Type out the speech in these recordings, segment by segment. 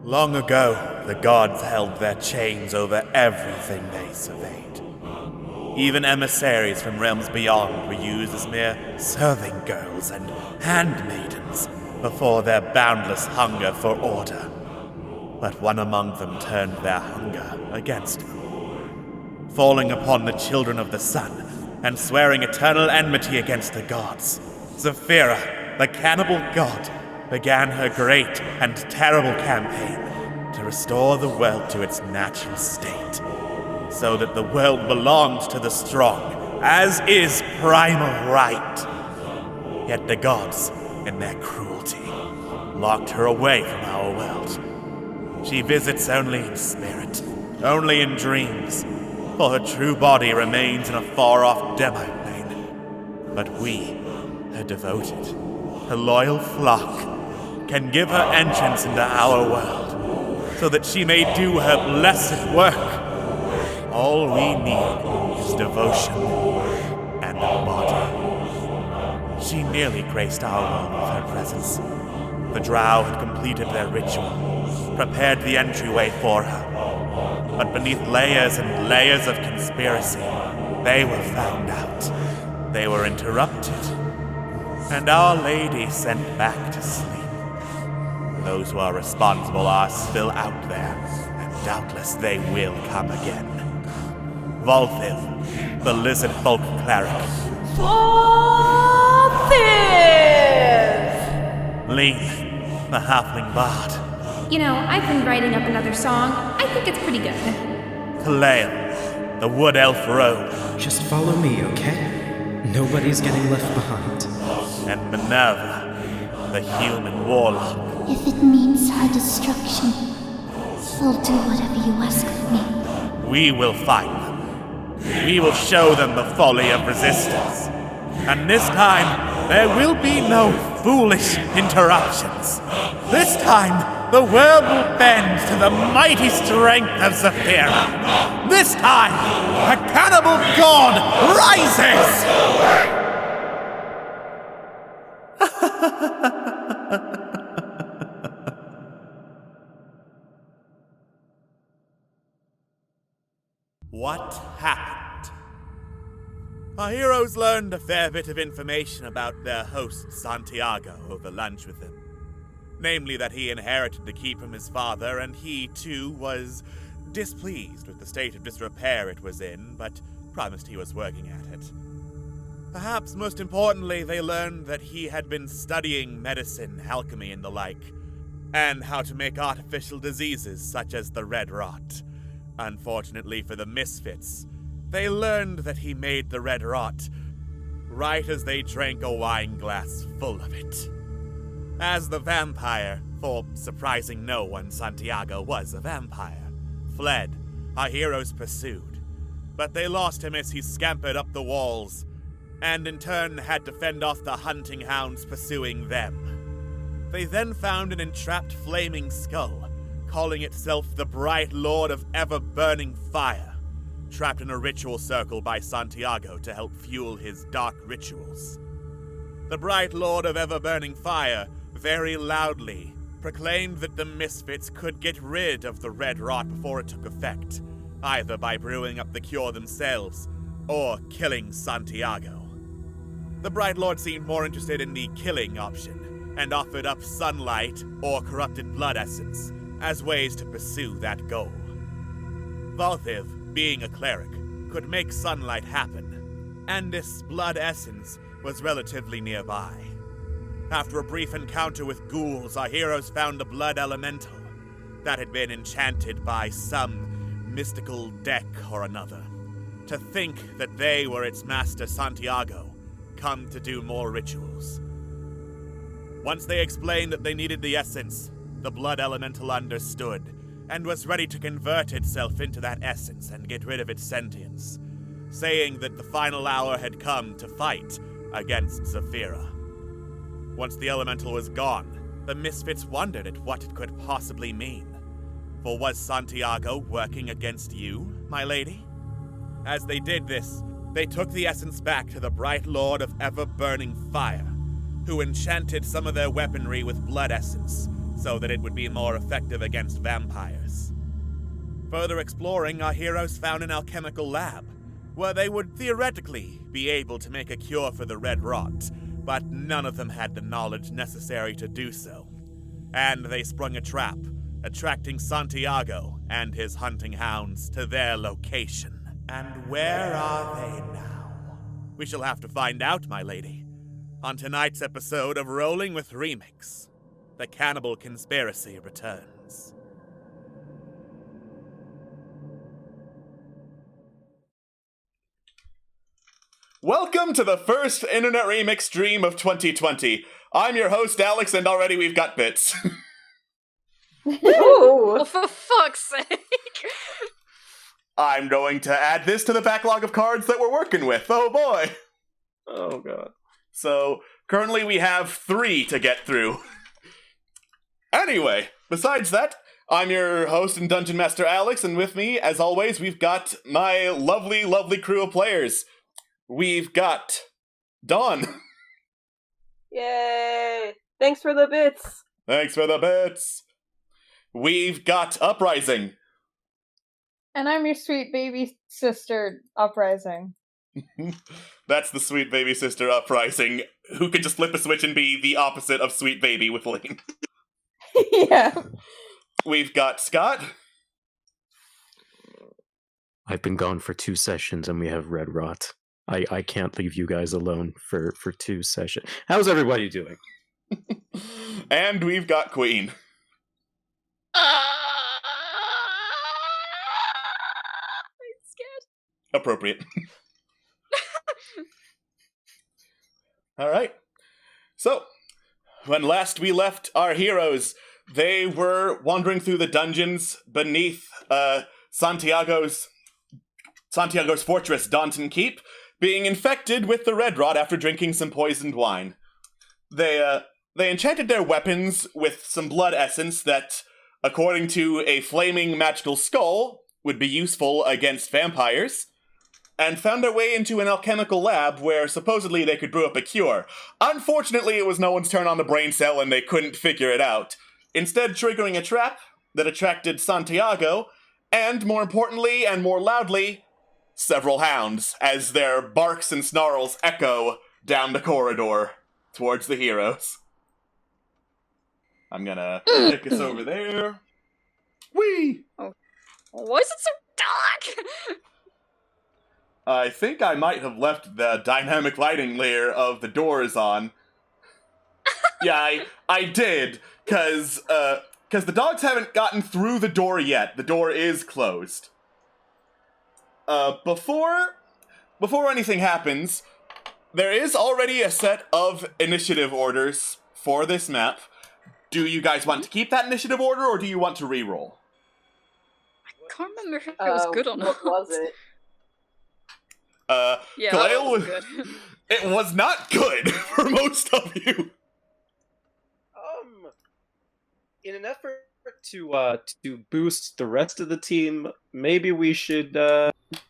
Long ago, the gods held their chains over everything they surveyed. Even emissaries from realms beyond were used as mere serving girls and handmaidens before their boundless hunger for order. But one among them turned their hunger against them, falling upon the children of the sun and swearing eternal enmity against the gods. Saphira, the cannibal god, began her great and terrible campaign to restore the world to its natural state, so that the world belonged to the strong, as is primal right. Yet the gods, in their cruelty, locked her away from our world. She visits only in spirit, only in dreams, for her true body remains in a far-off demi-plane. But we, her devoted, her loyal flock, can give her entrance into our world, so that she may do her blessed work. All we need is devotion and a body. She nearly graced our world with her presence. The drow had completed their ritual, prepared the entryway for her. But beneath layers and layers of conspiracy, they were found out. They were interrupted, and Our Lady sent back to sleep. Those who are responsible are still out there, and doubtless they will come again. Valthiv, the lizard folk cleric. Valthiv! Lean, the halfling bard. You know, I've been writing up another song. I think it's pretty good. Kalael, the wood elf rogue. Just follow me, okay? Nobody's getting left behind. And Minerva, the human warlock. If it means her destruction, I'll do whatever you ask of me. We will find them. We will show them the folly of resistance. And this time, there will be no foolish interruptions. This time, the world will bend to the mighty strength of Saphira. This time, a cannibal god rises! What happened? Our heroes learned a fair bit of information about their host Santiago over lunch with him. Namely that he inherited the keep from his father, and he, too, was displeased with the state of disrepair it was in, but promised he was working at it. Perhaps most importantly, they learned that he had been studying medicine, alchemy, and the like, and how to make artificial diseases such as the red rot. Unfortunately for the misfits, they learned that he made the red rot right as they drank a wine glass full of it. As the vampire, for surprising no one, Santiago was a vampire, fled, our heroes pursued. But they lost him as he scampered up the walls, and in turn had to fend off the hunting hounds pursuing them. They then found an entrapped flaming skull, calling itself the Bright Lord of Ever-Burning Fire, trapped in a ritual circle by Santiago to help fuel his dark rituals. The Bright Lord of Ever-Burning Fire very loudly proclaimed that the misfits could get rid of the red rot before it took effect, either by brewing up the cure themselves or killing Santiago. The Bright Lord seemed more interested in the killing option and offered up sunlight or corrupted blood essence as ways to pursue that goal. Valthiv, being a cleric, could make sunlight happen, and this blood essence was relatively nearby. After a brief encounter with ghouls, our heroes found a blood elemental that had been enchanted by some mystical deck or another. To think that they were its master Santiago, come to do more rituals. Once they explained that they needed the essence, the blood elemental understood, and was ready to convert itself into that essence and get rid of its sentience, saying that the final hour had come to fight against Saphira. Once the elemental was gone, the misfits wondered at what it could possibly mean. For was Santiago working against you, my lady? As they did this, they took the essence back to the Bright Lord of Ever-Burning Fire, who enchanted some of their weaponry with blood essence, so that it would be more effective against vampires. Further exploring, our heroes found an alchemical lab, where they would theoretically be able to make a cure for the red rot, but none of them had the knowledge necessary to do so. And they sprung a trap, attracting Santiago and his hunting hounds to their location. And where are they now? We shall have to find out, my lady, on tonight's episode of Rolling with Remix. The Cannibal Conspiracy returns. Welcome to the first Internet Remix stream of 2020. I'm your host, Alex, and already we've got bits. Ooh. Oh, for fuck's sake! I'm going to add this to the backlog of cards that we're working with. Oh boy! Oh god. So, currently we have 3 to get through. Anyway, besides that, I'm your host and Dungeon Master Alex, and with me, as always, we've got my lovely, lovely crew of players. We've got Dawn. Yay! Thanks for the bits! Thanks for the bits. We've got Uprising. And I'm your sweet baby sister, Uprising. That's the sweet baby sister Uprising, who can just flip a switch and be the opposite of sweet baby with Lane. Yeah. We've got Scott. I've been gone for 2 sessions and we have red rot. I can't leave you guys alone for 2 sessions. How's everybody doing? And we've got Queen. I'm scared. Appropriate. Alright. So, when last we left our heroes, they were wandering through the dungeons beneath Santiago's fortress, Dantan Keep, being infected with the red rot after drinking some poisoned wine. They enchanted their weapons with some blood essence that, according to a flaming magical skull, would be useful against vampires, and found their way into an alchemical lab where supposedly they could brew up a cure. Unfortunately, it was no one's turn on the brain cell and they couldn't figure it out, instead triggering a trap that attracted Santiago, and more importantly and more loudly, several hounds, as their barks and snarls echo down the corridor towards the heroes. I'm gonna take us over there. Whee! Oh. Why is it so dark? I think I might have left the dynamic lighting layer of the doors on. Yeah, I did, cause the dogs haven't gotten through the door yet. The door is closed. Before anything happens, there is already a set of initiative orders for this map. Do you guys want to keep that initiative order, or do you want to reroll? I can't remember if it was good or not. What was it? Yeah, Khalil that was good. It was not good for most of you. In an effort to boost the rest of the team, maybe we should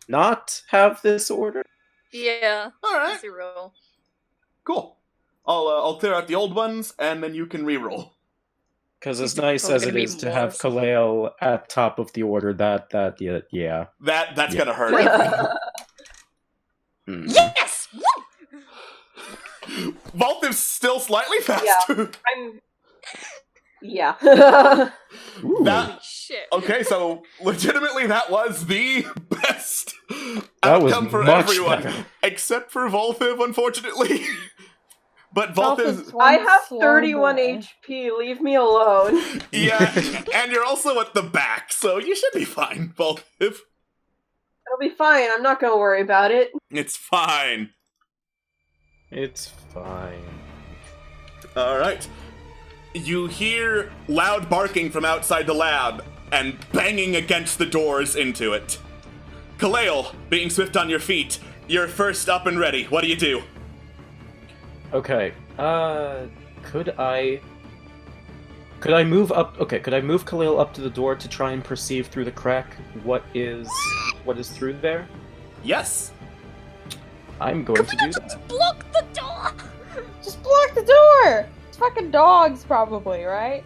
not have this order. Yeah. Alright. Easy roll. Cool. I'll clear out the old ones, and then you can reroll. Because as nice as it is to have Kaleo at top of the order, that's Gonna hurt. Yes! Valthiv's still slightly faster. Yeah. Holy shit. Okay, so legitimately that was the best That was outcome for much everyone. better. Except for Valthiv, unfortunately. But Valthiv's... I have 31 HP, leave me alone. Yeah, and you're also at the back, so you should be fine, Valthiv. It'll be fine, I'm not gonna worry about it. It's fine. It's fine. Alright. You hear loud barking from outside the lab, and banging against the doors into it. Kaleo, being swift on your feet, you're first up and ready. What do you do? Okay, could I move up? Okay, could I move Khalil up to the door to try and perceive through the crack what is through there? Yes. I'm going to do that. Block the door! Just block the door! It's fucking dogs, probably, right?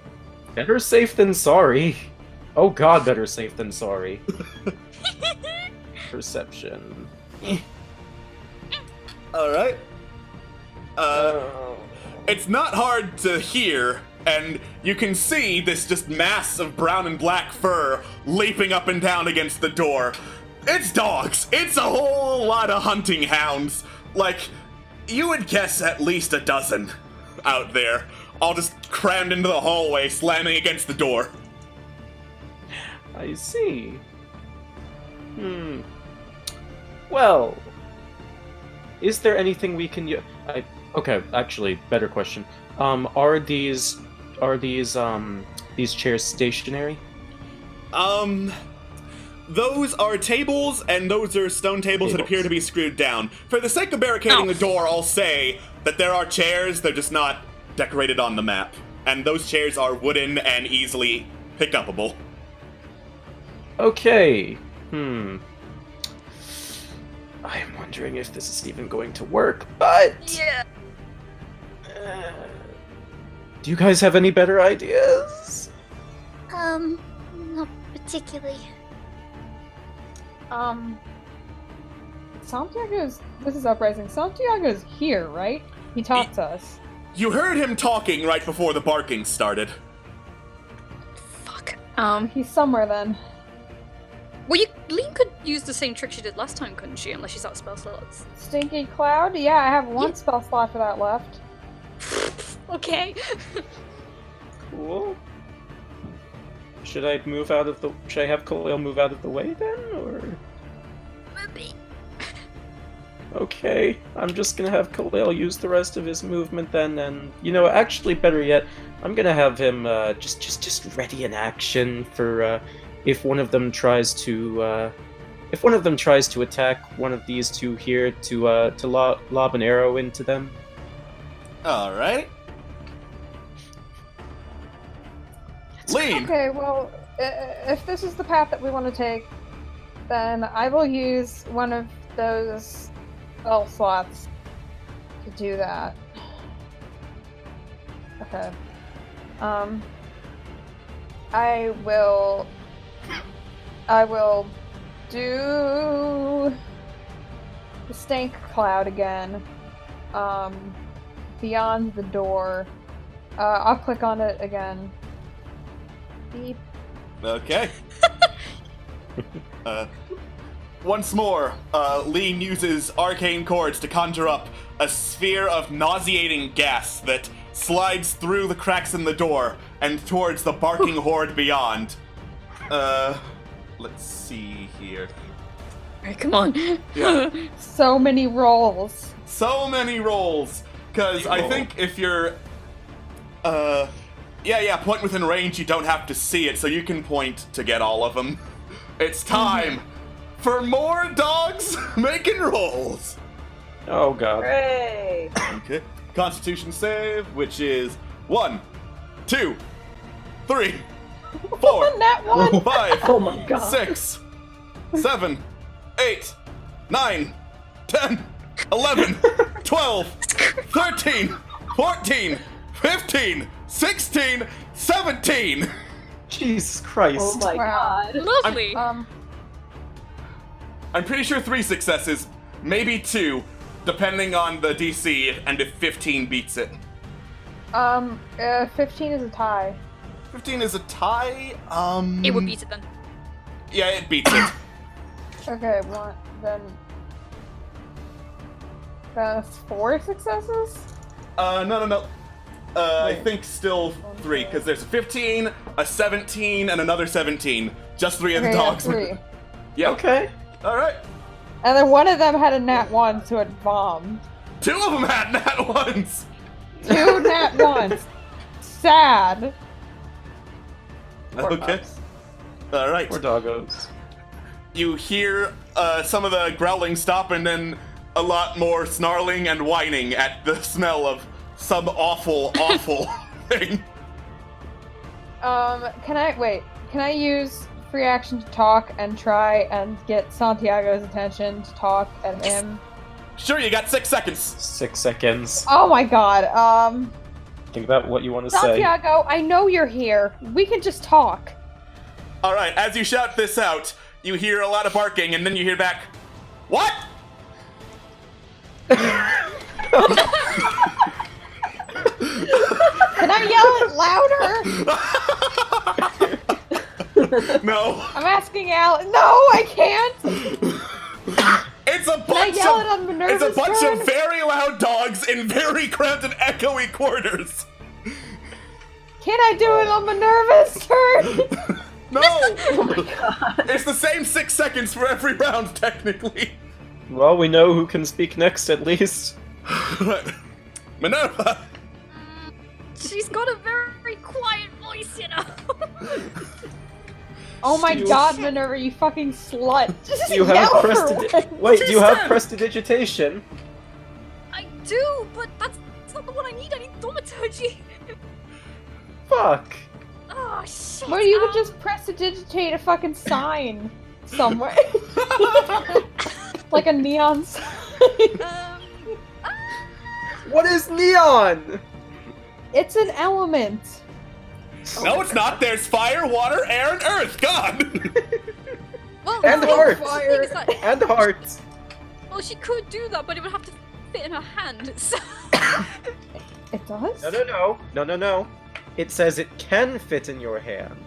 Better safe than sorry. Oh god, better safe than sorry. Perception. Alright. It's not hard to hear, and you can see this just mass of brown and black fur leaping up and down against the door. It's dogs. It's a whole lot of hunting hounds. Like, you would guess at least a dozen out there, all just crammed into the hallway, slamming against the door. I see. Well, is there anything we can use? Okay, actually, better question. Are these chairs stationary? Those are tables, and those are stone tables that appear to be screwed down. For the sake of barricading the door, I'll say that there are chairs, they're just not decorated on the map. And those chairs are wooden and easily picked upable. Okay. I'm wondering if this is even going to work, but... Yeah. Do you guys have any better ideas? Not particularly. Santiago's. This is Uprising. Santiago's here, right? He talked to us. You heard him talking right before the barking started. Fuck. He's somewhere then. Well, Lean could use the same trick she did last time, couldn't she? Unless she's out of spell slots. Stinky Cloud? Yeah, I have one spell slot for that left. Okay. Cool. Should I have Khalil move out of the way then, or? Maybe. Okay, I'm just gonna have Khalil use the rest of his movement then, and actually, better yet, I'm gonna have him just ready in action for if one of them tries to attack one of these two here to lob an arrow into them. All right. Lean. Okay, well, if this is the path that we want to take, then I will use one of those spell slots to do that. Okay. I will do the Stank Cloud again. Beyond the door. I'll click on it again. Beep. Okay. Once more, Lean uses arcane chords to conjure up a sphere of nauseating gas that slides through the cracks in the door and towards the barking horde beyond. Let's see here. Alright, come on. Yeah. So many rolls. So many rolls. Because I think if you're... point within range, you don't have to see it, so you can point to get all of them. It's time for more dogs making rolls. Oh god. Hooray! Okay. Constitution save, which is 1, 2, 3, 4, Nat 1! 5, Oh my god. 6, 7, 8, 9, 10, 11, 12, 13, 14, 15, 16, 17! Jesus Christ. Oh my Wow. god. Lovely. I'm pretty sure 3 successes, maybe 2, depending on the DC and if 15 beats it. 15 is a tie. 15 is a tie? It would beat it then. Yeah, it beats it. Okay, that's 4 successes? No. I think still 3, because there's a 15, a 17, and another 17. Just 3 of the Okay, dogs. yeah, 3. Yeah. Okay. Alright. And then one of them had a nat 1, so it bombed. 2 of them had nat 1s! 2 nat 1s. Sad. Poor Okay. pups. Alright. Poor doggos. You hear some of the growling stop and then a lot more snarling and whining at the smell of some awful thing. Can I use free action to talk and try and get Santiago's attention to talk at him? Sure, you got 6 seconds. 6 seconds. Oh my god, Think about what you want to say. Santiago, I know you're here. We can just talk. All right, as you shout this out, you hear a lot of barking, and then you hear back, "What?" Can I yell it louder? No. I'm asking Al. No, I can't. It's a Can I bunch yell of it on Minerva's it's a bunch turn? of very loud dogs in very cramped and echoey quarters. Can I do it on Minerva's turn? No. Oh my god. It's the same 6 seconds for every round, technically. Well, we know who can speak next, at least. Minerva. She's got a very quiet voice, you know. Oh my You- god, Minerva, you fucking slut. Just Do you have yell for prestidi- once. Wait, do you have She's prestidigitation? I do, but that's not the one I need. I need thaumaturgy. Fuck. Oh shit. Or you could just prestidigitate a fucking sign somewhere. Like a neon sign. What is neon? It's an element. No, it's not. There's fire, water, air, and earth. God. Well, And the heart. thing is that- And hearts. well, she could do that, but it would have to fit in her hand. So It does? No. It says it can fit in your hand.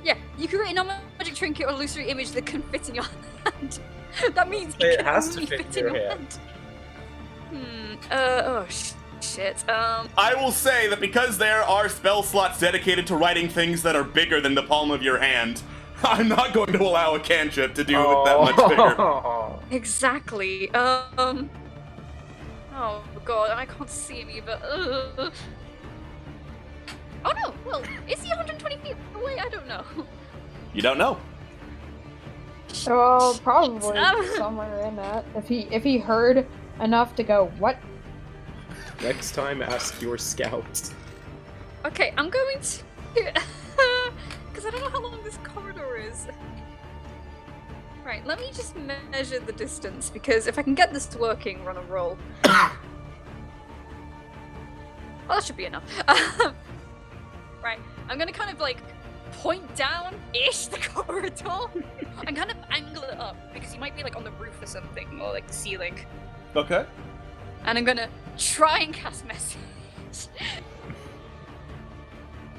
yeah, you can create a non-magic trinket or illusory image that can fit in your hand. That means It it can has to only fit fit in in your your hand. hand. Oh shit. I will say that because there are spell slots dedicated to writing things that are bigger than the palm of your hand, I'm not going to allow a cantrip to do it that much bigger. Exactly. Oh god, and I can't see him either. Oh no! Well, is he 120 feet away? I don't know. You don't know. Well, probably Um. somewhere in that. If he heard enough to go, what? Next time, ask your scout. Okay, I'm going to. Because I don't know how long this corridor is. Right, let me just measure the distance, because if I can get this working, we're on a roll. Well, that should be enough. Right, I'm gonna kind of like point down-ish the corridor and kind of angle it up, because you might be like on the roof or something, or like the ceiling. Okay. And I'm gonna try and cast message.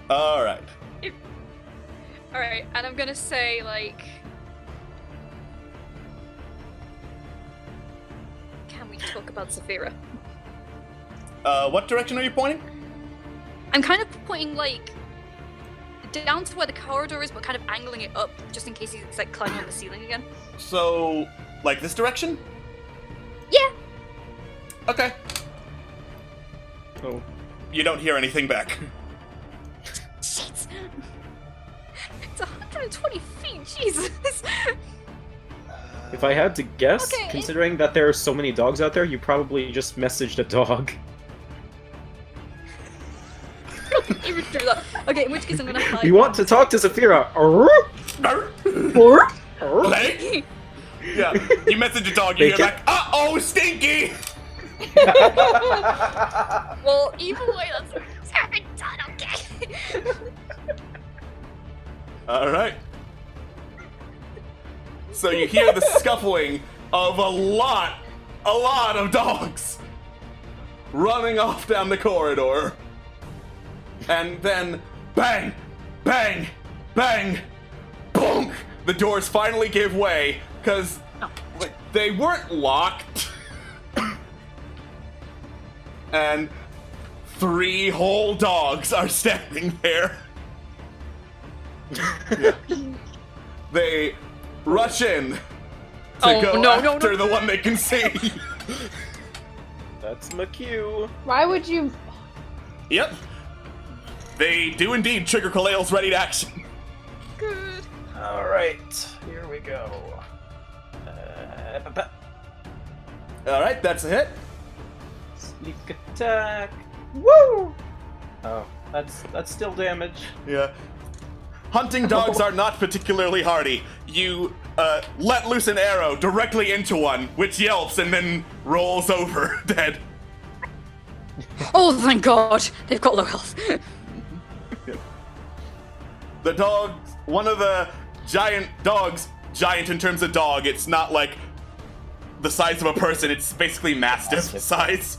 All right. Alright, and I'm gonna say, like... Can we talk about Saphira? What direction are you pointing? I'm kind of pointing, like, down to where the corridor is, but kind of angling it up, just in case he's, like, climbing on the ceiling again. So, like this direction? Yeah! Okay. Oh. You don't hear anything back. Shit! It's 120 feet, Jesus! If I had to guess, Okay, considering that there are so many dogs out there, you probably just messaged a dog. Even through that. Okay, in which case I'm gonna hide. You want to talk to Saphira? Like? Yeah. You message a dog, you hear back, uh-oh, stinky! Well, either way, that's very done, okay? Alright. So you hear the scuffling of a lot of dogs running off down the corridor. And then bang, bang, bang, bonk! The doors finally give way, because they weren't locked. And 3 whole dogs are standing there. Yeah. They rush in to go after the one they can see. That's my cue. Why would you? Yep. They do indeed trigger Kalail's ready to action. Good. Alright, here we go. Alright, that's a hit. Sneak attack. Woo! Oh, that's still damage. Yeah. Hunting dogs are not particularly hardy. You let loose an arrow directly into one, which yelps and then rolls over dead. Oh, thank God! They've got low health. The dog, one of the giant dogs, giant in terms of dog, it's not like the size of a person, it's basically mastiff size.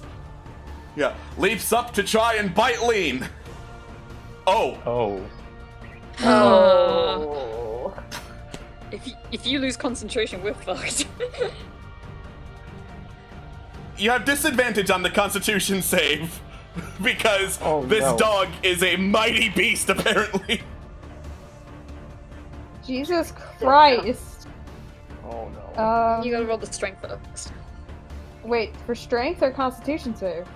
Yeah, leaps up to try and bite Lean. Oh. Oh. If you lose concentration, we're fucked. You have disadvantage on the Constitution save because this dog is a mighty beast, apparently. Jesus Christ. Oh no. You gotta roll the strength first. Wait, for strength or constitution save?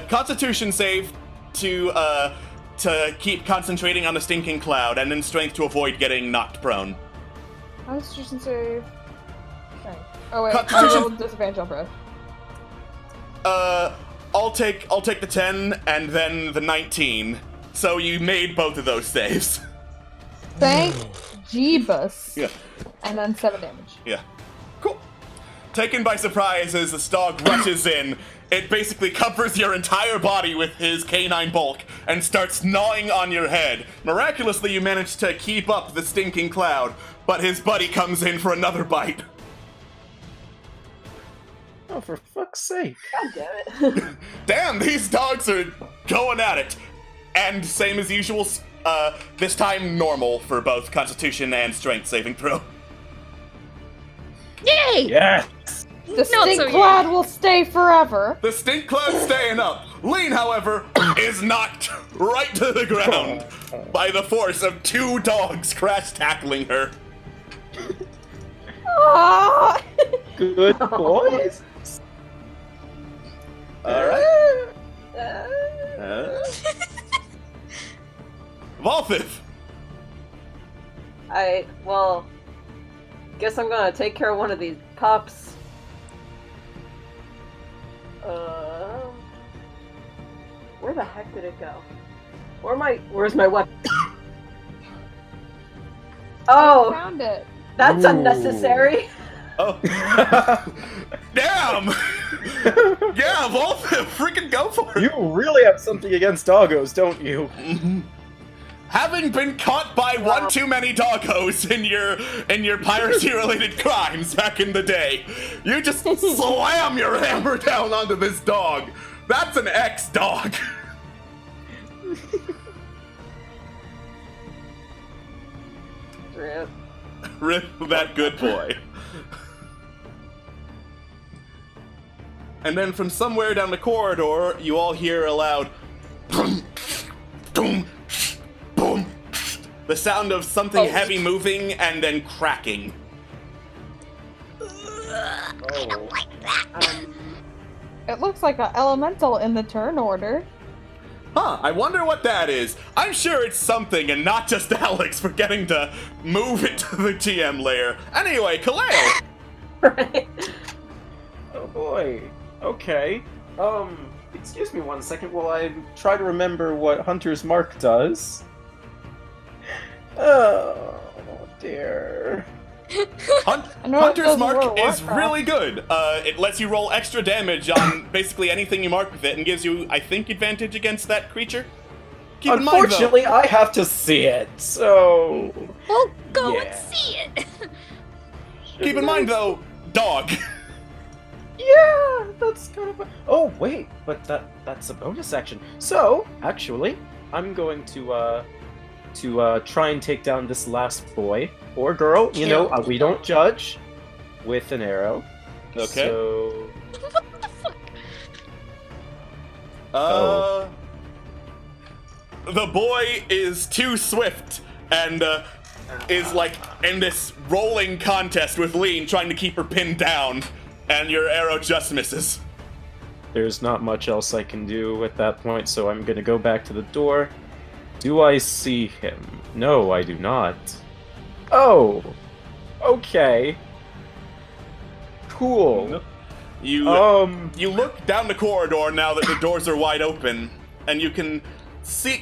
Constitution save to keep concentrating on the stinking cloud, and then strength to avoid getting knocked prone. Constitution save. Strength. Oh wait, Constitution- I rolled disadvantage on breath. I'll take the 10 and then the 19. So you made both of those saves. Thank Jeebus. Yeah. And then 7 damage. Yeah. Cool. Taken by surprise as the dog rushes in, it basically covers your entire body with his canine bulk and starts gnawing on your head. Miraculously, you manage to keep up the stinking cloud, but his buddy comes in for another bite. Oh, for fuck's sake. God damn it. Damn, these dogs are going at it. And same as usual, this time normal for both Constitution and Strength saving throw. Yay! Yeah. The Not stink so cloud yet. will stay forever. The stink cloud's staying up. Lean, however, is knocked right to the ground by the force of 2 dogs crash tackling her. Ah! Good boys. Alright. Valthiv. Well, guess I'm gonna take care of one of these pups. Where the heck did it go? Where's my weapon? Oh, Found it. that's Ooh. unnecessary. Oh. Damn! Yeah, Valthiv, freaking go for it. You really have something against doggos, don't you? Having been caught by one too many doggos in your piracy-related crimes back in the day, you just slam your hammer down onto this dog. That's an ex-dog. Rip. Rip that good boy. And then from somewhere down the corridor, you all hear a loud boom, boom, boom. The sound of something heavy moving and then cracking. It looks like an elemental in the turn order. Huh, I wonder what that is. I'm sure it's something and not just Alex forgetting to move it to the TM layer. Anyway, Kaleo! Right. Oh boy. Okay. Excuse me one second while I try to remember what Hunter's Mark does. Oh dear. Hunter's doesn't Mark roll is Warcraft. really good. It lets you roll extra damage on basically anything you mark with it and gives you, I think, advantage against that creature. Keep in mind, though, Unfortunately, I have to see it, so... Well, go Yeah. and see it. keep in mind, though, dog. Yeah, that's kind of a... Oh, wait, but that's a bonus action. So, actually, I'm going to try and take down this last boy, or girl, you know, we don't judge, with an arrow. Okay. So... What the fuck? The boy is too swift and is like in this rolling contest with Lean, trying to keep her pinned down, and your arrow just misses. There's not much else I can do at that point, so I'm gonna go back to the door. Do I see him? No, I do not. Oh! Okay. Cool. You look down the corridor now that the doors are wide open, and you can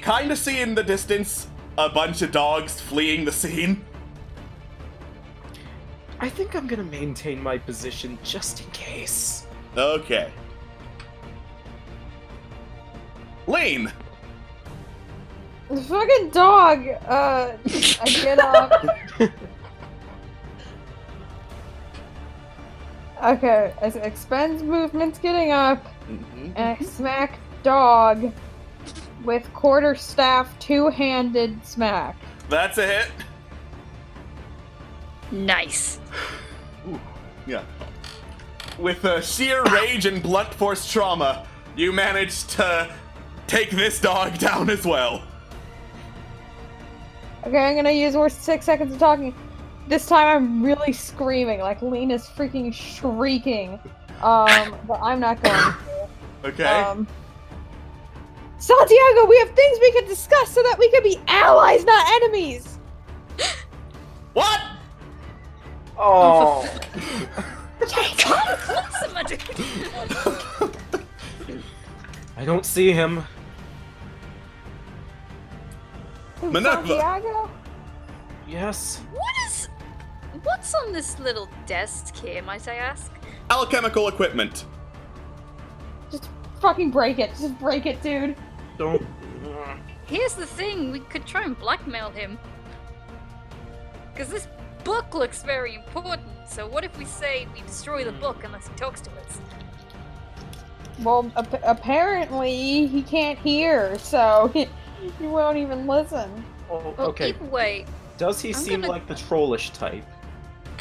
kind of see in the distance a bunch of dogs fleeing the scene. I think I'm gonna maintain my position just in case. Okay. Lane! The fucking dog! I get up. Okay, it expends movements getting up, and I smack dog with quarterstaff two-handed smack. That's a hit. Nice. Ooh, yeah. With sheer rage and blunt force trauma, you managed to take this dog down as well. Okay, I'm gonna use more 6 seconds of talking. This time I'm really screaming, like Lena's freaking shrieking. But I'm not going to. Okay. Santiago, we have things we can discuss so that we can be allies, not enemies! What? Oh. I don't see him. Minerva. Santiago? Yes. What's on this little desk here, might I ask? Alchemical equipment. Just fucking break it. Just break it, dude. Don't. Here's the thing, we could try and blackmail him. Because this book looks very important, so what if we say we destroy the book unless he talks to us? Well, apparently he can't hear, so he won't even listen. Oh, Well, okay. either way, Does he seem like the trollish type?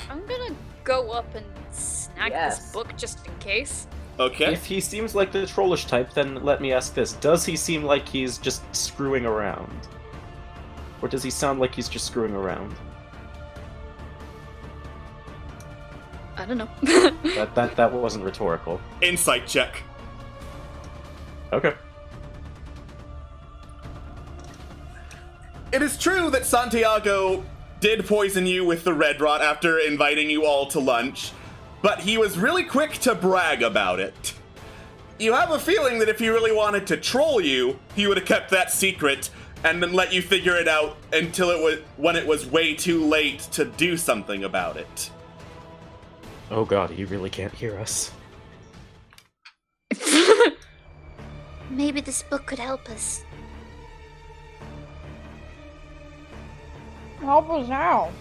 I'm gonna go up and snag Yes. this book just in case. Okay. If he seems like the trollish type, then let me ask this. Does he seem like he's just screwing around? Or does he sound like he's just screwing around? I don't know. That wasn't rhetorical. Insight check. Okay. It is true that Santiago did poison you with the red rot after inviting you all to lunch, but he was really quick to brag about it. You have a feeling that if he really wanted to troll you, he would have kept that secret and then let you figure it out until when it was way too late to do something about it. Oh god, he really can't hear us. Maybe this book could help us. Help us out.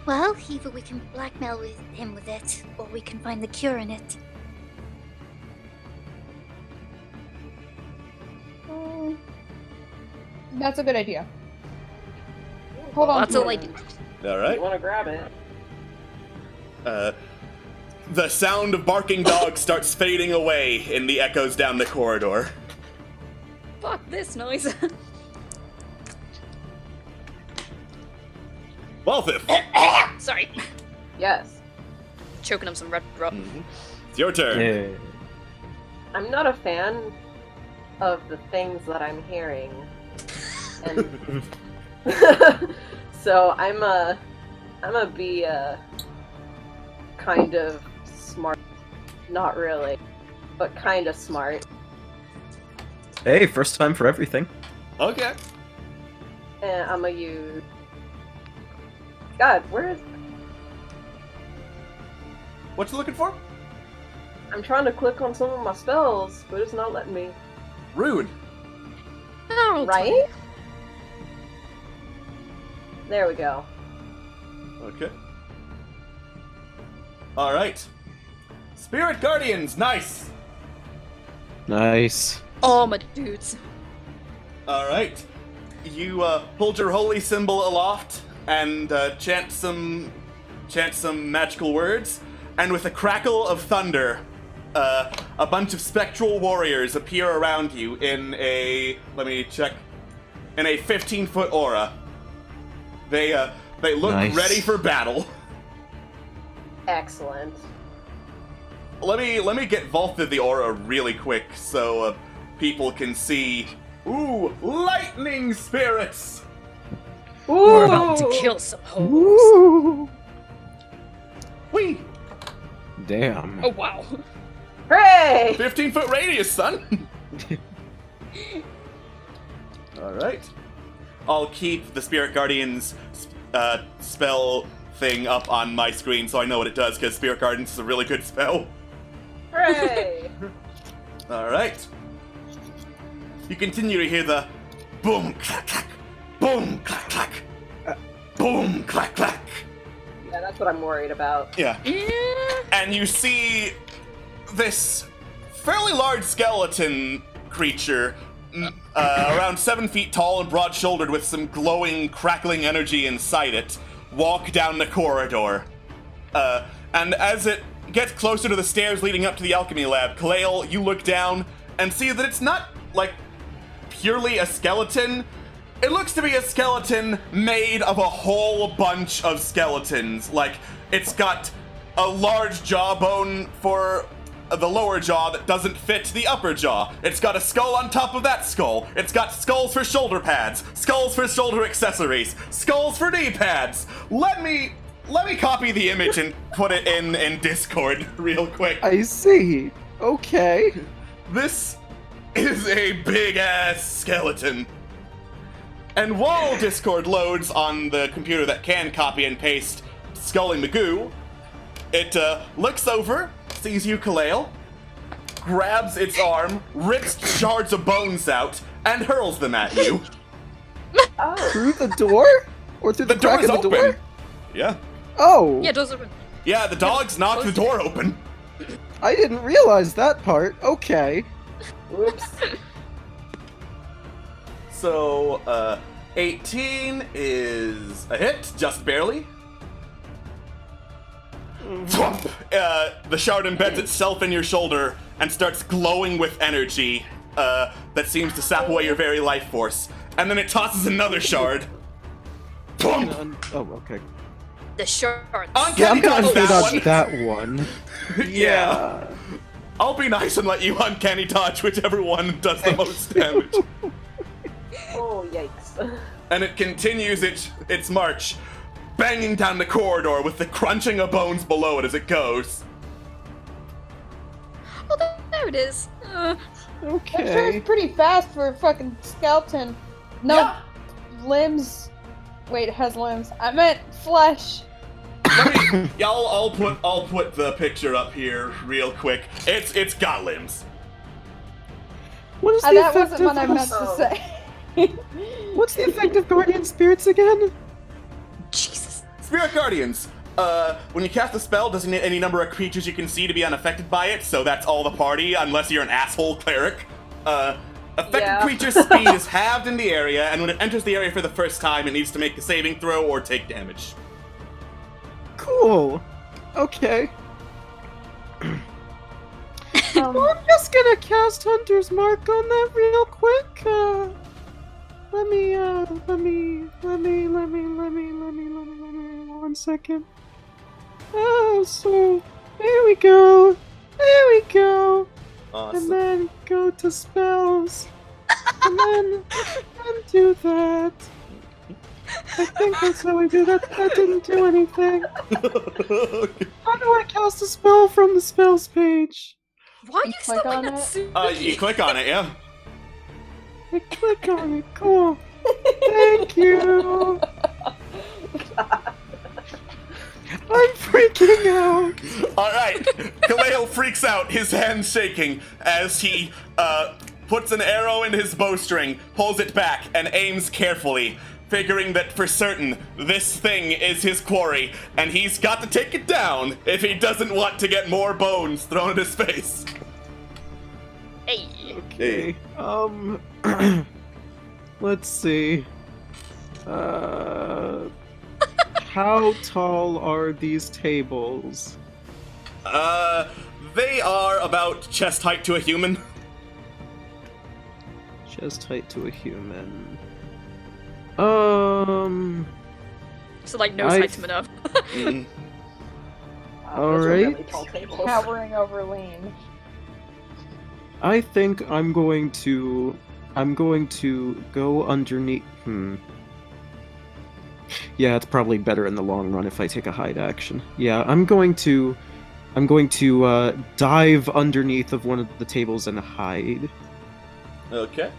Well, either we can blackmail him with it, or we can find the cure in it. That's a good idea. Hold on. That's all I do. All right. You want to grab it? The sound of barking dogs starts fading away in the echoes down the corridor. Fuck this noise. Valthiv, Sorry. Yes. Choking up some red rot. it's your turn. Yeah. I'm not a fan of the things that I'm hearing. And so I'm a be kind of smart. Not really, but kind of smart. Hey, first time for everything. Okay. And I'm gonna use. God, where is? What you looking for? I'm trying to click on some of my spells, but it's not letting me. Rude. Oh, Right? There we go. Okay. Alright. Spirit Guardians, nice! Nice. Oh, my dudes. Alright. You hold your holy symbol aloft and chant some magical words, and with a crackle of thunder, a bunch of spectral warriors appear around you in a 15-foot aura. They look Nice. ready for battle. Excellent. Let me get Valthiv the aura really quick so people can see. Ooh, lightning spirits! We're about to kill some hoes. Woo! Whee! Damn. Oh, wow. Hooray! 15-foot radius, son! Alright. I'll keep the Spirit Guardians spell thing up on my screen so I know what it does, because Spirit Guardians is a really good spell. Hooray! Alright. you continue to hear the boom, clack, clack, boom, clack, clack, boom, clack, clack. Yeah, that's what I'm worried about. Yeah. And you see this fairly large skeleton creature, around 7 feet tall and broad-shouldered with some glowing, crackling energy inside it, walk down the corridor. And as it gets closer to the stairs leading up to the alchemy lab, Kalale, you look down and see that it's not, like, purely a skeleton. It looks to be a skeleton made of a whole bunch of skeletons. Like, it's got a large jawbone for the lower jaw that doesn't fit the upper jaw. It's got a skull on top of that skull. It's got skulls for shoulder pads, skulls for shoulder accessories, skulls for knee pads. Let me copy the image and put it in Discord real quick. I see. Okay. This is a big-ass skeleton. And while Discord loads on the computer that can copy and paste Scully Magoo, it looks over, sees you, Kalale, grabs its arm, rips shards of bones out, and hurls them at you. Oh. Through the door? Or through the crack door's in the open. door? Yeah. Oh. Yeah, doors open. Yeah, the dogs knocked the door open. I didn't realize that part. Okay. Whoops. So, 18 is a hit, just barely. Thwomp! The shard embeds itself in your shoulder and starts glowing with energy that seems to sap away your very life force. And then it tosses another shard. Thwomp! Oh, okay. The shard. Yeah, I'm Uncanny gonna dodge dodge that that one. one. Yeah. I'll be nice and let you uncanny dodge whichever one does the most damage. Oh, yikes. And it continues its march, banging down the corridor with the crunching of bones below it as it goes. Oh, there it is. That Okay. turns pretty fast for a fucking skeleton. No Yeah. limbs. Wait, it has limbs. I meant flesh. Yeah, I'll put the picture up here real quick. It's got limbs. What is the That effect wasn't what I of meant to say. What's the effect of guardian spirits again? Jesus. Spirit Guardians. When you cast a spell, doesn't hit any number of creatures you can see to be unaffected by it, so that's all the party, unless you're an asshole cleric. Affected Yeah. creature's speed is halved in the area, and when it enters the area for the first time, it needs to make a saving throw or take damage. Cool. Okay. Um, I'm just gonna cast Hunter's Mark on that real quick. Let me, 1 second. Oh, so, there we go. And Awesome. then go to spells. And then do that. I think that's how I do that. That didn't do anything. How do I cast a spell from the spells page? Why are you click stopping on that it? soon? You click on it, yeah. I click on it. Cool. Thank you. I'm freaking out. Alright, Kalale freaks out, his hands shaking, as he puts an arrow in his bowstring, pulls it back, and aims carefully, figuring that for certain this thing is his quarry, and he's got to take it down if he doesn't want to get more bones thrown at his face. Hey. Okay. Let's see. How tall are these tables? They are about chest height to a human. Chest height to a human. So like nose height to enough. Mm. Wow, those are Alright. really tall tables. Towering over Lean. I think I'm going to go underneath. Yeah, it's probably better in the long run if I take a hide action. Yeah, I'm going to dive underneath of one of the tables and hide. Okay.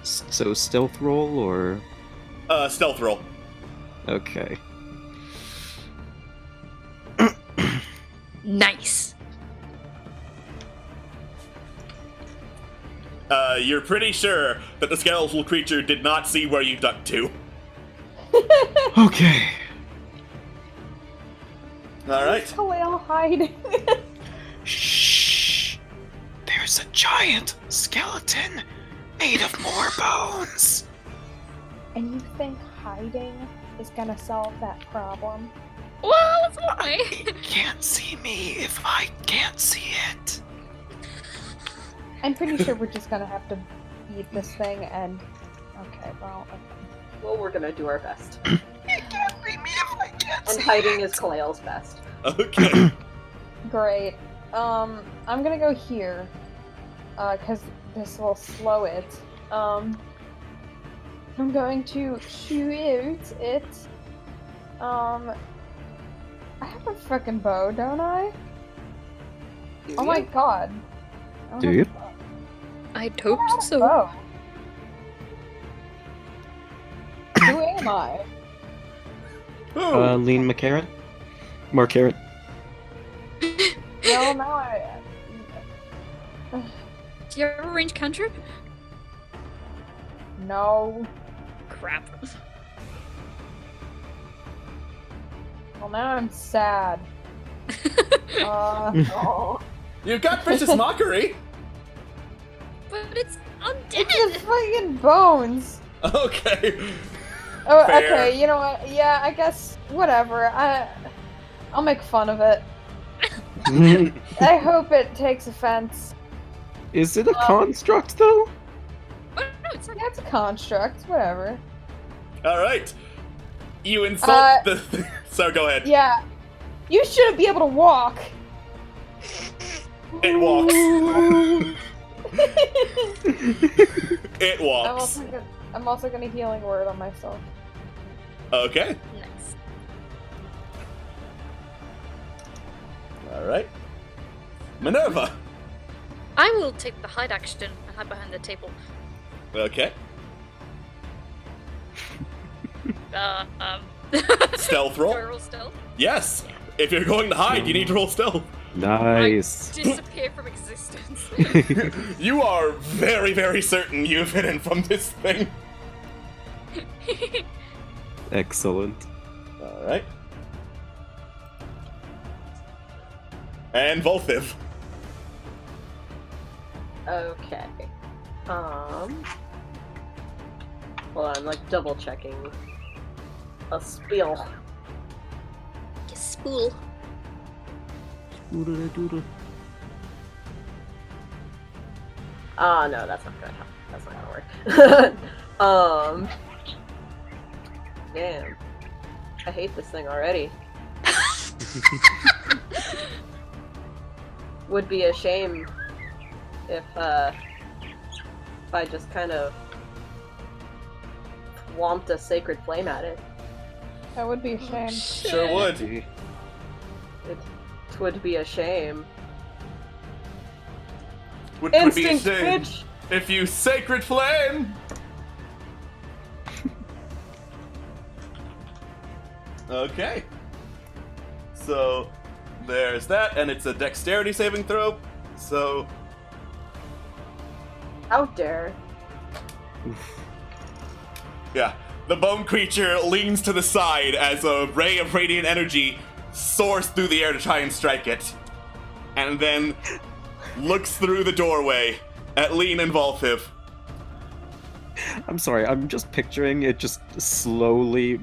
So stealth roll or Stealth roll. okay. Nice. You're pretty sure that the skeletal creature did not see where you ducked to. Okay. Alright. Khalil hiding. Shh. There's a giant skeleton made of more bones. And you think hiding is gonna solve that problem? Well, it's one way. It can't see me if I can't see it. I'm pretty sure we're just gonna have to beat this thing and... Okay, well... Okay. Well, we're gonna do our best. It can't see me if I can't And see hiding it. is Kaleil's best. Okay. Great. I'm gonna go here. Cause this will slow it. I'm going to shoot it. I have a fucking bow, don't I? Oh my god. I don't Do have you? a bow. I'd hoped so. Oh. Who am I? Lean McCarran? Marcaren? No, now I... Do you have a range cantrip? No. Crap. Well, now I'm sad. Oh. You've got Vicious Mockery! But it's undead! It's the fucking bones! Okay. Oh, Fair. okay, you know what? Yeah, I guess, whatever. I'll make fun of it. I hope it takes offense. Is it a construct, though? Oh, no, it's not. Yeah, it's a construct, whatever. Alright. You insult the... So go ahead. Yeah. You shouldn't be able to walk! It walks. It walks. I'm also gonna healing word on myself. Okay. Nice. Alright. Minerva. I will take the hide action and hide behind the table. Okay. Stealth roll? Do I roll stealth? Yes. If you're going to hide, you need to roll stealth. Nice. I disappear from existence. You are very, very certain you've hidden from this thing. Excellent. Alright. And Valthiv. Okay. Well, I'm like double checking. A spiel. You spool. Ah, no, that's not gonna help. That's not gonna work. Damn. I hate this thing already. Would be a shame if I just kind of swamped a sacred flame at it. That would be a shame. Sure would. It would be a shame. Would be a Instinct, shame bitch! if you sacred flame. Okay. So there's that, and it's a dexterity saving throw. So How dare. yeah, the bone creature leans to the side as a ray of radiant energy soars through the air to try and strike it, and then looks through the doorway at Lean and Valthiv. I'm sorry, I'm just picturing it just slowly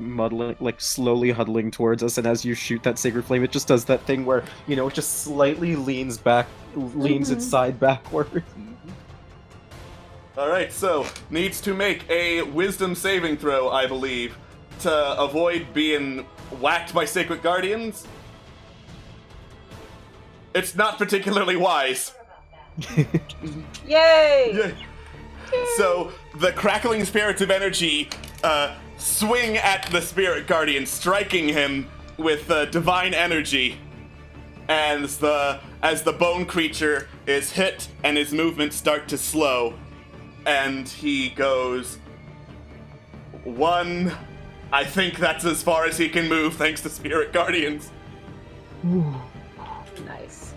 slowly huddling towards us, and as you shoot that sacred flame, it just does that thing where, you know, it just slightly leans its side backward. Alright, so needs to make a wisdom saving throw, I believe, to avoid being whacked by sacred guardians. It's not particularly wise. Yay! Yeah. So the crackling spirits of energy swing at the spirit guardian, striking him with divine energy. And as the bone creature is hit and his movements start to slow, and he goes, 1. I think that's as far as he can move, thanks to spirit guardians. Nice.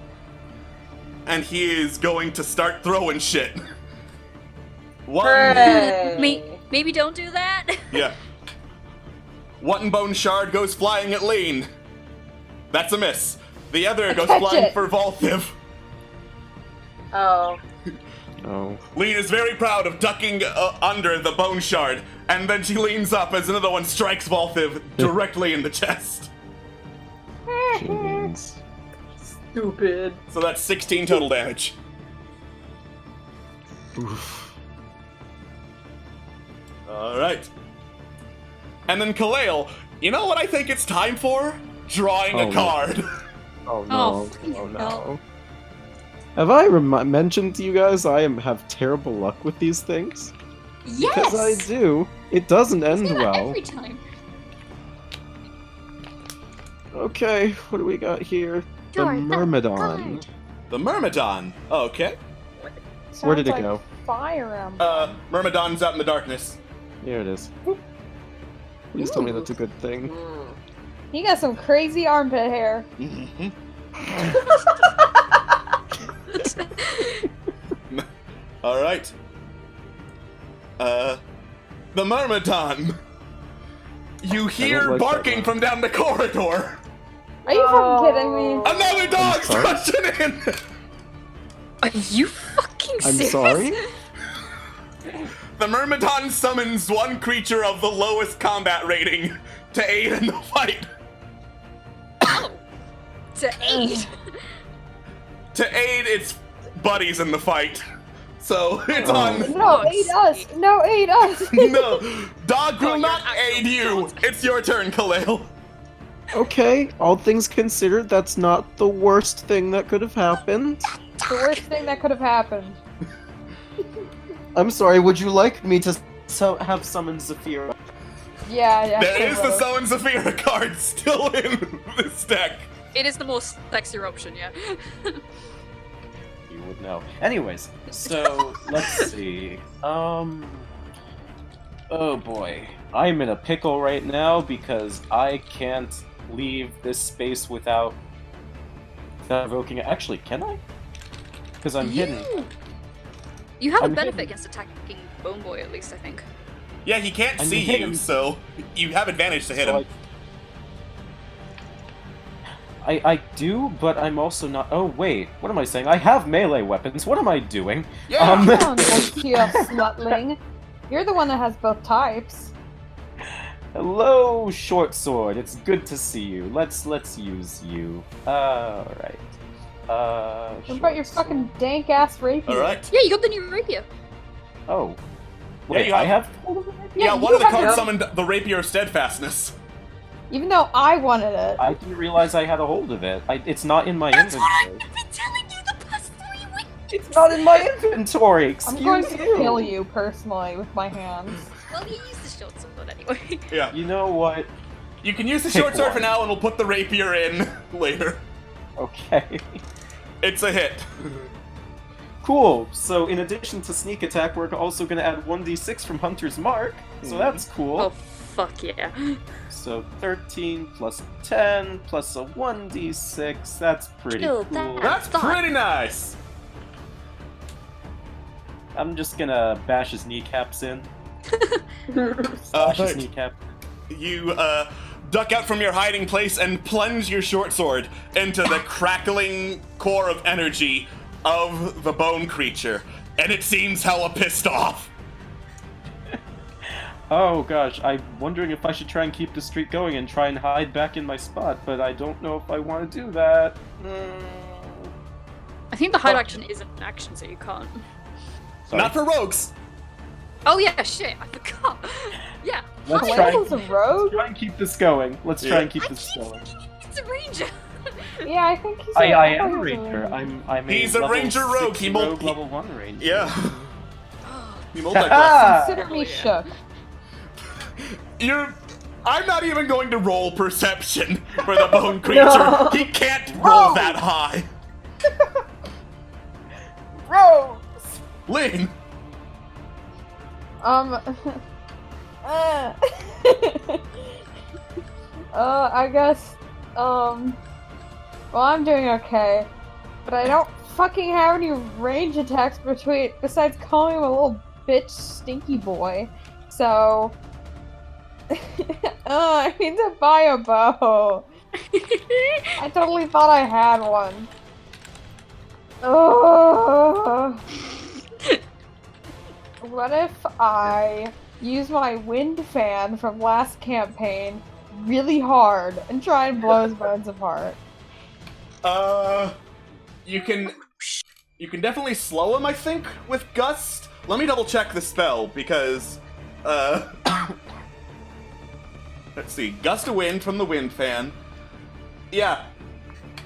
And he is going to start throwing shit. One. Hooray! Maybe don't do that. Yeah. One bone shard goes flying at Lean. That's a miss. The other goes Catch flying it. for Valthiv. Oh. Oh. Lean is very proud of ducking under the bone shard, and then she leans up as another one strikes Valthiv directly in the chest. Jeez. Stupid. So that's 16 total damage. Oof. Alright. And then Kalale, you know what I think it's time for? Drawing Oh, a card. Oh Oh, no. please Oh no. no. Have I mentioned to you guys I have terrible luck with these things? Yes. Because I do. It doesn't I end say that well. every time. Okay, what do we got here? The Draw that Myrmidon. card. The Myrmidon. Okay. Where did Sounds it go? like Fire Emblem. Myrmidon's out in the darkness. Here it is. Please tell me that's a good thing. Mm. You got some crazy armpit hair. Mm-hmm. Alright. The Myrmidon. You hear like that barking one. from down the corridor. Are you fucking kidding me? Another dog's sorry? rushing in. Are you fucking I'm serious? sorry? The Myrmidon summons one creature of the lowest combat rating to aid in the fight. To 8. To aid its buddies in the fight. So it's Oh. on. No, aid us! No, aid us! No, dog will you're not an actual aid you. dog. It's your turn, Kalale. Okay, all things considered, that's not the worst thing that could have happened. The worst thing that could have happened. I'm sorry, would you like me to have summoned Saphira? Yeah. There is the would've. Summon Saphira card still in this deck. It is the most sexier option, yeah. You would know. Anyways, so let's see. Oh boy. I'm in a pickle right now because I can't leave this space without evoking it. Actually, can I? Because I'm hidden. You have a I'm benefit hidden. against attacking Bone Boy, at least, I think. Yeah, he can't I'm see hidden. you, so you have advantage to hit So him. I do, but I'm also not. Oh wait, what am I saying? I have melee weapons. What am I doing? Yeah. Come on, you slutling. You're the one that has both types. Hello, short sword. It's good to see you. Let's use you. All right. What about your fucking dank ass rapier? All right. Yeah, you got the new rapier. Oh. Yeah, Wait, you I have- have. Yeah, you one of the have cards to- summoned the Rapier of Steadfastness. Even though I wanted it. I didn't realize I had a hold of it. It's not in my That's what inventory. I've been telling you the past 3 weeks! It's not in my inventory. Excuse I'm going to you. kill you personally with my hands. Well, you use the short sword anyway. Yeah. You know what? You can use the Pick short sword for one. now, and we'll put the Rapier in later. Okay. It's a hit. Cool. So in addition to sneak attack, we're also going to add 1d6 from Hunter's Mark. So that's cool. Oh, fuck yeah. So 13 plus 10 plus a 1d6. That's pretty Kill cool. that. That's Thought. pretty nice. I'm just gonna bash his kneecaps in. Bash his kneecap. You duck out from your hiding place and plunge your short sword into the crackling core of energy of the bone creature, and it seems hella pissed off. Oh gosh, I'm wondering if I should try and keep the streak going and try and hide back in my spot, but I don't know if I want to do that. I think the hide action is an action, so you can't. Sorry. Not for rogues. Oh yeah, shit, I forgot. Yeah, Let's hide. try. Kale's a rogue? Try and keep this going. Let's try Yeah. and keep I this keep going. thinking it's a ranger. Yeah, I think he's I thought am he a was ranger. I'm He's a level ranger rogue. 6 He rogue, he- level 1 ranger. Yeah. You Ah! multi-class. Consider me Hell yeah. shook. I'm not even going to roll perception for the bone creature. No. He can't roll that high. Bro! Lynn. I guess, well, I'm doing okay, but I don't fucking have any range attacks besides calling him a little bitch stinky boy. So I need to buy a bow. I totally thought I had one. What if I use my wind fan from last campaign really hard and try and blow his bones apart? You can definitely slow him, I think, with Gust. Let me double check the spell, because, let's see, Gust of Wind from the wind fan. Yeah,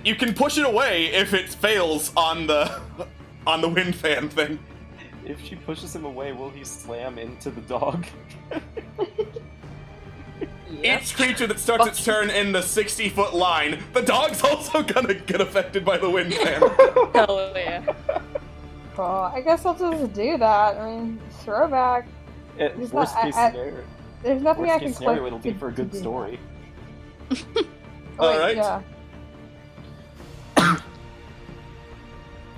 you can push it away if it fails on the wind fan thing. If she pushes him away, will he slam into the dog? Each creature that starts its turn in the 60-foot line, the dog's also gonna get affected by the wind fan. Hell yeah. Well, I guess I'll just do that. I mean, throwback. Worst case scenario. There's nothing I Worst can case scenario, click it'll be to- for a good to do. story. Alright. Yeah.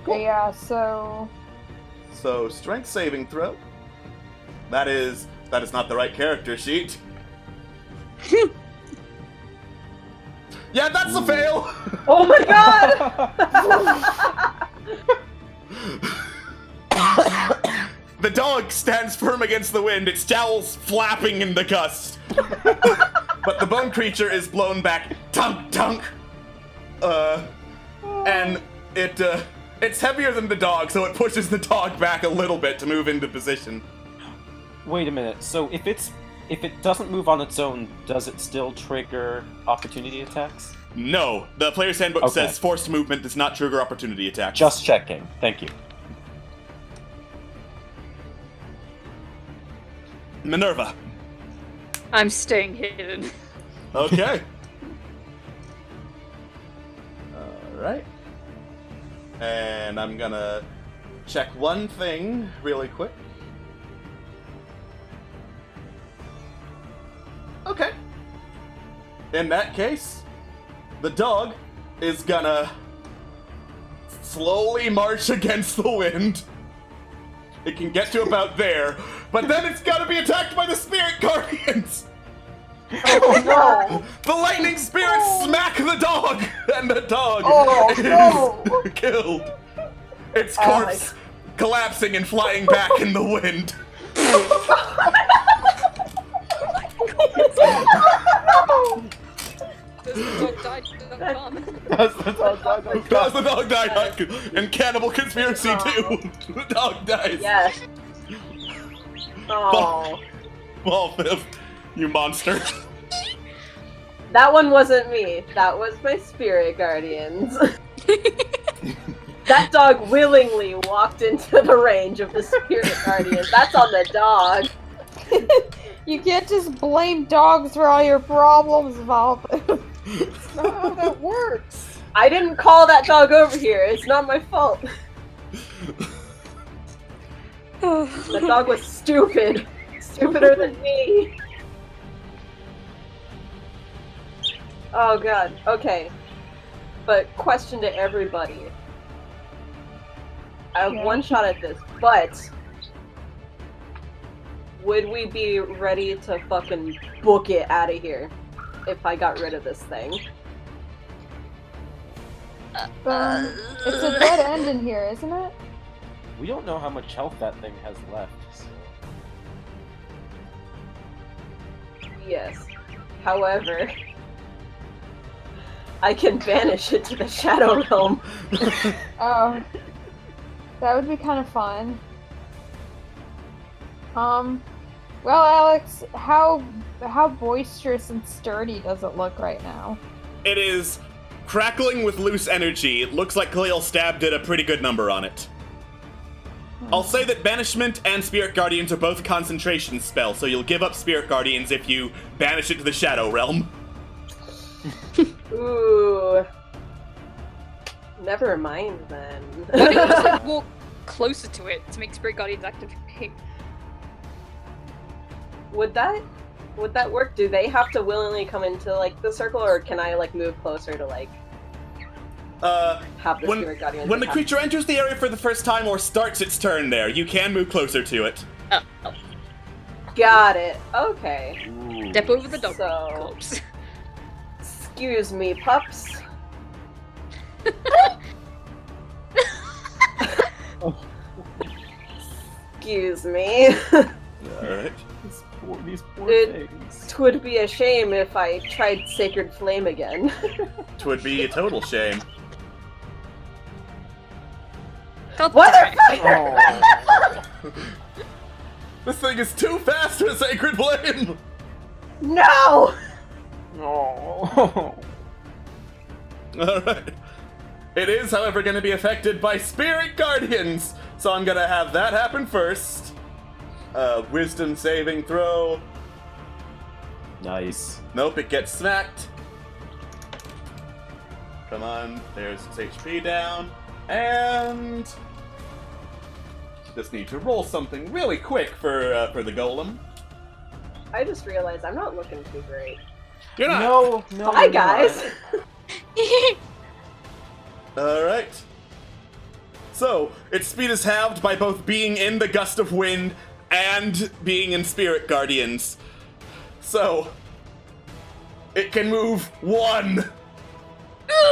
Yeah, so So, strength saving throw. That is not the right character sheet. Yeah, that's a fail! Oh my god! The dog stands firm against the wind, its jowls flapping in the gust. But the bone creature is blown back, tunk, tunk. And it's heavier than the dog, so it pushes the dog back a little bit to move into position. Wait a minute. So if it doesn't move on its own, does it still trigger opportunity attacks? No, the player's handbook Okay. says forced movement does not trigger opportunity attacks. Just checking. Thank you. Minerva. I'm staying hidden. Okay. Alright. And I'm gonna check one thing really quick. Okay. In that case, the dog is gonna slowly march against the wind. It can get to about there, but then it's gotta be attacked by the spirit guardians! Oh no! The lightning spirits smack the dog, and the dog is killed. Its corpse collapsing and flying back in the wind. Does the dog die? Does the dog die? Does the dog die? And Cannibal Conspiracy too. The dog dies. Yes. Oh. Valthiv, you monster. That one wasn't me. That was my spirit guardians. That dog willingly walked into the range of the spirit guardians. That's on the dog. you can't just blame dogs for all your problems, Valthiv. That's not how that works. I didn't call that dog over here. It's not my fault. That dog was stupid. Stupider than me. Oh god. Okay. But question to everybody. I have one shot at this, but would we be ready to fucking book it out of here if I got rid of this thing? It's a dead end in here, isn't it? We don't know how much health that thing has left. So. Yes. However, I can banish it to the Shadow Realm. Oh. That would be kind of fun. Well, Alex, how boisterous and sturdy does it look right now? It is crackling with loose energy. It looks like Khalil stabbed it a pretty good number on it. I'll say that Banishment and Spirit Guardians are both concentration spells, so you'll give up Spirit Guardians if you banish it to the Shadow Realm. Ooh. Never mind then. Why don't you just like walk closer to it to make Spirit Guardians activate? Would that work? Do they have to willingly come into like the circle, or can I like move closer to like have the Spirit Guardians? When the creature enters the area for the first time or starts its turn there, you can move closer to it. Oh, Got it. Okay. Ooh. Step over the dog So- corpse. Excuse me, pups. Excuse me. Alright. These poor It- things. Twould be a shame if I tried Sacred Flame again. Twould be a total shame. Motherfucker! Oh. This thing is too fast for Sacred Flame! No! Oh. Alright. It is, however, going to be affected by Spirit Guardians, so I'm going to have that happen first. Wisdom saving throw. Nice. Nope, it gets smacked. Come on, there's its HP down. And... just need to roll something really quick for the golem. I just realized I'm not looking too great. You're not! No. Hi, you're guys! Alright. So, its speed is halved by both being in the gust of wind and being in Spirit Guardians. So, it can move 1,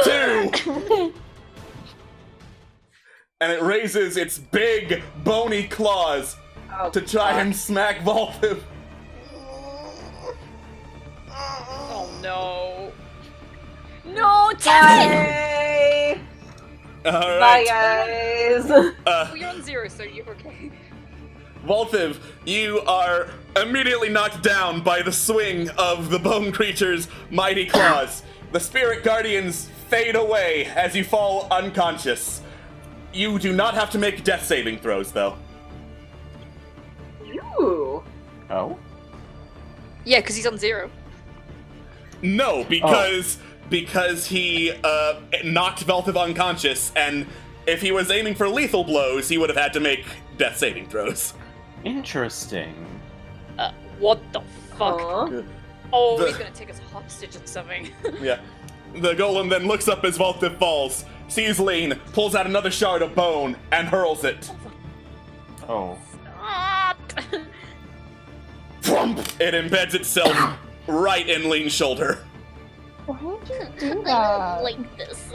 2, and it raises its big, bony claws Oh, to try fuck. and smack Valthiv. Oh no. No, damn it! Bye! Bye, Alright. guys! Well, you're on 0, so you're okay. Valthiv, you are immediately knocked down by the swing of the bone creature's mighty claws. The Spirit Guardians fade away as you fall unconscious. You do not have to make death saving throws, though. Ooh. Oh? Yeah, because he's on 0. No, because he knocked Valthiv unconscious, and if he was aiming for lethal blows, he would have had to make death saving throws. Interesting. What the fuck? Huh? Oh, The- he's gonna take us hostage or something. Yeah. The golem then looks up as Valthiv falls, sees Lane, pulls out another shard of bone, and hurls it. Oh. Stop! Thump! It embeds itself right in Lane's shoulder. Why would you do I that? don't like this.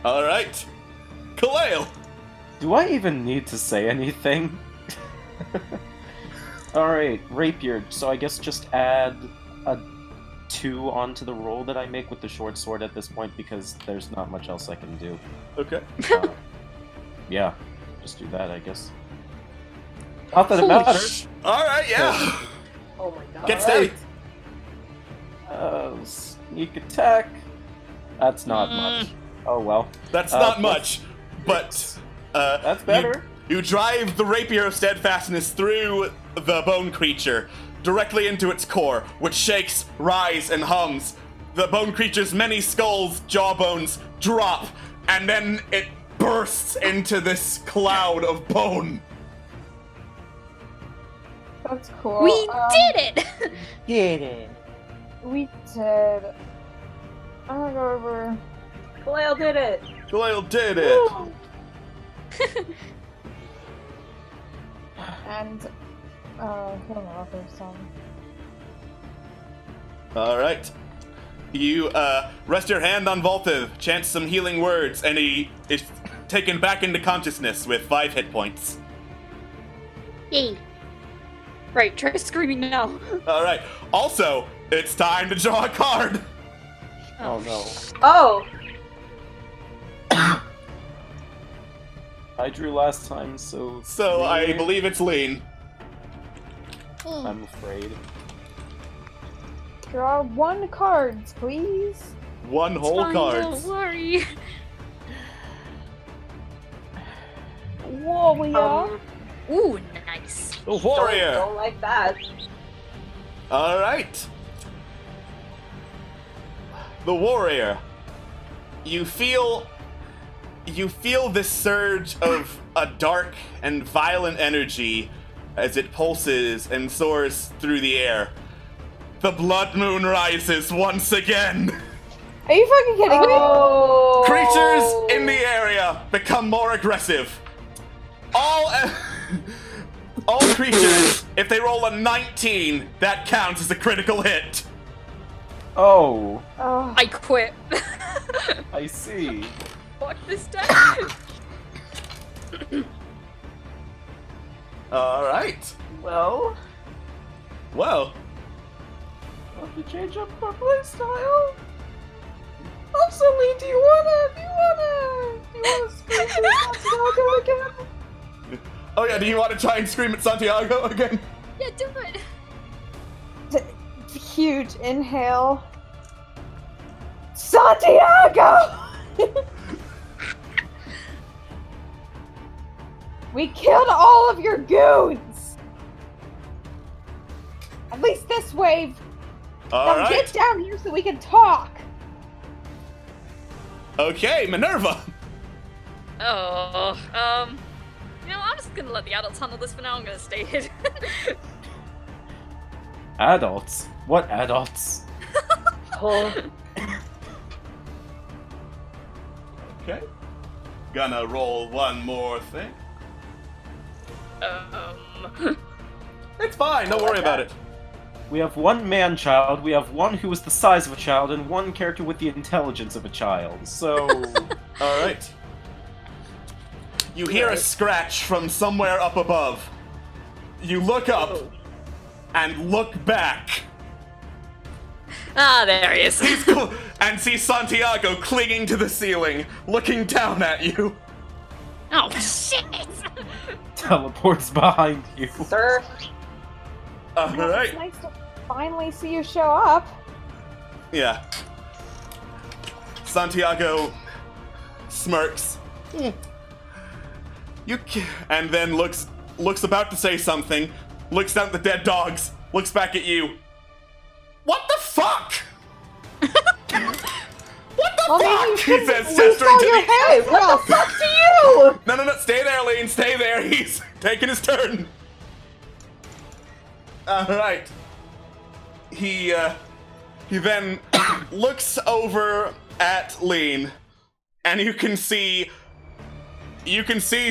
Alright. Kalale! Do I even need to say anything? Alright, rapier. So I guess just add a 2 onto the roll that I make with the short sword at this point because there's not much else I can do. Okay. Yeah, just do that, I guess. Not that it matters. Alright, yeah. Oh my god. Get steady. Sneak attack. That's not much. Oh well. That's Uh, not plus much, but That's better. You drive the rapier of steadfastness through the bone creature, directly into its core, which shakes, writhes, and hums. The bone creature's many skulls, jawbones drop, and then it bursts into this cloud of bone. That's cool. We did it! Get it. We did. I'm gonna go over. Kalale did it! Kalale did it. And kill my author song. Alright. You rest your hand on Valthiv, chant some healing words, and he is taken back into consciousness with 5 hit points. Yay. Right, try screaming now. Alright. Also, it's time to draw a card. Oh no. Oh! I drew last time, so. So I believe it's Lean. I'm afraid. Draw 1 cards, please. 1 whole Fine, card. don't worry. Warrior. Ooh, nice. The warrior. Don't like that. All right. The warrior. You feel this surge of a dark and violent energy as it pulses and soars through the air. The blood moon rises once again. Are you fucking kidding me? Oh! Creatures in the area become more aggressive. All creatures, if they roll a 19, that counts as a critical hit. Oh, Oh, I quit. I see. Fuck this damage. Alright. Well, Well, I'll have to change up my playstyle. Also, Lee, do you wanna scream for Santiago again? oh yeah, do you want to try and scream at Santiago again? Yeah, do it. huge inhale. Santiago! We killed all of your goons! At least this wave. Now Alright. get down here so we can talk! Okay, Minerva. Oh, you know, I'm just gonna let the adults handle this for now. I'm gonna stay hidden. Adults? What adults? Oh, Okay. Gonna roll one more thing. It's fine, don't worry about it. We have one man-child, we have one who is the size of a child, and one character with the intelligence of a child, so... Alright. You hear a scratch from somewhere up above. You look up and look back. Ah, there he is. And see Santiago clinging to the ceiling, looking down at you. Oh shit! teleports behind you. sir. Alright. It's nice to finally see you show up. Yeah. Santiago smirks. And then looks about to say something, looks down at the dead dogs, looks back at you. What the fuck? What the fuck? He says, gesturing to me. Hey, what the fuck to you? No, stay there, Lane, stay there. He's taking his turn. Alright. He then looks over at Lean, and you can see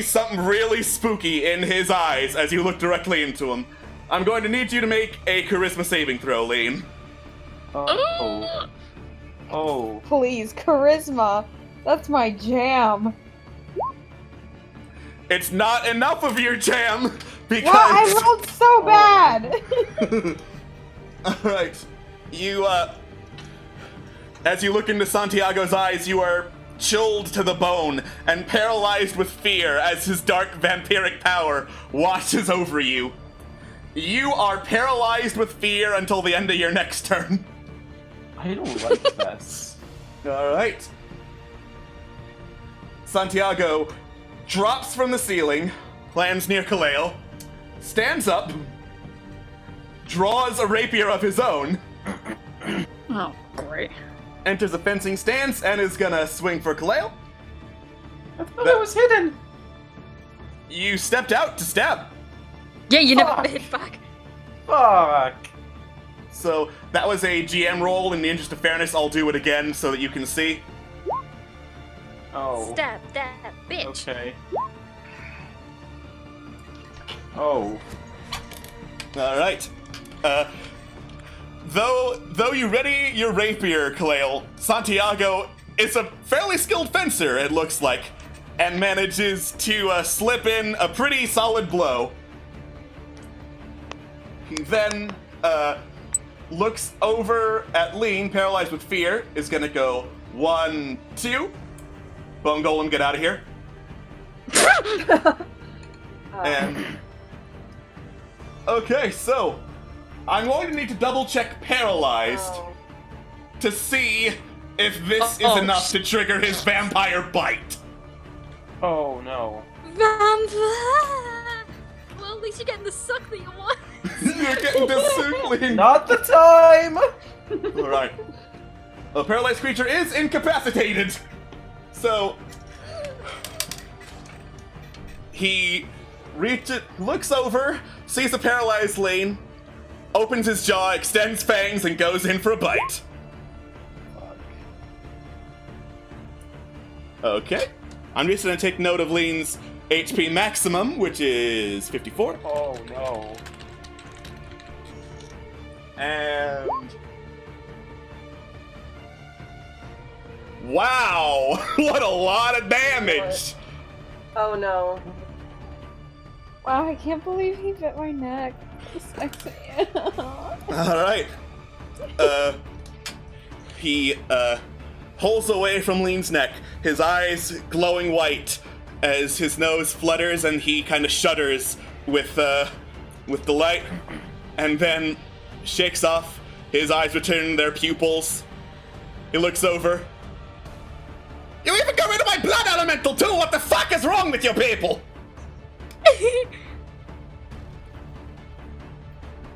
something really spooky in his eyes as you look directly into him. I'm going to need you to make a charisma saving throw, Lean. Oh. Please, charisma. That's my jam. It's not enough of your jam because. Well, I rolled so bad. Alright. You, as you look into Santiago's eyes, you are chilled to the bone and paralyzed with fear as his dark vampiric power washes over you. You are paralyzed with fear until the end of your next turn. I don't like this. Alright. Santiago drops from the ceiling, lands near Kaleo, stands up, draws a rapier of his own, Oh, great. enters a fencing stance, and is gonna swing for Kaleo. I thought it was hidden. You stepped out to stab. Yeah, you never Fuck. hit back. Fuck. So that was a GM roll. In the interest of fairness, I'll do it again so that you can see. Oh. Stab that bitch. Okay. Oh. Alright. Though you ready your rapier, Kaleo, Santiago is a fairly skilled fencer, it looks like, and manages to slip in a pretty solid blow. He then looks over at Lean, paralyzed with fear, is gonna go 1, 2. Bone Golem, get out of here. And okay, so I'm going to need to double check paralyzed to see if this is enough to trigger his vampire bite. Oh no. Vampire! Well, at least you're getting the suck that you want. You're getting to suit Lean. Not the time! Alright. The paralyzed creature is incapacitated. So he looks over, sees a paralyzed Lane, opens his jaw, extends fangs, and goes in for a bite. Okay. I'm just gonna take note of Lean's HP maximum, which is 54. Oh no. And... Wow! What a lot of damage! Oh no. Wow, I can't believe he bit my neck. Sexy. Alright. He, pulls away from Lean's neck, his eyes glowing white as his nose flutters and he kind of shudders with delight, and then shakes off. His eyes return their pupils. He looks over. You even got rid of my blood elemental too! What the fuck is wrong with you people?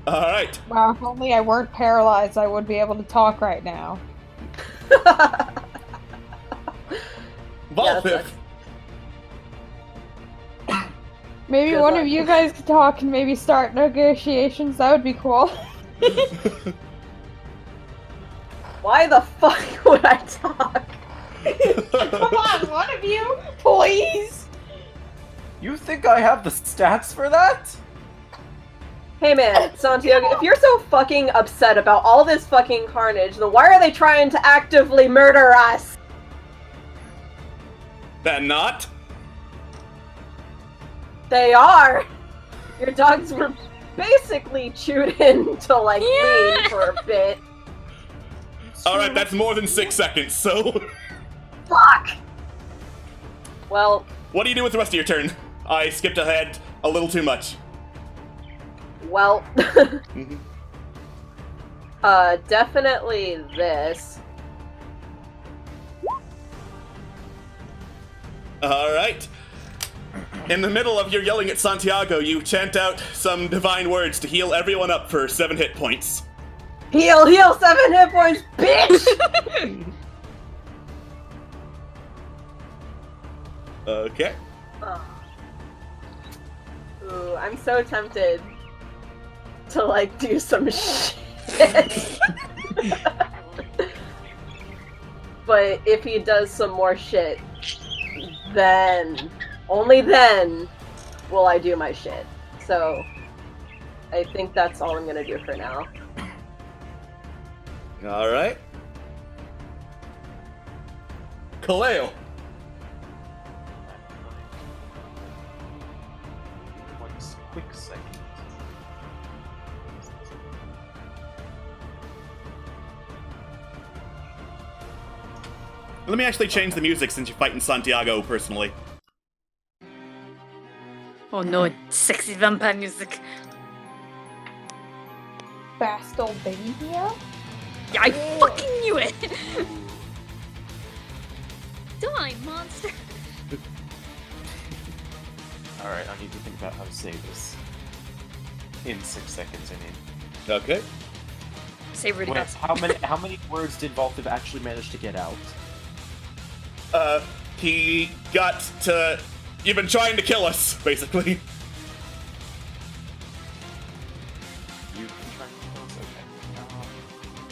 Alright. Wow, if only I weren't paralyzed, I would be able to talk right now. Valthiv. Maybe Good one luck. of you guys could talk and maybe start negotiations. That would be cool. Why the fuck would I talk? Come on, one of you, please. You think I have the stats for that? Hey man, Santiago, if you're so fucking upset about all this fucking carnage, then why are they trying to actively murder us? Then not? They are! Your dogs were basically chewed into, like, me for a bit. Alright, that's more than 6 seconds, so... Fuck! Well, What do you do with the rest of your turn? I skipped ahead a little too much. well... definitely this. Alright. In the middle of your yelling at Santiago, you chant out some divine words to heal everyone up for 7 hit points. Heal, 7 hit points, bitch! Okay. Ooh, I'm so tempted to, like, do some shit. But if he does some more shit, then, only then, will I do my shit. So, I think that's all I'm gonna do for now. Alright. Kaleo. 1 quick second. Let me actually change the music since you're fighting Santiago personally. Oh no, sexy vampire music. Fast old baby here? Yeah, I fucking knew it! Die, monster! Alright, I need to think about how to say this. In 6 seconds, I mean. Okay. Say really Wait, fast. how many words did Valthiv actually manage to get out? He got to... You've been trying to kill us, basically. You've been trying to kill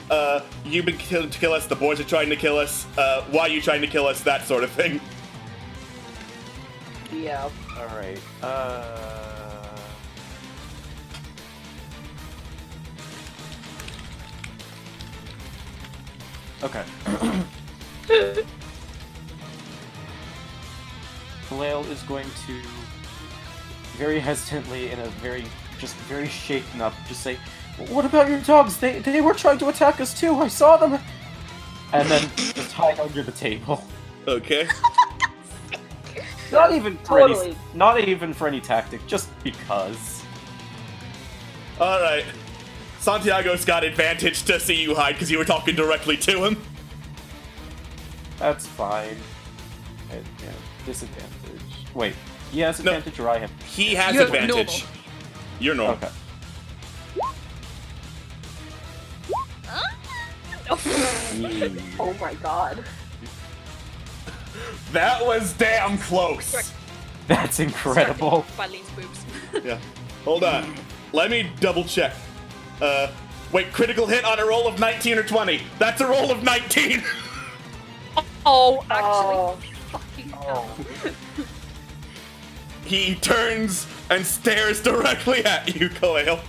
us? Okay. You've been trying to kill us, the boys are trying to kill us, why are you trying to kill us, that sort of thing. Yeah. Alright, Okay. Kalale is going to very hesitantly, in a very shaken up, just say, "What about your dogs? They were trying to attack us too. I saw them." And then just hide under the table. Okay. Not even Totally. for any tactic, just because. Alright. Santiago's got advantage to see you hide because you were talking directly to him. That's fine. Yeah, disadvantage. Wait, he has advantage or I have? He has You're advantage. normal. You're normal. Okay. Oh my god. That was damn close. That's incredible. By Lean's boobs. Yeah. Hold on. Let me double check. Wait, critical hit on a roll of 19 or 20. That's a roll of 19. Oh, actually, Oh. fucking hell. he turns and stares directly at you, Khalil.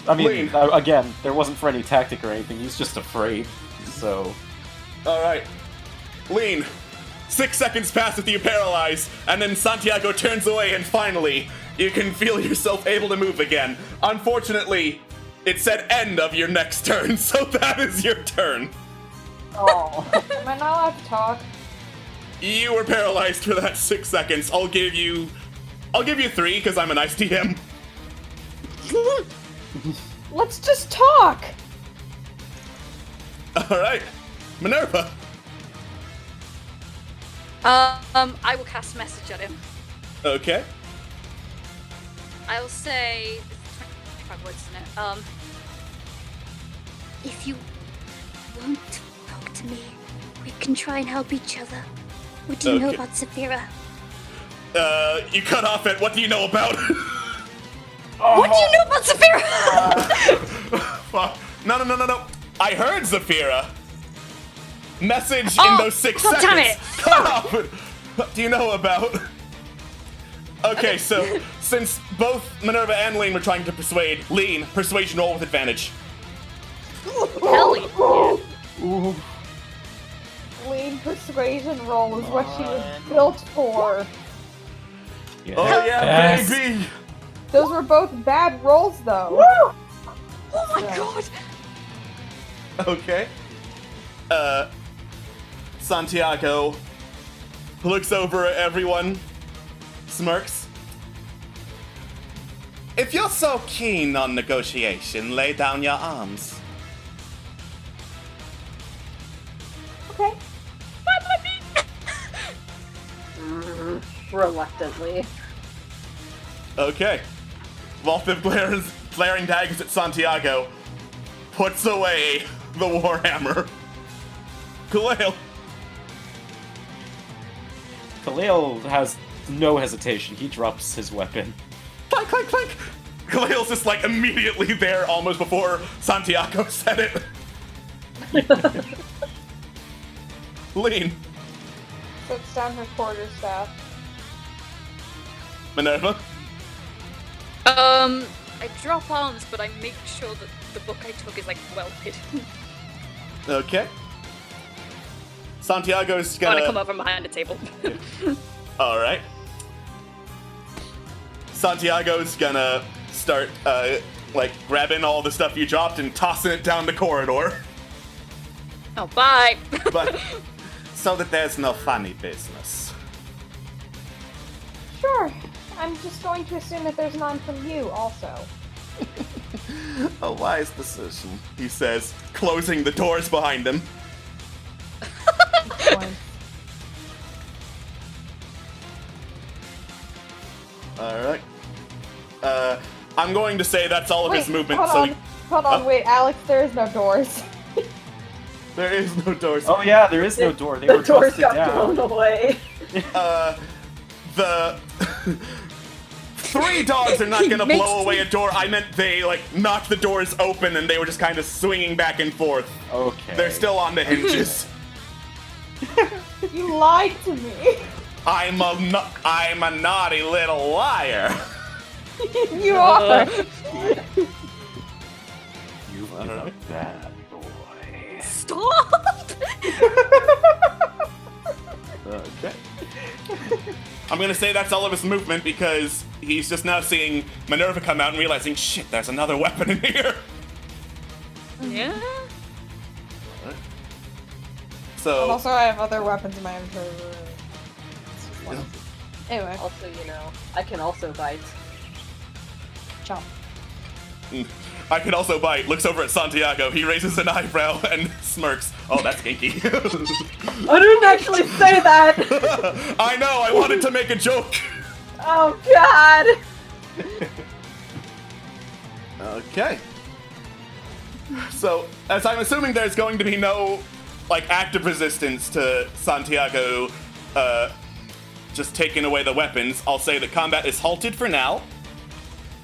I mean, Lean. again, there wasn't for any tactic or anything. He's just afraid. So, All right, Lean. 6 seconds pass with you paralyzed, and then Santiago turns away, and finally, you can feel yourself able to move again. Unfortunately, it said end of your next turn, so that is your turn. Oh. Am I not allowed to talk? You were paralyzed for that 6 seconds. I'll give you 3 because I'm a nice DM. Let's just talk! All right, Minerva. I will cast a message at him. Okay. I will say, it's 25 words, isn't it? If you won't talk to me, we can try and help each other. What do you know Okay. about Saphira? You cut off at what do you know about? What do you know about Saphira? Fuck. No. I heard Saphira. Message in Oh, those 6 God seconds. damn it. Cut off at what do you know about? Okay, so since both Minerva and Lean were trying to persuade, Lean, persuasion roll with advantage. Hell yeah. Lean persuasion roll is what she was built for. yeah. Oh yeah, Yes. baby. Those were both bad rolls, though. Oh my Yeah. god! Okay. Santiago looks over at everyone, smirks. If you're so keen on negotiation, lay down your arms. Okay. Reluctantly. Okay. Valthiv glaring daggers at Santiago, puts away the Warhammer. Khalil. Khalil has no hesitation. He drops his weapon. Clank, clank, clank. Khalil's just like immediately there almost before Santiago said it. Lean. Puts down her quarterstaff. Minerva. I drop arms, but I make sure that the book I took is like well hidden. Okay. Santiago's I'm gonna gonna. come over behind the table. Alright. Santiago's gonna start, like, grabbing all the stuff you dropped and tossing it down the corridor. Oh, bye! But, so that there's no funny business. Sure. I'm just going to assume that there's none from you, also. A wise decision, he says, closing the doors behind him. Alright. I'm going to say that's all of his movement, hold so on. Hold on, wait, Alex, there is no doors. there is no doors. Oh yeah, there is no door. They The were doors busted got down. blown away. The 3 dogs are not gonna blow away a door. I meant they, like, knocked the doors open and they were just kind of swinging back and forth. Okay. They're still on the hinges. You lied to me. I'm a naughty little liar. You are. You've been a bad boy. Stop! Okay. I'm gonna say that's all of his movement because he's just now seeing Minerva come out and realizing, shit, there's another weapon in here. Yeah? And So, also, I have other weapons in my inventory. Anyway, Also, I can also bite. jump. I can also bite. Looks over at Santiago. He raises an eyebrow and smirks. Oh, that's kinky. I didn't actually say that! I know, I wanted to make a joke. Oh god! Okay. So, as I'm assuming there's going to be no, like, active resistance to Santiago, just taking away the weapons, I'll say that combat is halted for now.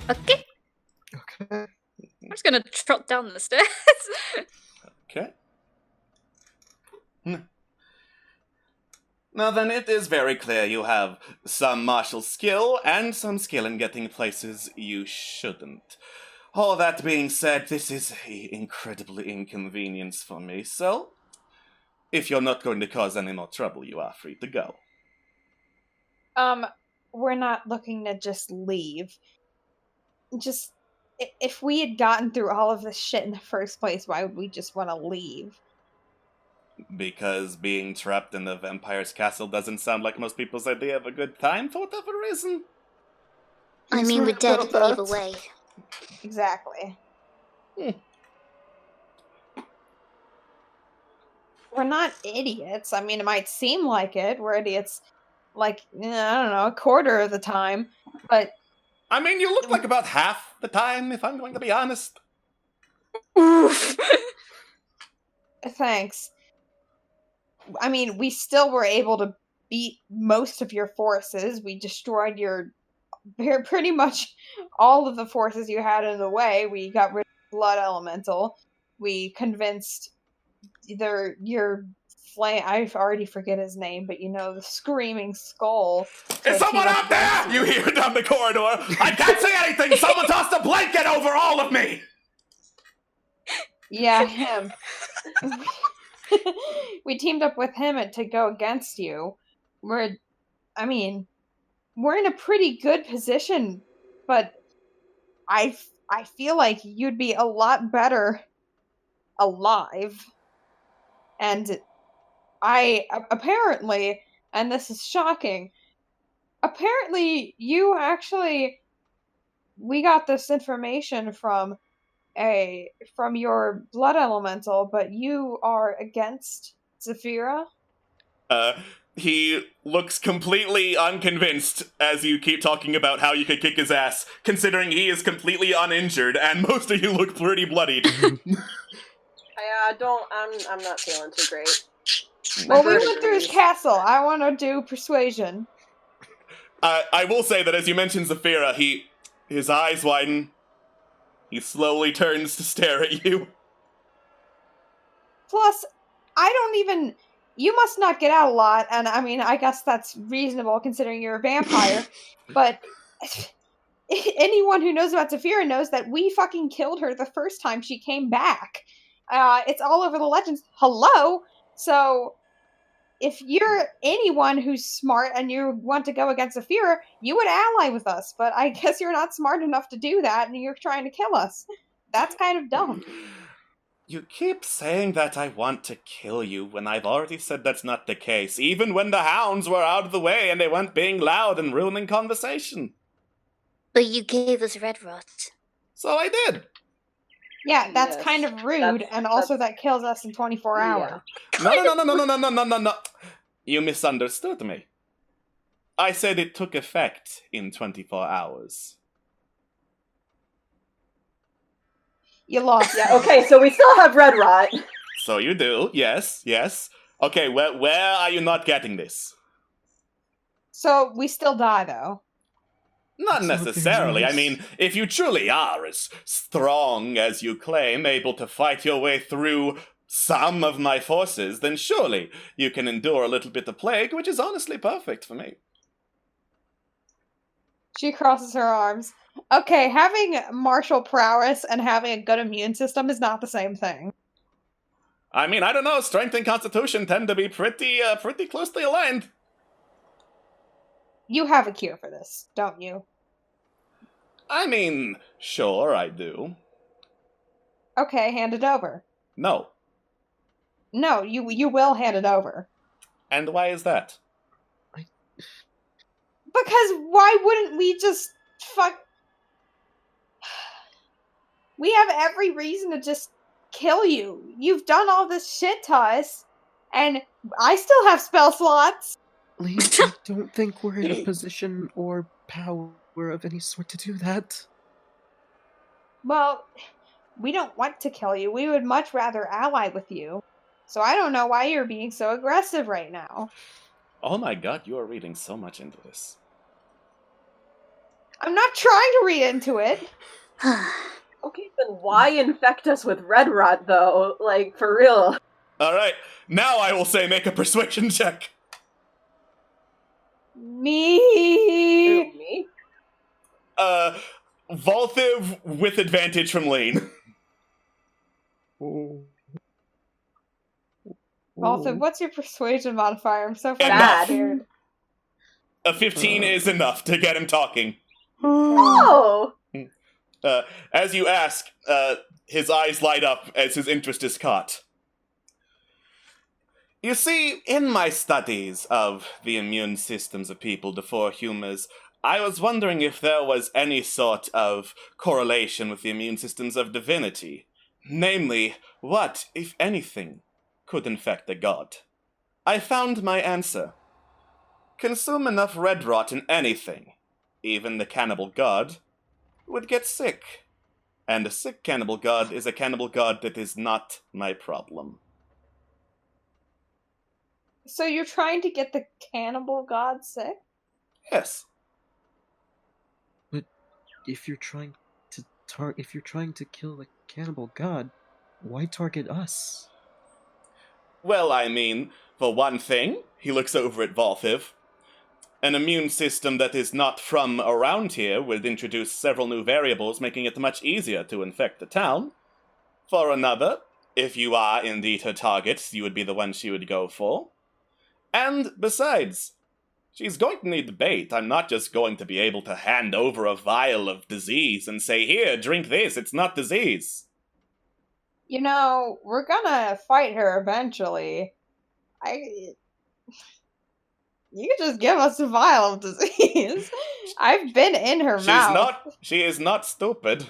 Okay. Okay. I'm just gonna trot down the stairs. Okay. Now then, it is very clear you have some martial skill and some skill in getting places you shouldn't. All that being said, this is an incredible inconvenience for me, so if you're not going to cause any more trouble, you are free to go. We're not looking to just leave. Just, if we had gotten through all of this shit in the first place, why would we just want to leave? Because being trapped in the vampire's castle doesn't sound like most people's idea of a good time for whatever reason. I mean, we're dead either way. Exactly. We're not idiots. I mean, it might seem like it. We're idiots, like, I don't know, a quarter of the time, but... I mean, you look like about half the time, if I'm going to be honest. Oof. Thanks. I mean, we still were able to beat most of your forces. We destroyed pretty much all of the forces you had in the way. We got rid of the Blood Elemental. We convinced your flame... I already forget his name, but the Screaming Skull. Is someone out there? You hear down the corridor. I can't see anything! Someone tossed a blanket over all of me! Yeah, him. We teamed up with him to go against you. We're in a pretty good position, but I feel like you'd be a lot better alive. And apparently, and this is shocking, apparently we got this information from your blood elemental, but you are against Saphira? He looks completely unconvinced as you keep talking about how you could kick his ass, considering he is completely uninjured, and most of you look pretty bloodied. I'm not feeling too great. Well, we went through his castle. I want to do persuasion. I will say that as you mentioned Saphira, his eyes widen. He slowly turns to stare at you. Plus, you must not get out a lot, and I guess that's reasonable considering you're a vampire, but anyone who knows about Saphira knows that we fucking killed her the first time she came back. It's all over the legends. Hello? So, if you're anyone who's smart and you want to go against Saphira, you would ally with us, but I guess you're not smart enough to do that, and you're trying to kill us. That's kind of dumb. You keep saying that I want to kill you when I've already said that's not the case, even when the hounds were out of the way and they weren't being loud and ruining conversation. But you gave us red rot. So I did. Yeah, that's kind of rude, and also that kills us in 24 hours. No. You misunderstood me. I said it took effect in 24 hours. You lost. Yeah, okay, so we still have red rot. So you do, yes. Okay, where are you not getting this? So we still die, though. Not necessarily. I mean, if you truly are as strong as you claim, able to fight your way through some of my forces, then surely you can endure a little bit of plague, which is honestly perfect for me. She crosses her arms. Okay, having martial prowess and having a good immune system is not the same thing. I mean, I don't know. Strength and constitution tend to be pretty closely aligned. You have a cure for this, don't you? I mean, sure I do. Okay, hand it over. No. No, you will hand it over. And why is that? Because why wouldn't we just We have every reason to just kill you. You've done all this shit to us, and I still have spell slots. Lee, I don't think we're in a position or power of any sort to do that. Well, we don't want to kill you. We would much rather ally with you. So I don't know why you're being so aggressive right now. Oh my god, you are reading so much into this. I'm not trying to read into it. Okay, then why infect us with red rot, though? Like, for real. Alright, now I will say make a persuasion check. Me. Me? Valthiv with advantage from Lane. Also, what's your persuasion modifier? I'm so fucking Enough. scared. A 15 is enough to get him talking. Oh! As you ask, his eyes light up as his interest is caught. You see, in my studies of the immune systems of people before humans, I was wondering if there was any sort of correlation with the immune systems of divinity. Namely, what, if anything, could infect a god? I found my answer. Consume enough red rot in anything, even the cannibal god, would get sick. And a sick cannibal god is a cannibal god that is not my problem. So you're trying to get the cannibal god sick? Yes. But if you're trying to kill the cannibal god, why target us? Well, I mean, for one thing, he looks over at Valthiv. An immune system that is not from around here would introduce several new variables, making it much easier to infect the town. For another, if you are indeed her target, you would be the one she would go for. And besides, she's going to need the bait. I'm not just going to be able to hand over a vial of disease and say, here, drink this, it's not disease. You know, we're gonna fight her eventually. You could just give us a vial of disease. I've been in her mouth. She is not stupid.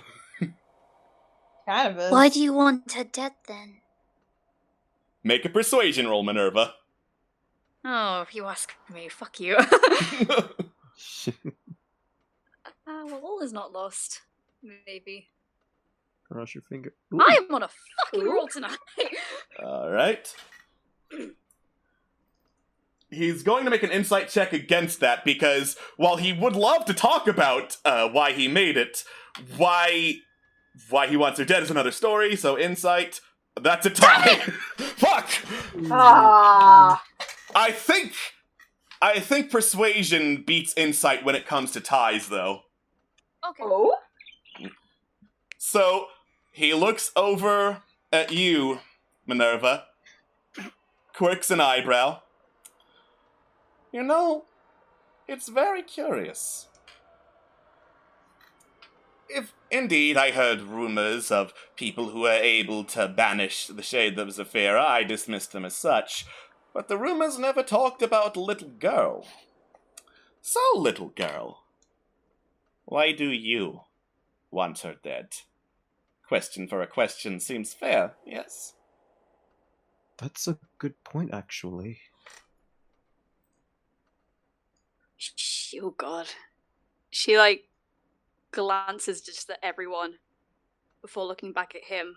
Kind of is. Why do you want her dead then? Make a persuasion roll, Minerva. Oh, if you ask me, fuck you. Well, all is not lost. Maybe. Cross your finger. I am on a fucking roll tonight. Alright. He's going to make an insight check against that because while he would love to talk about why he made it, why he wants her dead is another story, so insight, that's a tie. Fuck! Ah! I think persuasion beats insight when it comes to ties, though. Okay. Oh? So, he looks over at you, Minerva, quirks an eyebrow. You know, it's very curious. If indeed I heard rumors of people who were able to banish the shade of Saphira, I dismissed them as such. But the rumors never talked about little girl. So, little girl, why do you want her dead? Question for a question seems fair, yes? That's a good point, actually. Oh god. She, like, glances just at everyone before looking back at him.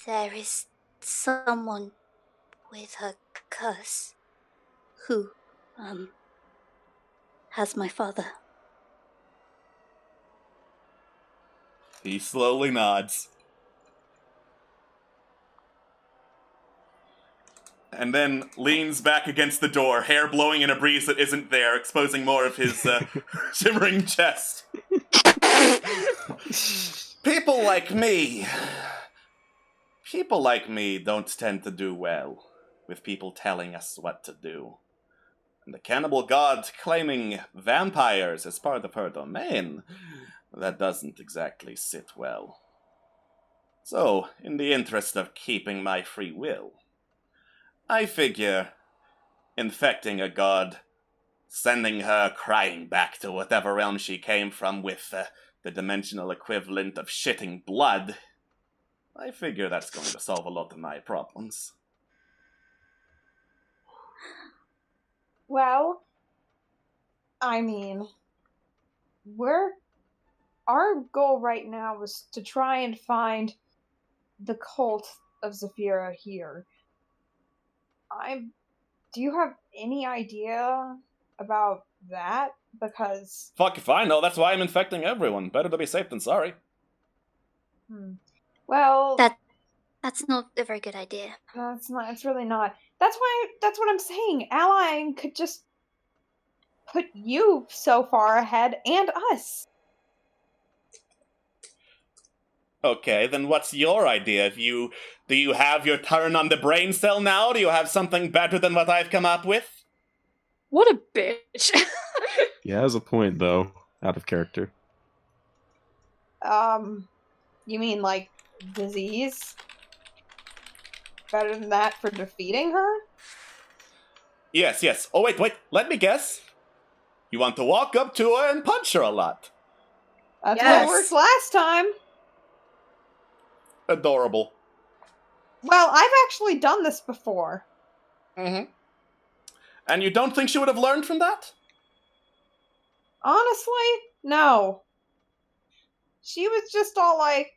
There is someone with a curse who, has my father. He slowly nods. And then leans back against the door, hair blowing in a breeze that isn't there, exposing more of his shimmering chest. People like me don't tend to do well with people telling us what to do. And the cannibal god claiming vampires as part of her domain, that doesn't exactly sit well. So, in the interest of keeping my free will, I figure infecting a god, sending her crying back to whatever realm she came from with the dimensional equivalent of shitting blood, I figure that's going to solve a lot of my problems. Well, I mean, our goal right now is to try and find the cult of Saphira here. Do you have any idea about that? Because... Fuck if I know, that's why I'm infecting everyone. Better to be safe than sorry. Well... That's not a very good idea. No, it's not. It's really not. That's what I'm saying. Allying could just put you so far ahead and us. Okay, then what's your idea? Do you have your turn on the brain cell now? Do you have something better than what I've come up with? What a bitch. He has a point, though. Out of character. You mean like disease? Better than that for defeating her? Yes. Oh, wait, let me guess. You want to walk up to her and punch her a lot. That's Yes. what worked last time. Adorable. Well, I've actually done this before. Mm-hmm. And you don't think she would have learned from that? Honestly, no. She was just all like,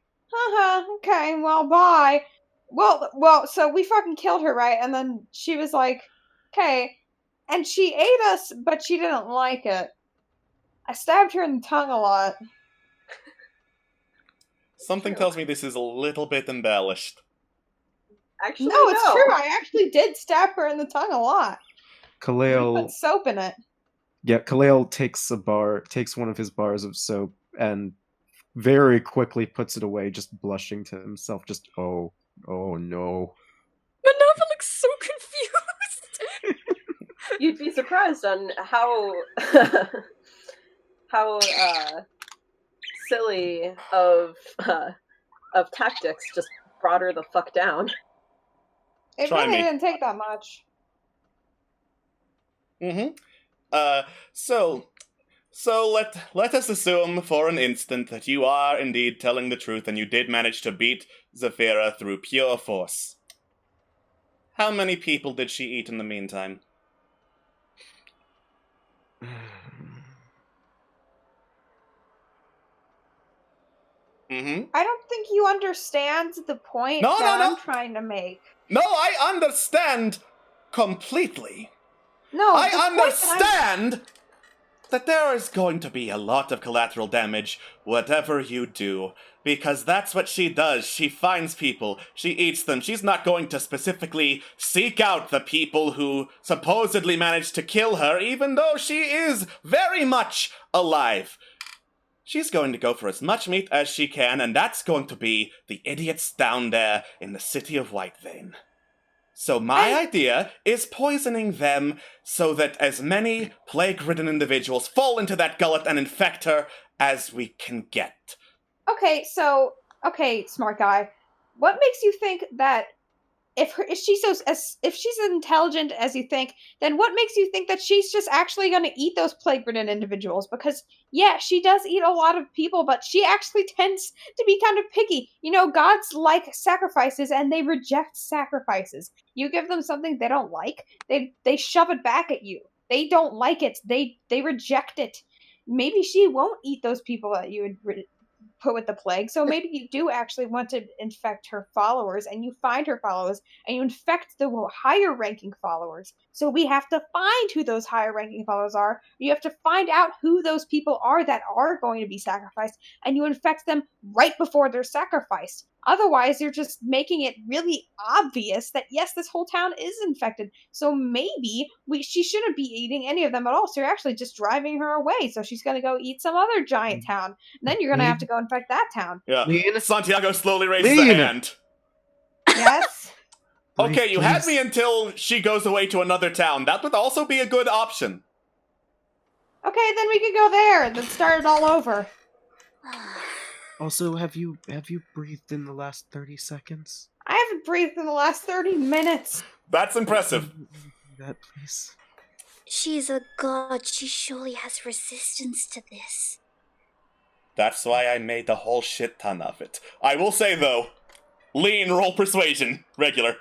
okay, well, bye. Well, so we fucking killed her, right? And then she was like, okay. And she ate us, but she didn't like it. I stabbed her in the tongue a lot. Something tells me this is a little bit embellished. Actually, No, it's true. I actually did stab her in the tongue a lot. We Kaleo... put soap in it. Yeah, Kaleo takes one of his bars of soap and very quickly puts it away, just blushing to himself, just, oh no. Minerva looks so confused. You'd be surprised on how how silly of tactics just brought her the fuck down. It Try really me. didn't take that much. Mm-hmm. So let us assume for an instant that you are indeed telling the truth and you did manage to beat Saphira through pure force. How many people did she eat in the meantime? Mm-hmm. I don't think you understand the point No, that no, no. I'm trying to make. No, I understand completely. No, I the point that understand that there is going to be a lot of collateral damage, whatever you do, because that's what she does. She finds people, she eats them. She's not going to specifically seek out the people who supposedly managed to kill her, even though she is very much alive. She's going to go for as much meat as she can, and that's going to be the idiots down there in the city of Whitevane. So my idea is poisoning them so that as many plague-ridden individuals fall into that gullet and infect her as we can get. Okay, smart guy. What makes you think that if she's as intelligent as you think, then what makes you think that she's just actually going to eat those plague-ridden individuals? Because yeah, she does eat a lot of people, but she actually tends to be kind of picky. You know, gods like sacrifices, and they reject sacrifices. You give them something they don't like, they shove it back at you. They don't like it. They reject it. Maybe she won't eat those people that you would put with the plague. So maybe you do actually want to infect her followers, and you find her followers, and you infect the higher ranking followers. So we have to find who those higher ranking followers are. You have to find out who those people are that are going to be sacrificed, and you infect them right before they're sacrificed. Otherwise, you're just making it really obvious that yes, this whole town is infected. So maybe she shouldn't be eating any of them at all. So you're actually just driving her away. So she's going to go eat some other giant town. And then you're going to have to go infect that town. Yeah. Lean. Santiago slowly raises Lean. a hand. Yes? Okay, you had Please. me until she goes away to another town. That would also be a good option. Okay, then we could go there and then start it all over. Also, have you breathed in the last 30 seconds? I haven't breathed in the last 30 minutes. That's impressive. That, please. She's a god. She surely has resistance to this. That's why I made a whole shit ton of it. I will say, though, lean, roll persuasion. Regular.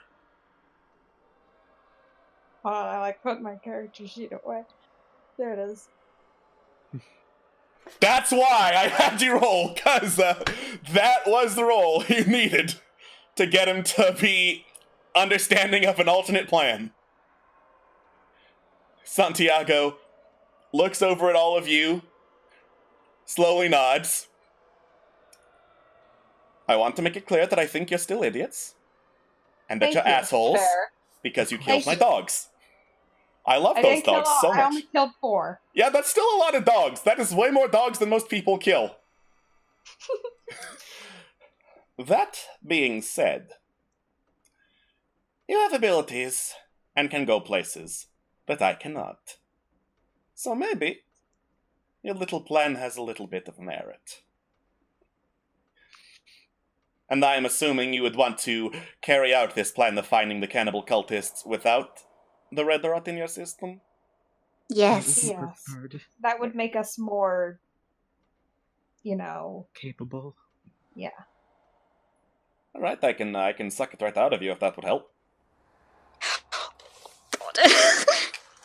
Hold on, I put my character sheet away. There it is. That's why I had you roll, because that was the roll you needed to get him to be understanding of an alternate plan. Santiago looks over at all of you, slowly nods. I want to make it clear that I think you're still idiots. and that Thank you're you. assholes Fair. because you killed Thank my you. dogs. I love I those didn't kill dogs all, so I much. only killed 4. Yeah, that's still a lot of dogs. That is way more dogs than most people kill. That being said, you have abilities and can go places that I cannot. So maybe your little plan has a little bit of merit. And I am assuming you would want to carry out this plan of finding the cannibal cultists without the red rot in your system? Yes. Yes. Preferred, That would make us more, capable. yeah. Alright, I can suck it right out of you if that would help. God.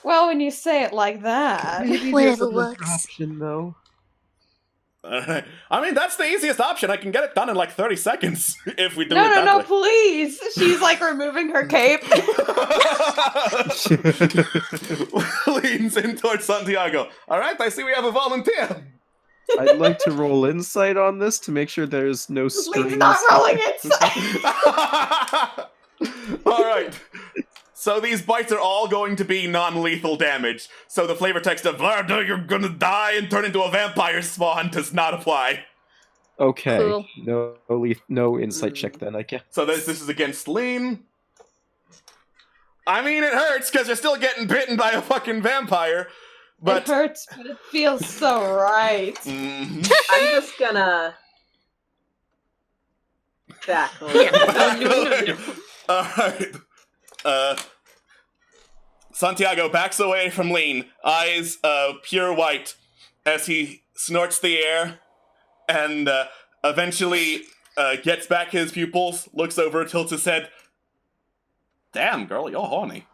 Well, when you say it like that. Maybe Whatever there's another works. option, though. Alright. I mean, that's the easiest option. I can get it done in like 30 seconds if we do it No, that way. please! She's like removing her cape. Leans in towards Santiago. Alright, I see we have a volunteer. I'd like to roll insight on this to make sure there's no strings. Lee's not rolling inside. Alright. So these bites are all going to be non-lethal damage. So the flavor text of Varda, you're gonna die and turn into a vampire spawn does not apply. Okay. Cool. No insight check then, I guess. So this is against Lean. I mean, it hurts because you're still getting bitten by a fucking vampire. But It hurts, but it feels so right. Mhm. I'm just gonna back a little. Alright. Santiago backs away from Lean, eyes pure white, as he snorts the air, and eventually gets back his pupils, looks over, tilts his head. Damn, girl, you're horny.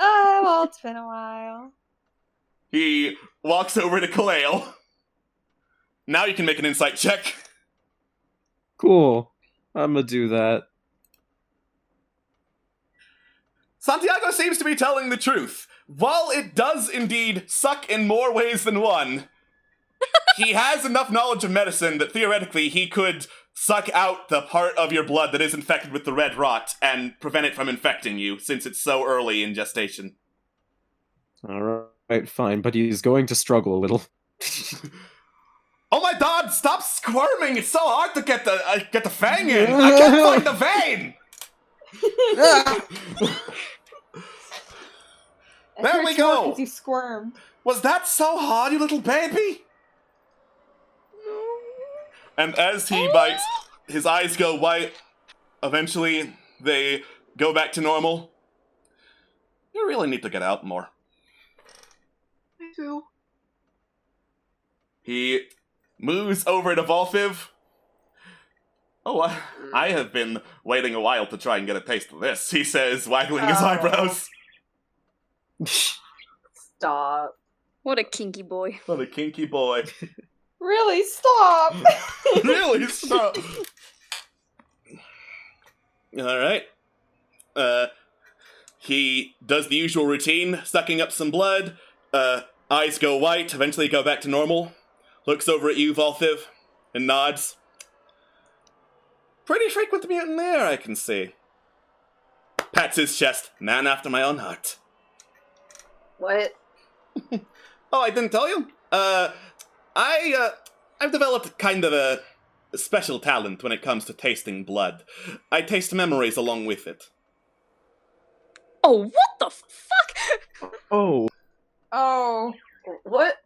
Oh, well, it's been a while. He walks over to Kaleo. Now you can make an insight check. Cool. I'm gonna do that. Santiago seems to be telling the truth. While it does indeed suck in more ways than one, he has enough knowledge of medicine that theoretically he could suck out the part of your blood that is infected with the red rot and prevent it from infecting you, since it's so early in gestation. Alright, fine, but he's going to struggle a little. Oh my god, stop squirming! It's so hard to get the fang in! I can't find the vein! It There hurts we go. more 'cause you squirmed. Was that so hard, you little baby? And as he bites, his eyes go white. Eventually, they go back to normal. You really need to get out more. Me too. He moves over to Valthiv. Oh, I have been waiting a while to try and get a taste of this, he says, waggling his Oh. eyebrows. Stop. What a kinky boy. What a kinky boy. Really, stop! Really? Stop. Alright. He does the usual routine, sucking up some blood. Eyes go white, eventually go back to normal. Looks over at you, Valthiv, and nods. Pretty frequent mutant there, I can see. Pats his chest. Man after my own heart. What? Oh, I didn't tell you? I've developed kind of a special talent when it comes to tasting blood. I taste memories along with it. Oh, what the fuck? Oh, Oh. What?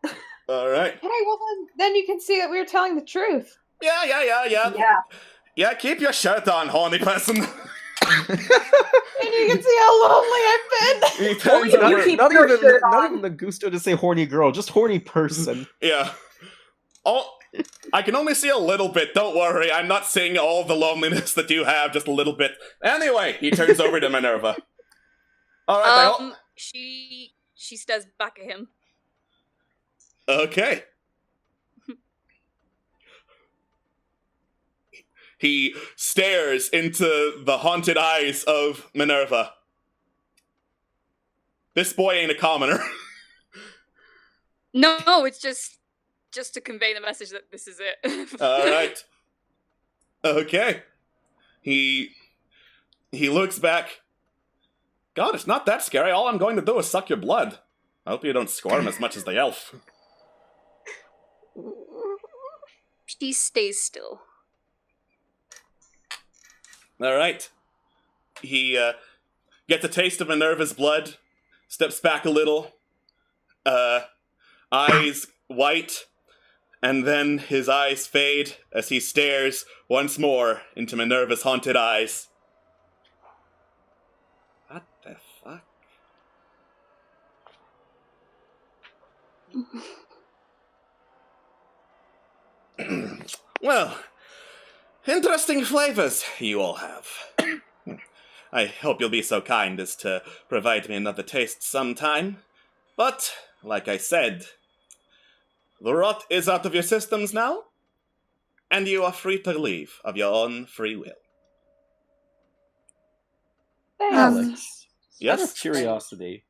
Alright. Okay, well then you can see that we were telling the truth. Yeah. Yeah. Yeah, keep your shirt on, horny person. And you can see how lonely I've been. He turns you over. keep not your even shirt not on. even the gusto to say horny girl, just horny person. Yeah. I can only see a little bit, don't worry. I'm not seeing all the loneliness that you have, just a little bit. Anyway, he turns over to Minerva. Alright, She stares back at him. okay. He stares into the haunted eyes of Minerva. This boy ain't a commoner. No, it's just to convey the message that this is it. Alright. Okay. He looks back. God, it's not that scary. All I'm going to do is suck your blood. I hope you don't squirm as much as the elf. She stays still. Alright. He gets a taste of Minerva's blood, steps back a little, eyes white, and then his eyes fade as he stares once more into Minerva's haunted eyes. What the fuck? Well, interesting flavors you all have. I hope you'll be so kind as to provide me another taste sometime. But, like I said, the rot is out of your systems now, and you are free to leave of your own free will. Alex, out of Yes? curiosity,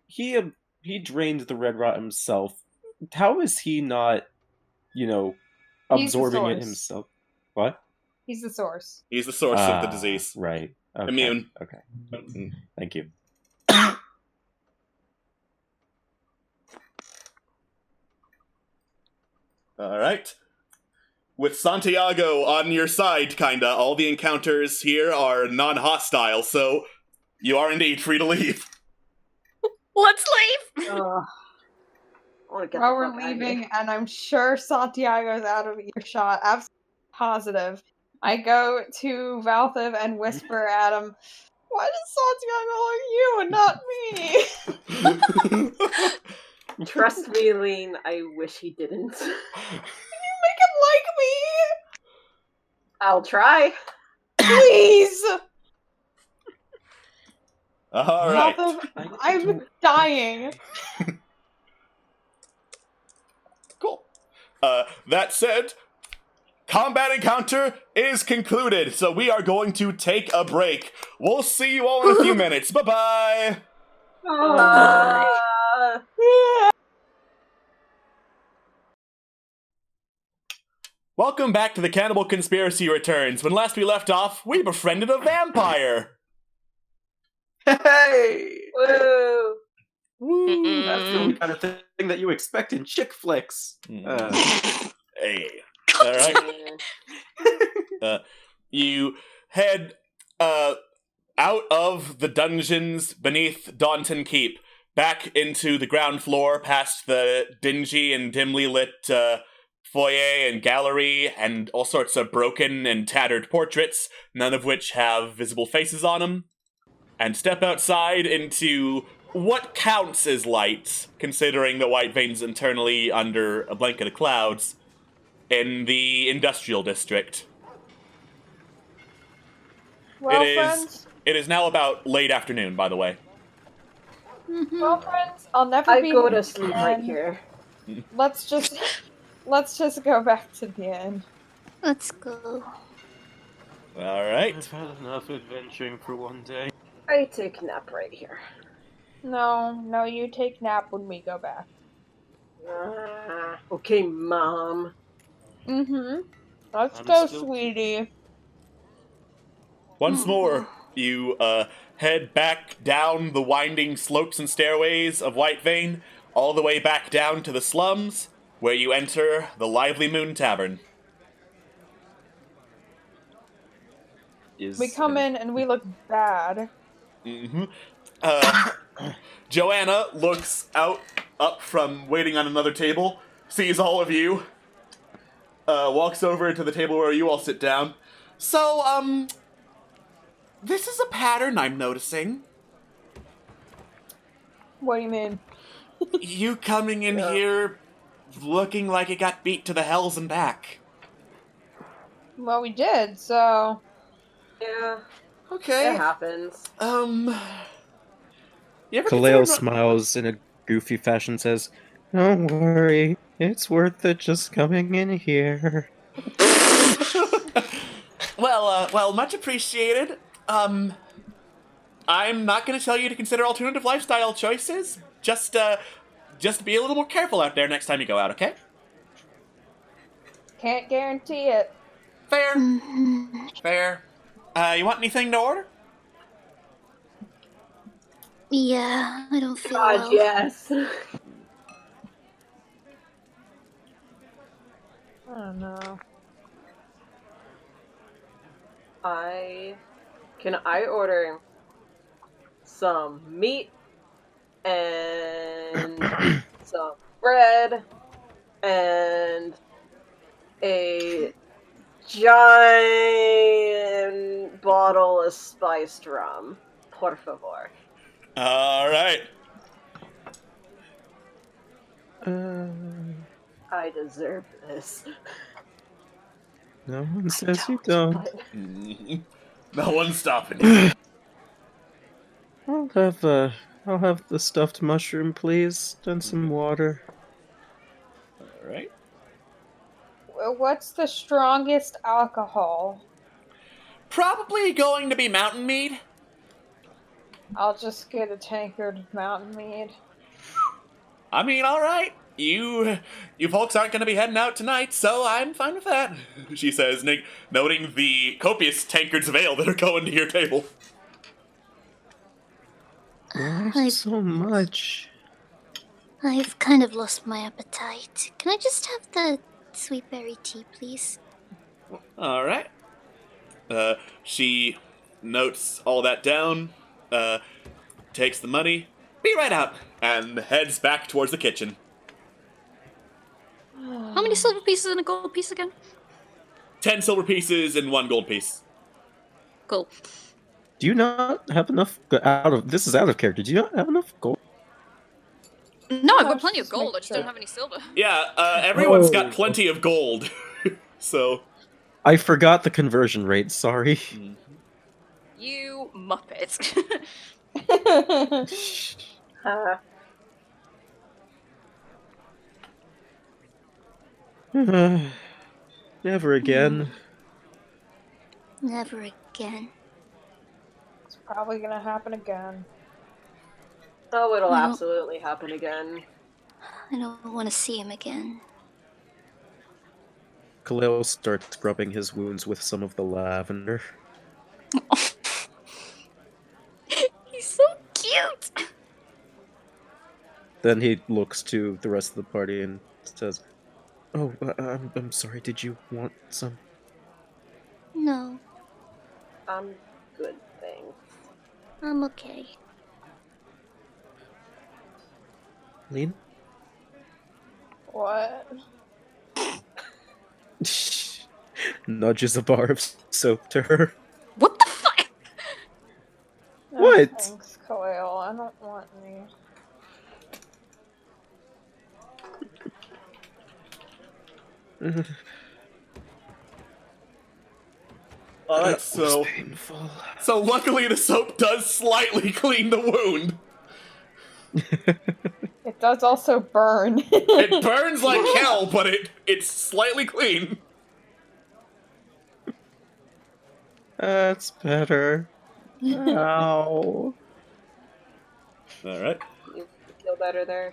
he drained the red rot himself. How is he not, He's the absorbing it source. himself? What? He's the source. He's the source of the disease. Right. Okay. Immune. Okay. Thank you. Alright. With Santiago on your side, kinda, all the encounters here are non-hostile, so you are indeed free to leave. Let's leave! While we're leaving, and I'm sure Santiago's out of earshot, absolutely positive, I go to Valthiv and whisper at him, "Why does Santiago like you and not me?" Trust me, Lean, I wish he didn't. Can you make him like me? I'll try. Please! Alright. Valthiv, I'm dying. Cool. That said, combat encounter is concluded, so we are going to take a break. We'll see you all in a few minutes. Bye-bye! Welcome back to the Cannibal Conspiracy Returns. When last we left off, we befriended a vampire. Hey! Woo! Woo! That's the kind of thing that you expect in chick flicks. Hey. Alright. You head out of the dungeons beneath Dantan Keep, back into the ground floor, past the dingy and dimly lit foyer and gallery, and all sorts of broken and tattered portraits, none of which have visible faces on them, and step outside into what counts as light, considering that White Vein's internally under a blanket of clouds, in the industrial district. Well, friends, It is now about late afternoon, by the way. well, friends, I'll never I be go here to sleep right again. here. Let's just go back to the end. Let's go. Alright. I've had enough adventuring for one day. I take a nap right here. No, you take nap when we go back. Okay, Mom. Let's I'm go, still- sweetie. Once more, you head back down the winding slopes and stairways of White Vein, all the way back down to the slums, where you enter the Lively Moon Tavern. We come in and we look bad. Joanna looks up from waiting on another table, sees all of you, walks over to the table where you all sit down. So, this is a pattern I'm noticing. What do you mean? You coming in here looking like it got beat to the hells and back. Well, we did, so... Yeah, Okay. it happens. You ever Kaleo consider- smiles in a goofy fashion, says, "Don't worry, it's worth it just coming in here." Well, much appreciated. I'm not going to tell you to consider alternative lifestyle choices. Just be a little more careful out there next time you go out, okay? Can't guarantee it. Fair. Fair. You want anything to order? Yeah, I don't feel God, well. yes. I don't know. Can I order some meat and some bread and a giant bottle of spiced rum? Por favor. All right. I deserve this. No one says you don't. But No one's stopping you. I'll have the stuffed mushroom, please, and some water. All right. What's the strongest alcohol? Probably going to be mountain mead. I'll just get a tankard of mountain mead. I mean, all right. You folks aren't going to be heading out tonight, so I'm fine with that, she says, noting the copious tankards of ale that are going to your table. Why so much? I've kind of lost my appetite. Can I just have the sweet berry tea, please? All right. She notes all that down, takes the money, be right out, and heads back towards the kitchen. How many silver pieces and a gold piece again? 10 silver pieces and 1 gold piece. Cool. Do you not have enough this is out of character. Do you not have enough gold? No, I've got Let's plenty of just gold, make I just sure. don't have any silver. Yeah, everyone's Oh. got plenty of gold. So, I forgot the conversion rate, sorry. You muppet. Never again. Never again. It's probably gonna happen again. oh, it'll No. absolutely happen again. I don't want to see him again. Khalil starts scrubbing his wounds with some of the lavender. He's so cute! Then he looks to the rest of the party and says, "Oh, I'm sorry. Did you want some?" No, I'm good, thanks. I'm okay. Lean? What? Nudges a bar of soap to her. What the fuck? Oh, What? thanks, Khalil. I don't want any. all right, That was so painful. luckily the soap does slightly clean the wound. It does also burn. It burns like hell, but it's slightly clean. That's better. Ow. All right. You feel better there?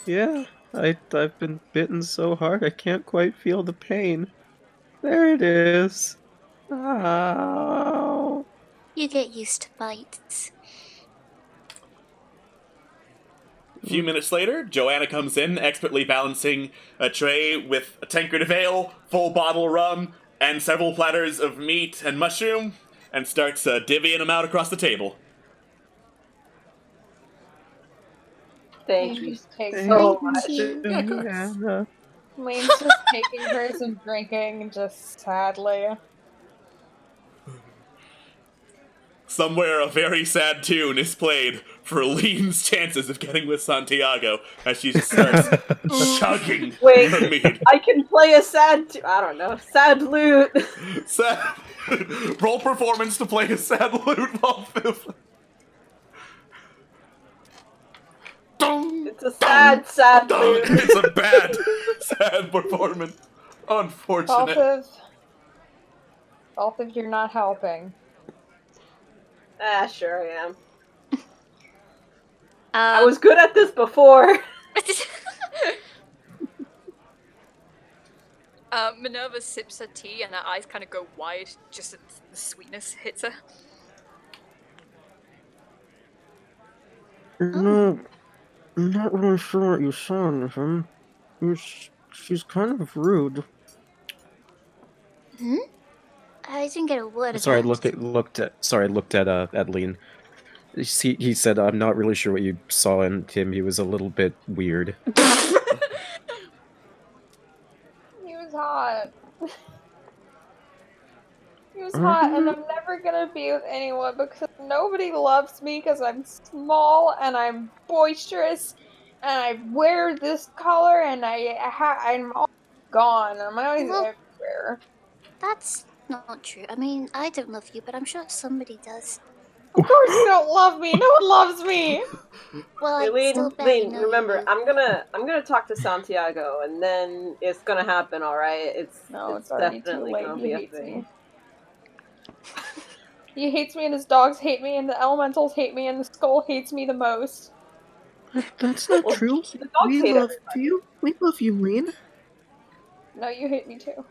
Yeah, I've been bitten so hard I can't quite feel the pain. There it is. Ow. You get used to bites. A few minutes later, Joanna comes in, expertly balancing a tray with a tankard of ale, full bottle of rum, and several platters of meat and mushroom, and starts divvying them out across the table. Thank you Just takes so her. much. Diana. Lane's just taking hers and drinking, just sadly. Somewhere a very sad tune is played for Lean's chances of getting with Santiago as she just starts chugging Wait. her meat. I can play a sad I don't know, sad lute. Sad. Roll performance to play a sad lute Valthiv. Dong, It's a sad dong. lute. It's a bad, sad performance. Unfortunate. Valthiv, you're not helping. Ah, sure I am. I was good at this before. Minerva sips her tea and her eyes kind of go wide just as the sweetness hits her. No, I'm not really sure what you saw in him. She's kind of rude. Hmm? I didn't get a word of Sorry, I that. looked at Lean. He said, I'm not really sure what you saw in him. He was a little bit weird. He was hot. He was hot, and I'm never gonna be with anyone because nobody loves me because I'm small and I'm boisterous and I wear this color and I'm all gone. I'm always Well- everywhere. That's not true. I mean, I don't love you, but I'm sure somebody does. Of course you don't love me. No one loves me. Well, Hey, I Lean, still barely Lean, know you, remember, though. I'm gonna talk to Santiago, and then it's gonna happen. All right, it's already too definitely late. gonna He be a hates thing. me. He hates me, and his dogs hate me, and the elementals hate me, and the skull hates me the most. That's not Well, true. the dogs We hate love everybody. you. We love you, Lean. No, you hate me too.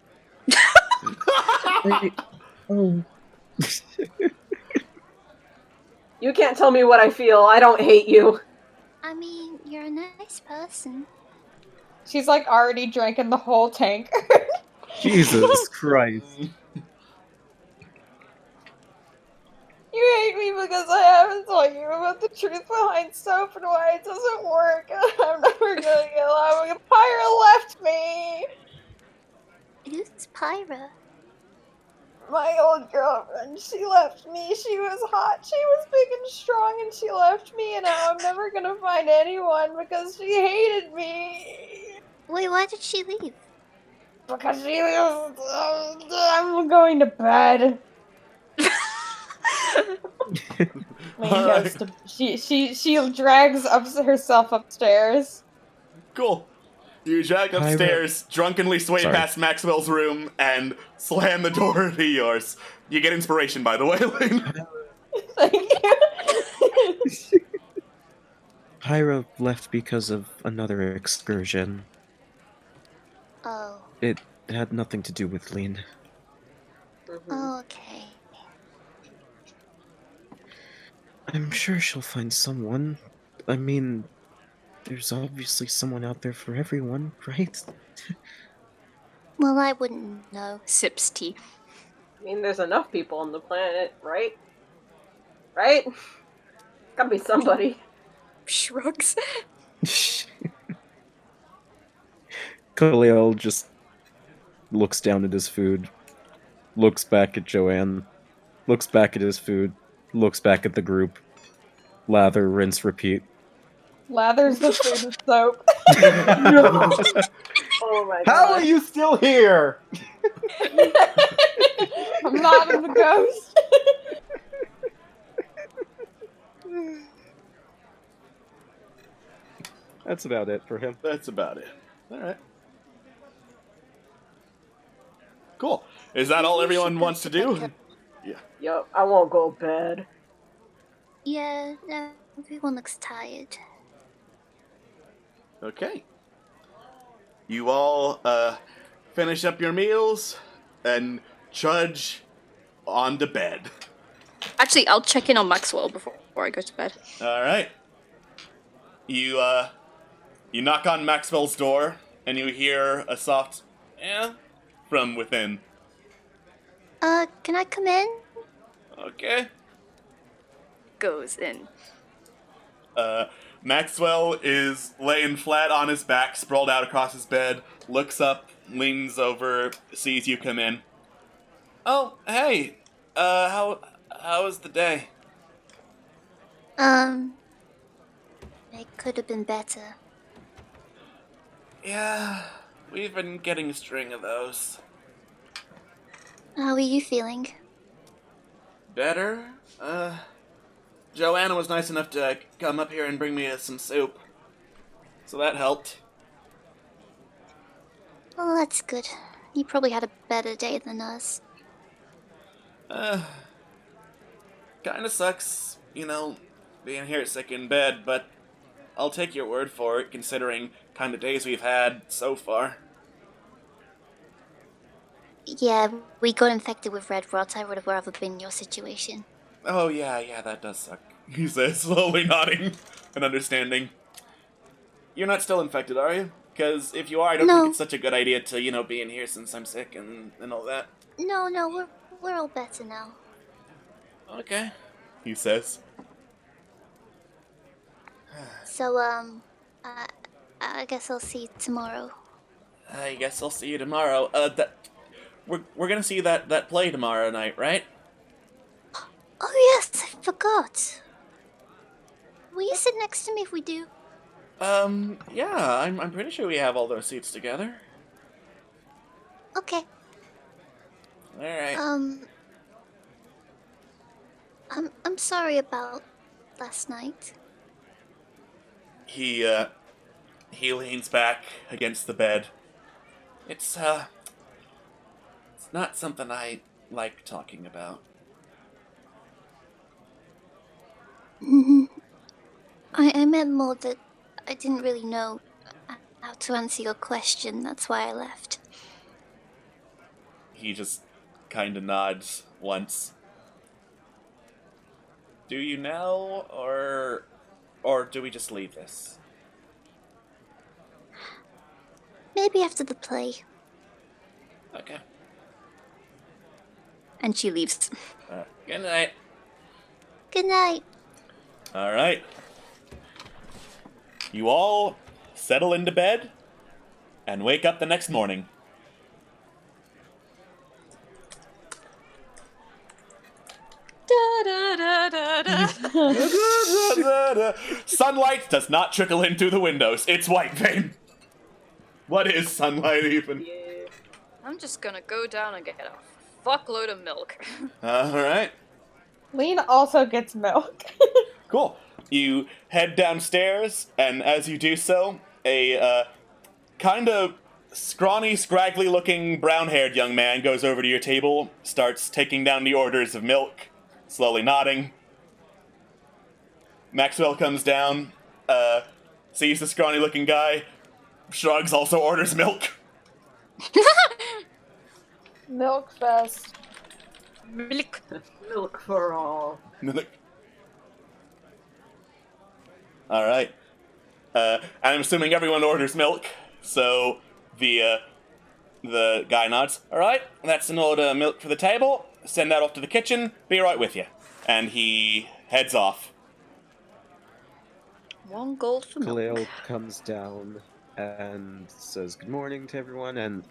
Oh. You can't tell me what I feel. I don't hate you. I mean, you're a nice person. She's like already drinking the whole tank. Jesus Christ. You hate me because I haven't told you about the truth behind soap and why it doesn't work. I'm never gonna get along with Pyra left me. Who's Pyra? My old girlfriend, she left me. She was hot, she was big and strong, and she left me, and now I'm never gonna find anyone because she hated me. Wait, why did she leave? Because she was. I'm going to bed. Lane goes to, she drags herself upstairs. Cool. You drag upstairs, drunkenly sway past Maxwell's room, and slam the door to yours. You get inspiration, by the way, Lane. Thank you. Pyra left because of another excursion. Oh. It had nothing to do with Lean. Oh, okay. I'm sure she'll find someone. I mean, there's obviously someone out there for everyone, right? Well, I wouldn't know. Sips tea. I mean, there's enough people on the planet, right? Right? Gotta be somebody. Shrugs. Khalil just looks down at his food, looks back at Joanne, looks back at his food, looks back at the group. Lather, rinse, repeat. Lathers the food with soap. No! Oh my god. How are you still here? I'm not in the ghost. That's about it for him. That's about it. Alright. Cool. Is that all everyone wants to do? Yeah. Yo, I won't go to bed. Yeah, no, everyone looks tired. Okay. You all finish up your meals and trudge on to bed. Actually, I'll check in on Maxwell before I go to bed. Alright. You knock on Maxwell's door and you hear a soft from within. Can I come in? Okay. Goes in. Maxwell is laying flat on his back, sprawled out across his bed, looks up, leans over, sees you come in. Oh, hey. How was the day? It could have been better. Yeah, we've been getting a string of those. How are you feeling? Better? Joanna was nice enough to come up here and bring me some soup. So that helped. Well, that's good. You probably had a better day than us. Kinda sucks, being here sick in bed, but I'll take your word for it, considering kind of days we've had so far. Yeah, we got infected with red rot. I would have rather been in your situation. Oh, yeah, that does suck. He says, slowly nodding and understanding. You're not still infected, are you? Because if you are, I don't No. think it's such a good idea to, be in here since I'm sick and all that. No, we're all better now. Okay, he says. So, I guess I'll see you tomorrow. I guess I'll see you tomorrow. We're gonna see that play tomorrow night, right? Oh yes, I forgot. Will you sit next to me if we do? Yeah, I'm pretty sure we have all those seats together. Okay. Alright. I'm sorry about last night. He leans back against the bed. It's not something I like talking about. I meant more that I didn't really know how to answer your question. That's why I left. He just kind of nods once. Do you now, or do we just leave this? Maybe after the play. Okay. And she leaves. Good night. Good night. All right. You all settle into bed and wake up the next morning. Sunlight does not trickle in through the windows. It's white vein. What is sunlight even? I'm just gonna go down and get a fuckload of milk. All right. Lean also gets milk. Cool. You head downstairs, and as you do so, a kind of scrawny, scraggly-looking, brown-haired young man goes over to your table, starts taking down the orders of milk, slowly nodding. Maxwell comes down, sees the scrawny-looking guy, shrugs, also orders milk. Milk fest. Milk. Milk for all. All right. I'm assuming everyone orders milk, so the guy nods. All right, that's an order of milk for the table. Send that off to the kitchen. Be right with you. And he heads off. 1 gold for milk. Khalil comes down and says good morning to everyone, and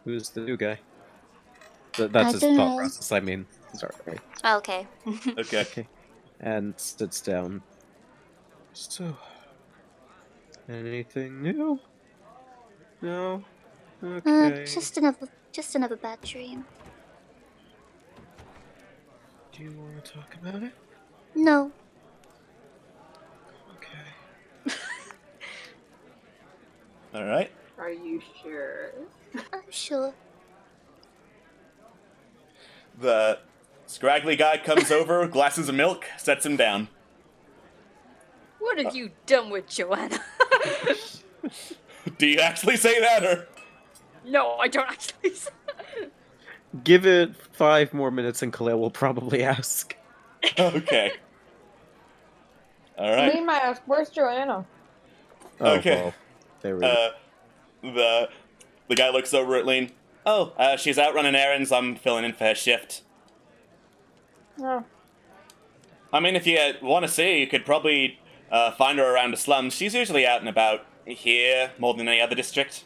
who's the new guy? That's his don't thought know. process. I mean, sorry. Okay. Okay. And sits down. So, anything new? No. Okay. Just another bad dream. Do you want to talk about it? No. Okay. All right. Are you sure? I'm sure. The scraggly guy comes over, glasses of milk, sets him down. What have you done with Joanna? Do you actually say that, or? No, I don't actually. Give it 5 more minutes and Khalil will probably ask. Okay. All right. Lean might ask, where's Joanna? Oh, Okay. well, there we go. The guy looks over at Lean. Oh, she's out running errands. I'm filling in for her shift. Oh. I mean, if you want to see, you could probably find her around the slums. She's usually out and about here more than any other district.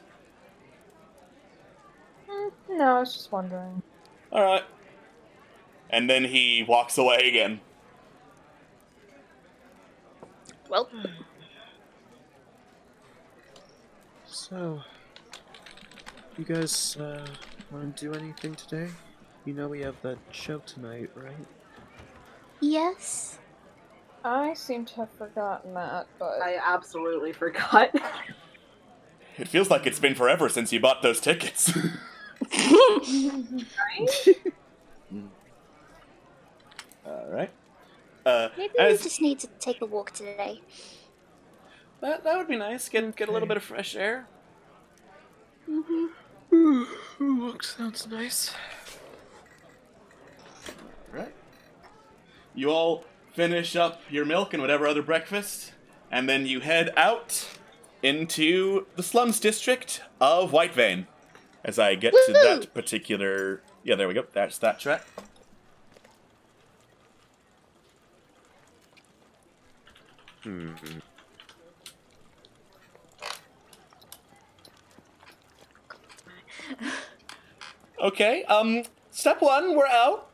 No, I was just wondering. All right. And then he walks away again. Well, So, you guys want to do anything today? You know we have that show tonight, right? Yes. I seem to have forgotten that, but... I absolutely forgot. It feels like it's been forever since you bought those tickets. All right. Maybe we just need to take a walk today. That would be nice. Get a little bit of fresh air. Ooh, sounds nice. Right. You all finish up your milk and whatever other breakfast, and then you head out into the slums district of Whitevane. As I get to that particular... Yeah, there we go. That's that track. Okay, step one, we're out.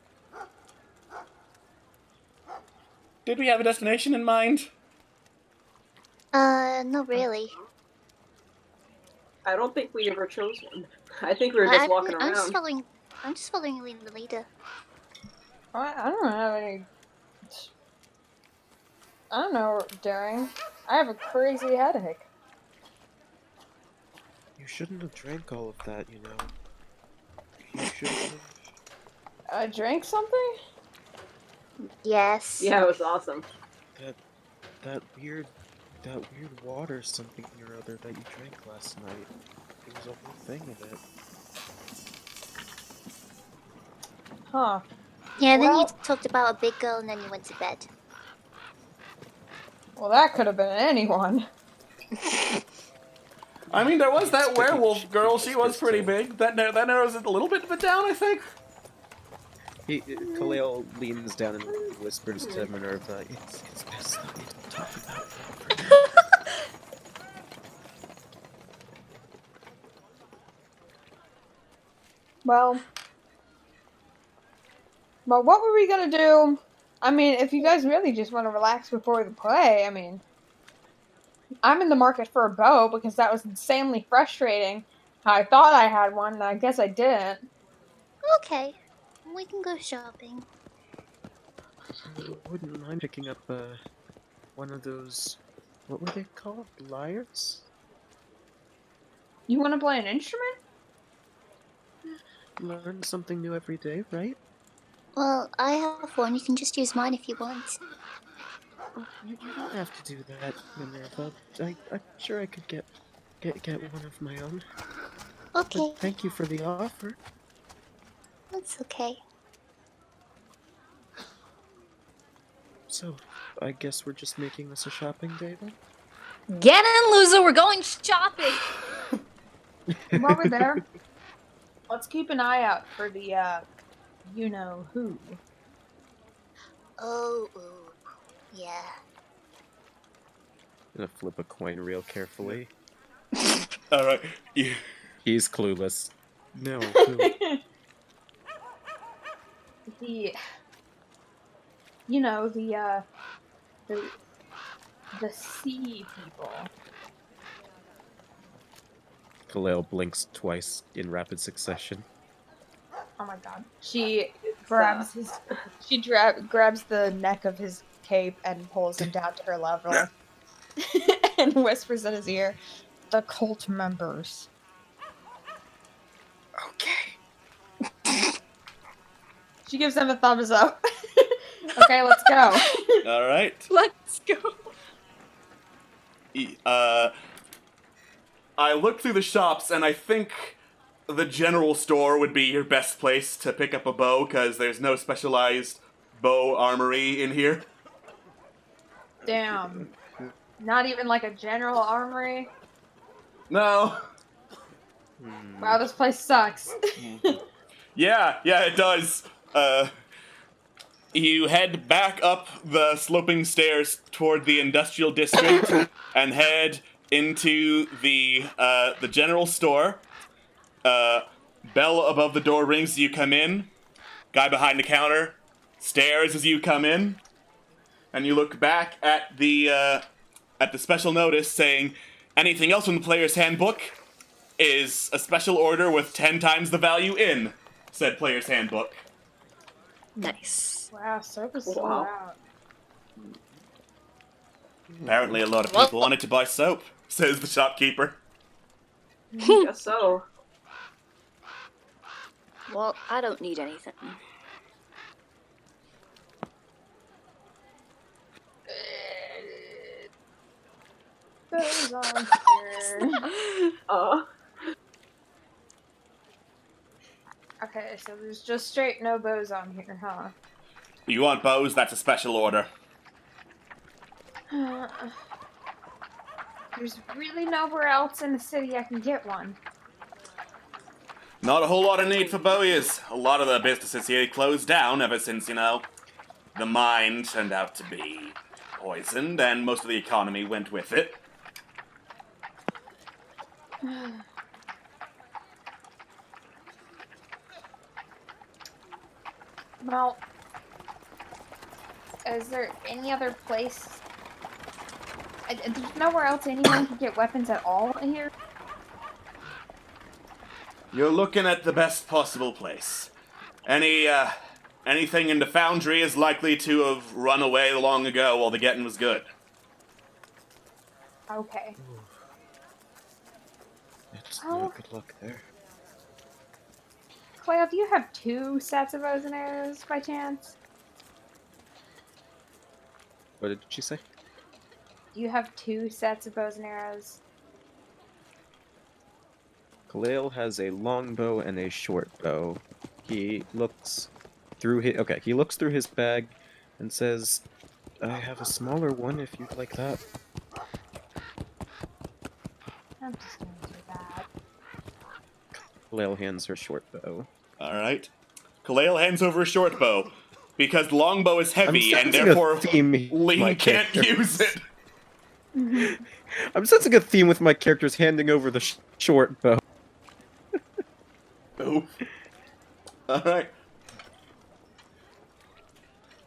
Did we have a destination in mind? Not really. I don't think we ever chose one. I think we were just walking I'm around. just following the leader. I don't have any. I don't know what we're doing. I have a crazy headache. You shouldn't have drank all of that, you know. You shouldn't have. I drank something? Yes. Yeah, it was awesome. That weird water something or other that you drank last night. There was a whole thing of it. Huh. Yeah, then you Well- talked about a big girl and then you went to bed. Well, that could have been anyone. I mean, there was that werewolf girl. She was pretty big. That narrows it a little bit of it down, I think. Khalil leans down and whispers to Minerva, it's best that we don't talk about it for now." Well, what were we gonna do? I mean, if you guys really just want to relax before the play, I mean, I'm in the market for a bow because that was insanely frustrating. I thought I had one, and I guess I didn't. Okay, we can go shopping. I wouldn't mind picking up one of those, what were they called? Lyres? You want to play an instrument? Learn something new every day, right? Well, I have one. You can just use mine if you want. Oh, you don't have to do that, Minerva. I'm sure I could get one of my own. Okay, But thank you for the offer. that's okay. So, I guess we're just making this a shopping day then? Get in, loser! We're going shopping! While we're there, let's keep an eye out for the, you-know-who. Oh, yeah. I'm gonna flip a coin real carefully. Alright. He's clueless. No, who? The sea people. Khalil blinks twice in rapid succession. Oh my god. She grabs grabs the neck of his cape and pulls him down to her level. And whispers in his ear, "The cult members." Okay. She gives him a thumbs up. Okay, let's go. Alright. Let's go! I looked through the shops, and I think the general store would be your best place to pick up a bow, because there's no specialized bow armory in here. Damn. Not even like a general armory? No. Wow, this place sucks. Yeah, it does. You head back up the sloping stairs toward the industrial district and head into the general store. Bell above the door rings as you come in. Guy behind the counter stares as you come in. And you look back at the special notice saying, anything else from the player's handbook is a special order with 10 times the value in said player's handbook. Nice. Wow, soap is sold Wow. out. Apparently a lot of people wanted to buy soap, says the shopkeeper. Guess so. Well, I don't need anything. Goes on here. Okay, so there's just straight no bows on here, huh? You want bows? That's a special order. There's really nowhere else in the city I can get one. Not a whole lot of need for bowies. A lot of the businesses here closed down ever since, the mine turned out to be poisoned, and most of the economy went with it. Well, is there any other place? There's nowhere else anyone can get weapons at all in here? You're looking at the best possible place. Anything in the foundry is likely to have run away long ago while the getting was good. Okay. It's no good luck there. Cleo, do you have 2 sets of bows and arrows by chance? What did she say? Do you have 2 sets of bows and arrows? Khalil has a long bow and a short bow. He looks through his bag and says, I have a smaller one if you'd like that. I'm just gonna do that. Khalil hands her short bow. Alright. Kalale hands over a short bow, because the longbow is heavy, and sensing a therefore theme Ling my can't character. use it. I'm sensing a theme with my characters handing over the short bow. Oof. Alright.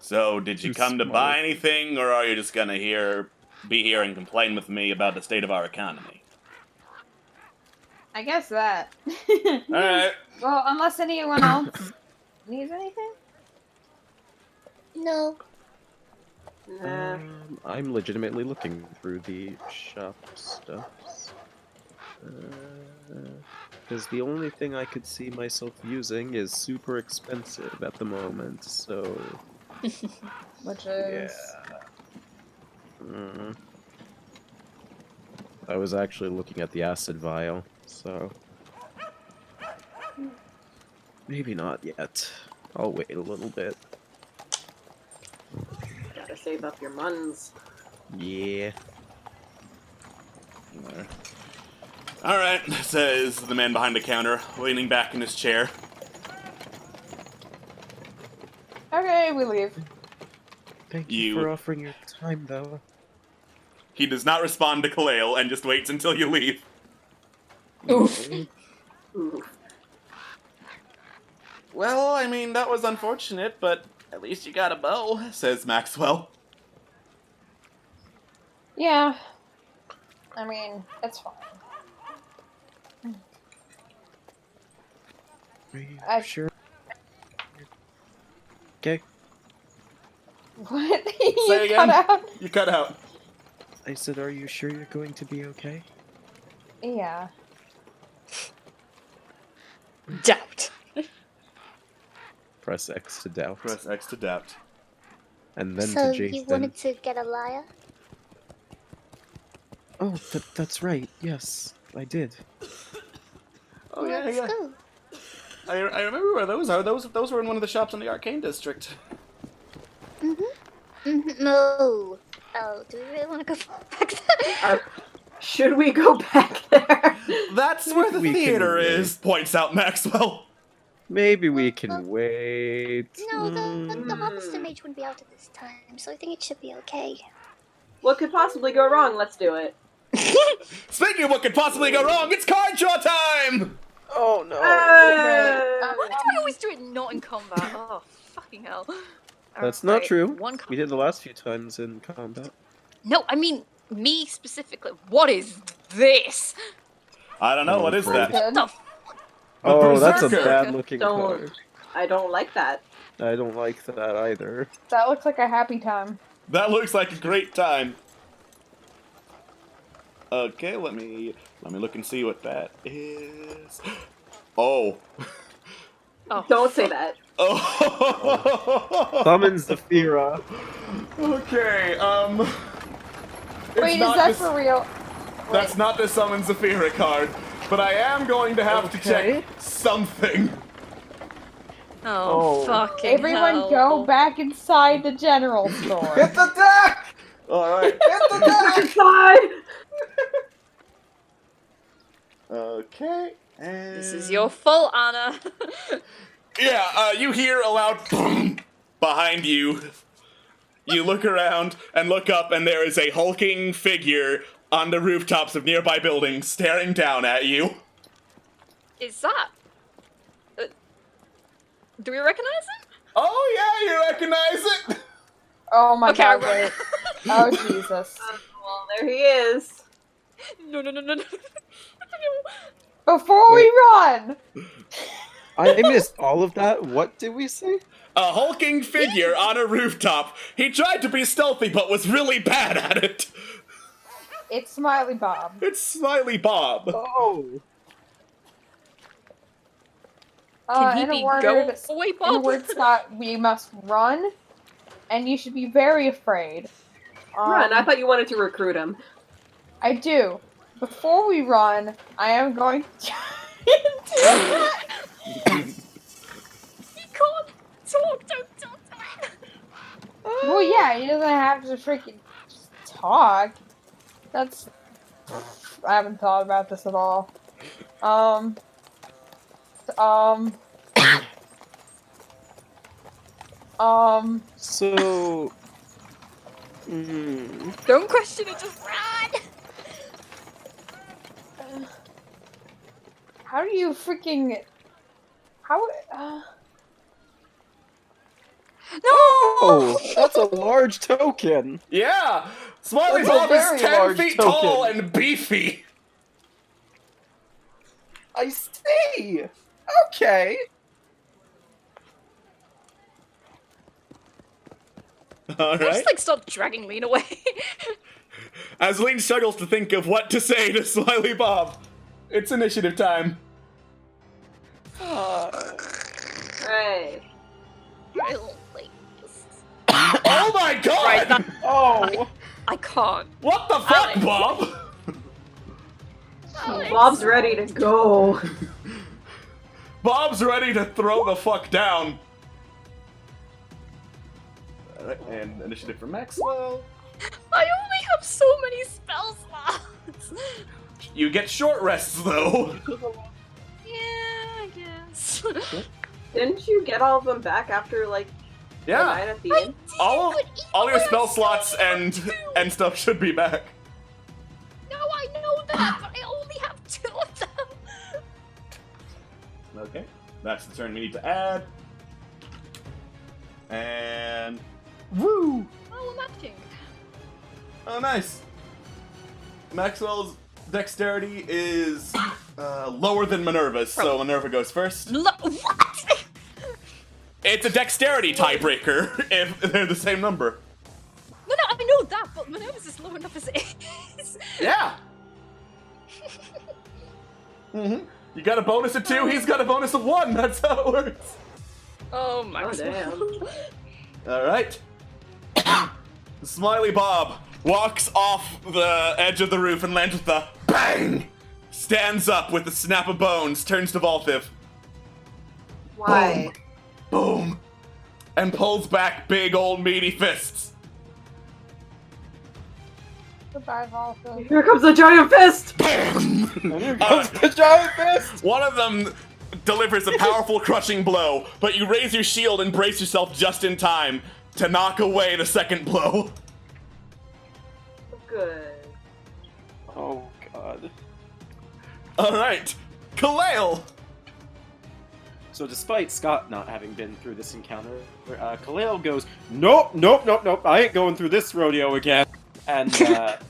So, did you come to buy anything, or are you just gonna be here and complain with me about the state of our economy? I guess that. Alright. Well, unless anyone else needs anything? No. Nah. I'm legitimately looking through the shop stuffs. Because the only thing I could see myself using is super expensive at the moment, so... Which is... Yeah. I was actually looking at the acid vial, so... Maybe not yet. I'll wait a little bit. Gotta save up your muns. Yeah. Alright, says the man behind the counter, leaning back in his chair. Okay, we leave. Thank you for offering your time, though. He does not respond to Kalale and just waits until you leave. Oof. Oof. Well, I mean, that was unfortunate, but at least you got a bow, says Maxwell. Yeah. I mean, it's fine. Are you I- sure? Okay. What? Say You again? cut out? You cut out. I said, are you sure you're going to be okay? Yeah. Doubt. Press X to doubt. Press X to doubt. And then So to Jason. you wanted to get a liar? Oh, that's right. Yes, I did. Oh, Well, yeah, let's yeah. go. I remember where those are. Those were in one of the shops in the Arcane District. No. Oh, do we really want to go back there? Should we go back there? That's where the We can theater wait. is, points out Maxwell. Maybe we can wait. No, the Harvester Mage wouldn't be out at this time, so I think it should be okay. What could possibly go wrong? Let's do it. Speaking of what could possibly go wrong, it's card draw time! Oh no. Why do I always do it not in combat? Oh, fucking hell. That's Alright, not true. One We did the last few times in combat. No, I mean me specifically. What is this? I don't know, what is that? What the f- Oh, that's a Berserker. bad looking Don't. card. I don't like that. I don't like that either. That looks like a happy time. That looks like a great time. Okay, let me look and see what that is. Oh. Oh. Don't say that. Oh. Summon Saphira. Okay, it's Wait, is not that this- for real? That's not the Summon Saphira card, but I am going to have to Okay. check something. Oh, fucking Everyone hell. go back inside the general store. Hit the deck! Alright. Hit the deck! Inside! Okay. And... This is your fault, Anna. Yeah, you hear a loud boom behind you. You look around and look up, and there is a hulking figure on the rooftops of nearby buildings staring down at you. Is that... do we recognize him? Oh, yeah, you recognize it! Oh my Okay, god, I wait. Oh Jesus. Well, there he is. No. Before we run! I missed all of that. What did we say? A hulking figure on a rooftop. He tried to be stealthy, but was really bad at it. It's Smiley Bob. It's Smiley Bob. Oh. Can he In a be word, go away, in a Bob? word, Scott, we must run, and you should be very afraid. Run, I thought you wanted to recruit him. I do. Before we run, I am going to... He can't talk, don't talk to him. Well, yeah, he doesn't have to freaking just talk. That's... I haven't thought about this at all. So... Don't question it, just run! How do you freaking... How... No! Oh, that's a large token. Yeah! Smiley That's a Bob very is 10 large feet token. tall and beefy. I see. Okay. Alright. Just like stop dragging Lean away. As Lean struggles to think of what to say to Smiley Bob, it's initiative time. Right. Oh my god! Right, that, Oh. I can't. What the fuck, Alex. Bob? Alex. Bob's ready to go. Bob's ready to throw the fuck down. Alright, and initiative for Maxwell. I only have so many spell slots. You get short rests, though. Yeah, I guess. Didn't you get all of them back after, like, the night Yeah. at the inn? All your spell slots and stuff should be back. No, I know that, but I only have 2 of them. Okay, that's the turn we need to add. And... Woo! Oh, we're matching. Oh, nice. Maxwell's dexterity is lower than Minerva's, so Minerva goes first. What? It's a dexterity tiebreaker if they're the same number. No, I know that, but Minerva's is low enough as it is. Yeah. You got a bonus of 2, he's got a bonus of 1. That's how it works. Oh my Oh, damn. Alright. Smiley Bob walks off the edge of the roof and lands with a bang! Stands up with a snap of bones, turns to Valthiv. Why? Boom! And pulls back big old meaty fists. Goodbye, Valthiv. Here comes a giant fist! The giant fist. One of them delivers a powerful crushing blow, but you raise your shield and brace yourself just in time to knock away the second blow. Good. Oh god. Alright, Kalale! So despite Scott not having been through this encounter, Kalale goes, nope, I ain't going through this rodeo again. And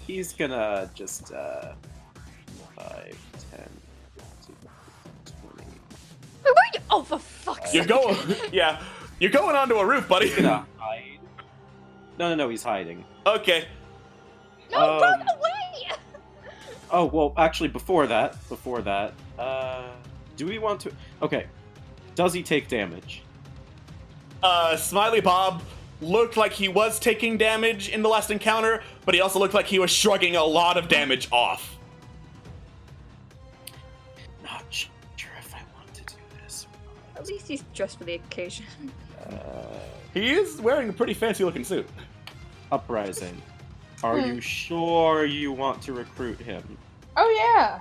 he's gonna just 5, 10, 15, 20. Oh, for fuck's You're sake. going, yeah, you're going onto a roof, buddy. He's gonna hide. No, he's hiding. Okay. No, run away! Oh, well, actually, before that, do we want to... Okay, does he take damage? Smiley Bob looked like he was taking damage in the last encounter, but he also looked like he was shrugging a lot of damage off. Not sure if I want to do this. At least he's dressed for the occasion. He is wearing a pretty fancy looking suit. Uprising. Are you sure you want to recruit him? Oh yeah.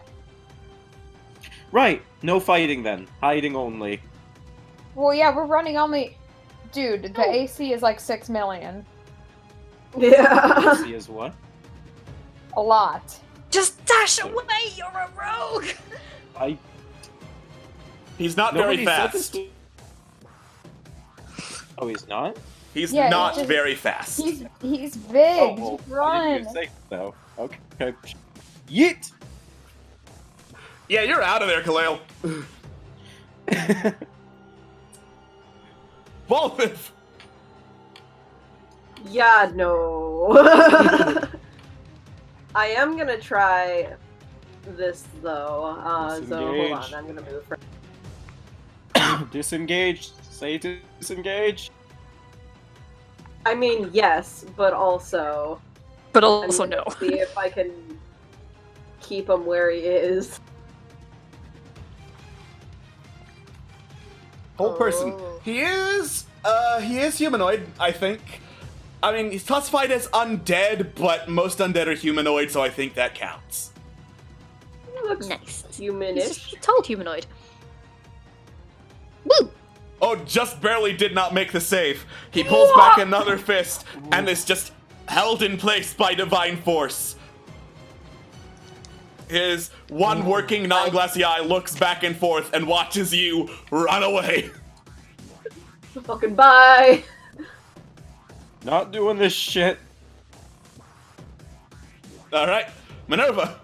Right. No fighting then. Hiding only. Well, yeah, we're running only. Dude, the AC is like 6 million. Yeah. See is what? A lot. Just dash away! You're a rogue! He's not Nobody very said fast. this- Oh, he's not? He's Yeah, not he's just- very fast. He's big. Oh, well, Just I run. didn't say so. Okay. Yeet! Yeah, you're out of there, Khalil. Valthiv! Yeah, no. I am gonna try this though. So hold on, I'm gonna move. Disengage. Say disengage. I mean, yes, but also. But I'm also gonna no. See if I can keep him where he is. Whole person. Oh. He is humanoid, I think. I mean, he's classified as undead, but most undead are humanoid, so I think that counts. He looks Nice. humanish. He's just a total humanoid. Woo! Oh, just barely did not make the save. He pulls back another fist and is just held in place by divine force. His one working non-glassy eye looks back and forth and watches you run away. Fucking bye. Not doing this shit. Alright, Minerva,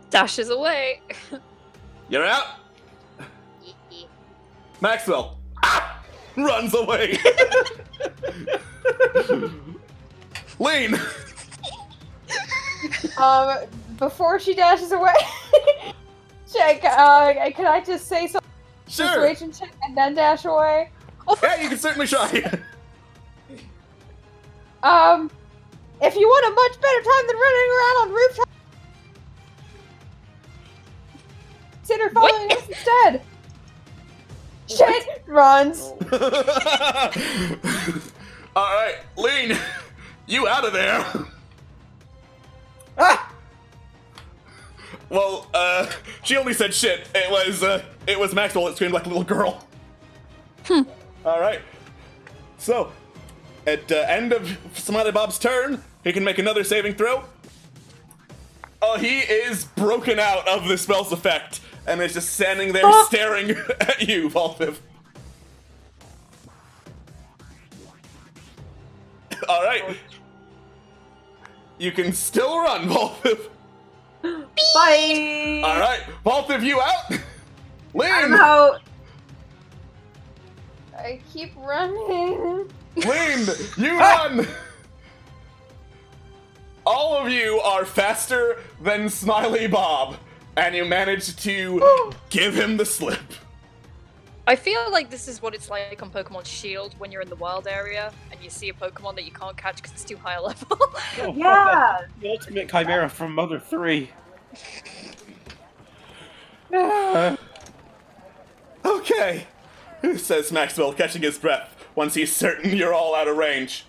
Dashes away. you're out. Maxwell runs away. Lean. Before she dashes away, check. Can I just say something? Sure. Situation check and then dash away. Yeah, you can certainly try. If you want a much better time than running around on rooftops, consider following us instead. Shit! Runs. Alright, Lean, you out of there. Ah! Well, she only said shit. It was Maxwell that screamed like a little girl. Alright. So, at the end of Smiley Bob's turn, he can make another saving throw. Oh, he is broken out of the spell's effect and is just standing there staring at you, Valthiv. Alright. You can still run, Valthiv. Bye. Alright, Valthiv, you out? I'm Lean! out. I keep running. Lean, you run! All of you are faster than Smiley Bob, and you manage to give him the slip. I feel like this is what it's like on Pokemon Shield when you're in the wild area and you see a Pokemon that you can't catch because it's too high a level. Oh, Yeah. fuck, that's the ultimate chimera from Mother 3. Okay, says Maxwell, catching his breath once he's certain you're all out of range.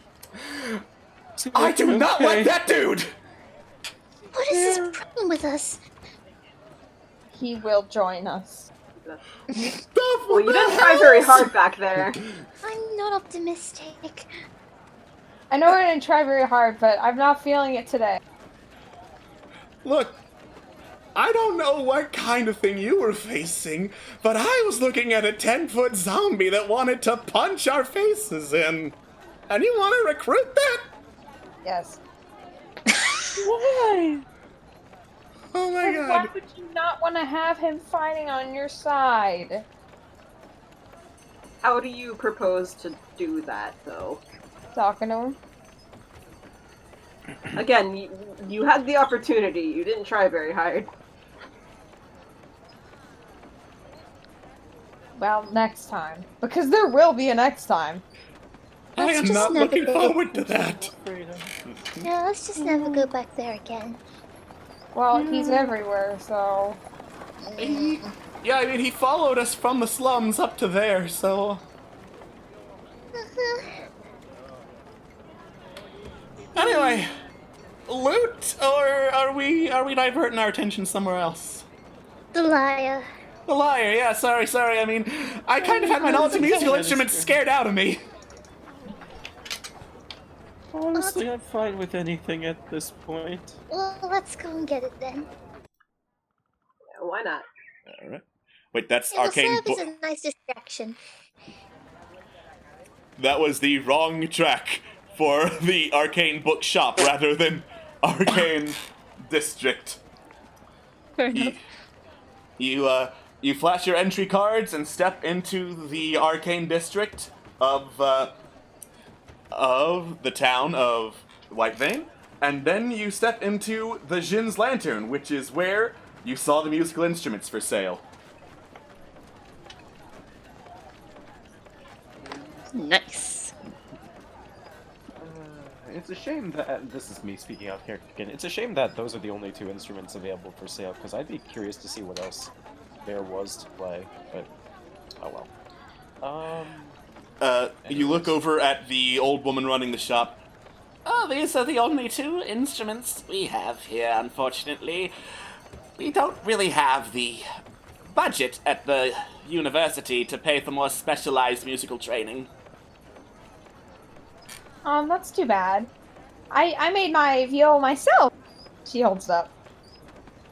I do not like that dude! What is his problem with us? He will join us. Well, you didn't try very hard back there. I'm not optimistic. I know I didn't try very hard, but I'm not feeling it today. Look, I don't know what kind of thing you were facing, but I was looking at a 10-foot zombie that wanted to punch our faces in. And you want to recruit that? Yes. Why? Oh my Why god. would you not want to have him fighting on your side? How do you propose to do that, though? Talking to him. Again, you had the opportunity. You didn't try very hard. Well, next time. Because there will be a next time. I Let's am just not never looking go. forward to that. No, let's just never go back there again. Well, he's everywhere, so... Yeah, I mean, he followed us from the slums up to there, so... Anyway, loot, or are we diverting our attention somewhere else? The liar. The lyre, yeah, sorry, I mean, I kind of had my knowledge of musical instruments scared out of me. Honestly, I'm fine with anything at this point. Well, let's go and get it then. Why not? Alright. Wait, that's It'll arcane serve as book. a nice distraction. That was the wrong track for the arcane bookshop rather than arcane district. Fair enough. You flash your entry cards and step into the arcane district of the town of Whitevane, and then you step into the Jin's Lantern, which is where you saw the musical instruments for sale. Nice. It's a shame that this is me speaking out here again. It's a shame that those are the only 2 instruments available for sale, because I'd be curious to see what else there was to play. But oh well. You look over at the old woman running the shop. Oh, these are the only 2 instruments we have here, unfortunately. We don't really have the budget at the university to pay for more specialized musical training. That's too bad. I made my viol myself. She holds it up.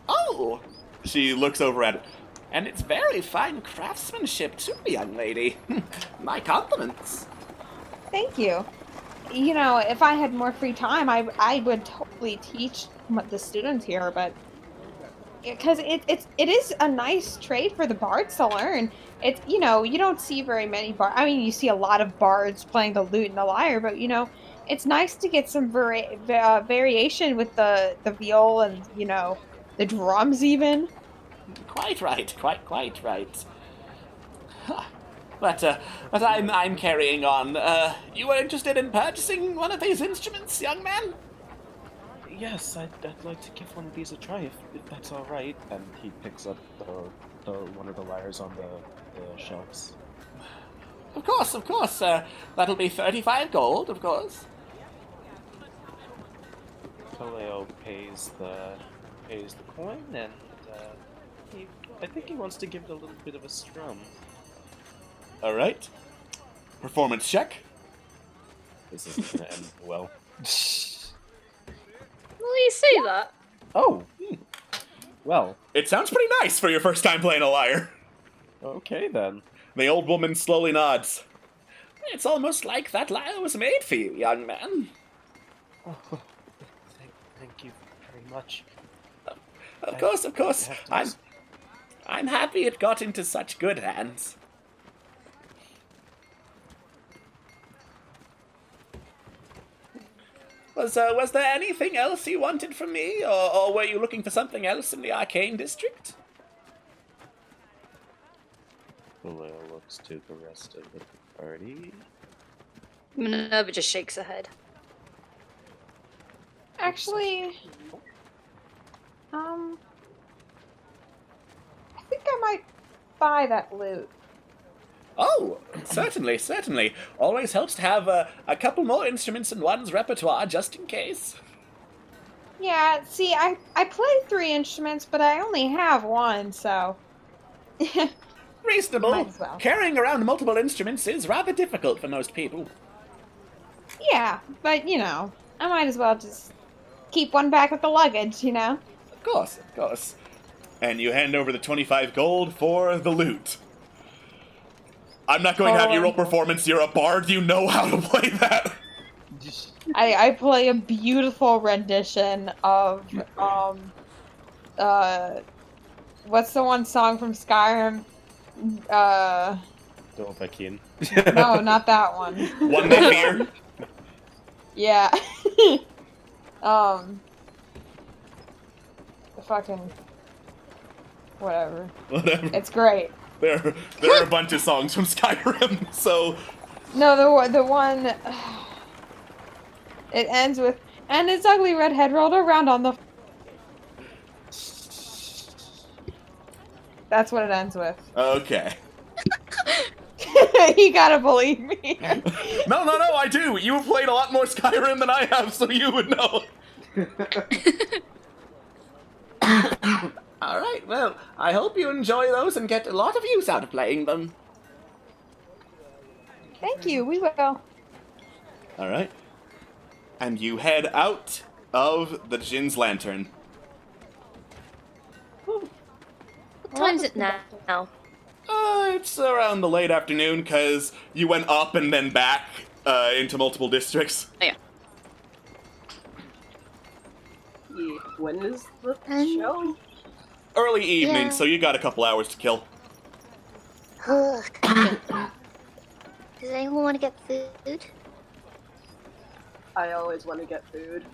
Oh, She looks over at it. and it's very fine craftsmanship too, young lady. My compliments. Thank you. You know, if I had more free time, I would totally teach the students here, but because it is a nice trade for the bards to learn. It's, you know, you don't see very many bards. I mean, you see a lot of bards playing the lute and the lyre, but, you know, it's nice to get some variation with the viol and, you know, the drums even. Quite right, quite right. But I'm carrying on. You were interested in purchasing one of these instruments, young man? Yes, I'd like to give one of these a try, if that's all right. And he picks up the one of the lyres on the shelves. Of course. That'll be 35 gold, of course. Kaleo pays the coin, and I think he wants to give it a little bit of a strum. Alright. Performance check. This isn't gonna end well. Well, you say that. Oh, well, It sounds pretty nice for your first time playing a lyre. okay then. The old woman slowly nods. It's almost like that lyre was made for you, young man. Oh, thank you very much. Of course. I have to- I'm happy it got into such good hands. Was there anything else you wanted from me, or were you looking for something else in the Arcane District? Kaleo looks to the rest of the party. Minerva just shakes her head. Actually, I think I might buy that lute. Oh, certainly. Always helps to have a couple more instruments in one's repertoire, just in case. Yeah, see, I play 3 instruments, but I only have 1, so... Reasonable. Might as well. Carrying around multiple instruments is rather difficult for most people. Yeah, but, you know, I might as well just keep one back with the luggage, you know? Of course. And you hand over the 25 gold for the lute. I'm not going to have you roll performance. You're a bard. You know how to play that. I play a beautiful rendition of, what's the one song from Skyrim? Dovahkiin. No, not that one. One They Fear. Yeah. Fucking... Whatever. It's great. There are a bunch of songs from Skyrim, so... No, the one... It ends with, and its ugly redhead rolled around on the... That's what it ends with. Okay. You gotta believe me. No, I do. You've played a lot more Skyrim than I have, so you would know. Alright, well, I hope you enjoy those and get a lot of use out of playing them. Thank you, we will. Alright. And you head out of the Jin's Lantern. What time is it now? It's around the late afternoon, because you went up and then back into multiple districts. Oh, yeah. When is the show? Early evening, Yeah. so you got a couple hours to kill. Does anyone want to get food? I always want to get food.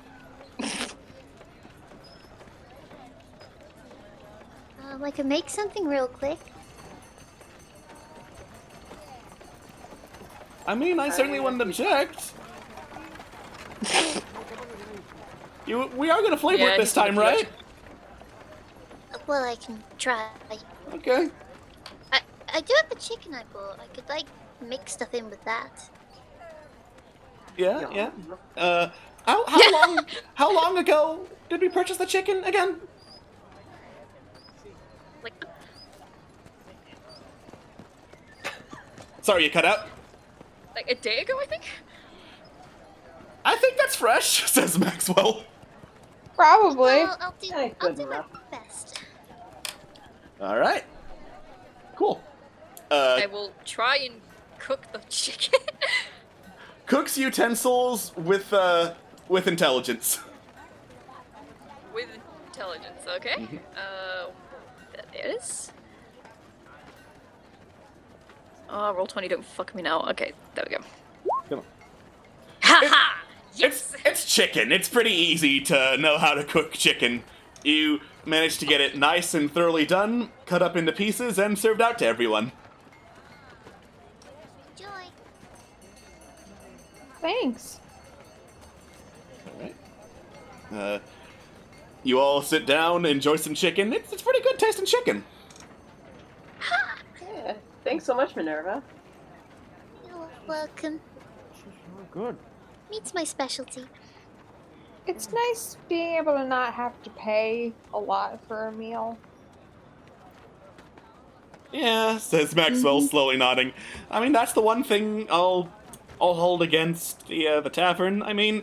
I could make something real quick. I mean, I certainly wouldn't object. We are gonna flavor it this time, right? Well, I can try. Okay. I do have a chicken I bought. I could, mix stuff in with that. Yeah. How long ago did we purchase the chicken again? Like, Sorry, you cut out. like a day ago, I think? I think that's fresh, says Maxwell. Probably. Well, I'll do good my enough. best. Alright. Cool. I will try and cook the chicken. Cooks utensils with intelligence. With intelligence, okay? That is. Oh, roll 20, don't fuck me now. Okay, there we go. Come on. Ha! Yes! It's chicken. It's pretty easy to know how to cook chicken. You managed to get it nice and thoroughly done, cut up into pieces, and served out to everyone. Enjoy. Thanks. Alright. You all sit down, enjoy some chicken. It's pretty good tasting chicken. Yeah. Thanks so much, Minerva. You're welcome. Good. Meat's my specialty. It's nice being able to not have to pay a lot for a meal. Yeah, says Maxwell, slowly nodding. I mean, that's the one thing I'll hold against the tavern. I mean,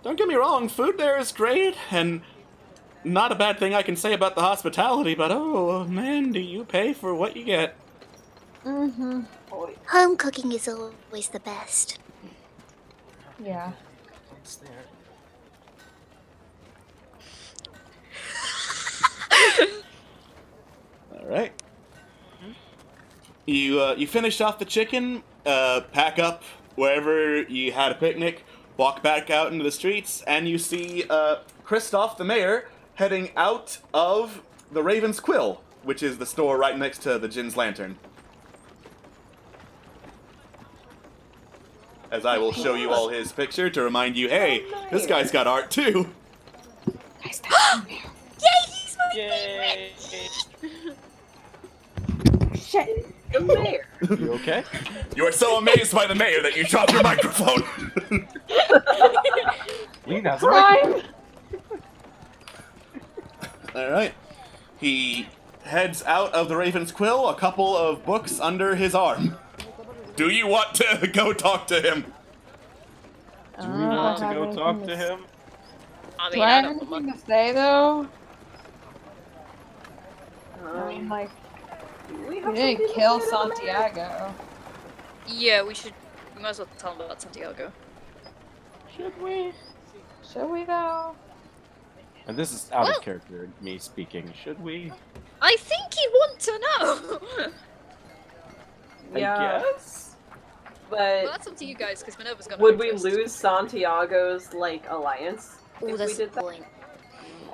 don't get me wrong, food there is great, and not a bad thing I can say about the hospitality, but oh man, do you pay for what you get. Mm-hmm. Home cooking is always the best. Yeah. It's there. Alright. You finish off the chicken, pack up wherever you had a picnic, walk back out into the streets, and you see Kristoff, the mayor, heading out of the Raven's Quill, which is the store right next to the Jin's Lantern. As I will show you all his picture to remind you, hey, this guy's got art too. Yay, he's my Yay! Shit. The mayor. You okay? You are so amazed by the mayor that you dropped your microphone. Lean out. Crime. Alright. He heads out of the Raven's Quill, a couple of books under his arm. Do you want to go talk to him? Do we want to go talk to him? I Do mean, I I have don't anything to say though? I mean, Um, like, we we have didn't something to kill say to the mayor? Santiago. Yeah, we might as well tell him about Santiago. Should we? Should we though? And this is out Well- of character, me speaking. Should we? I think you want to know! Yeah. I guess? But Well, that's up to you guys, because Minerva's got no would we interest. lose Santiago's alliance Oh, if we that's did the that? point.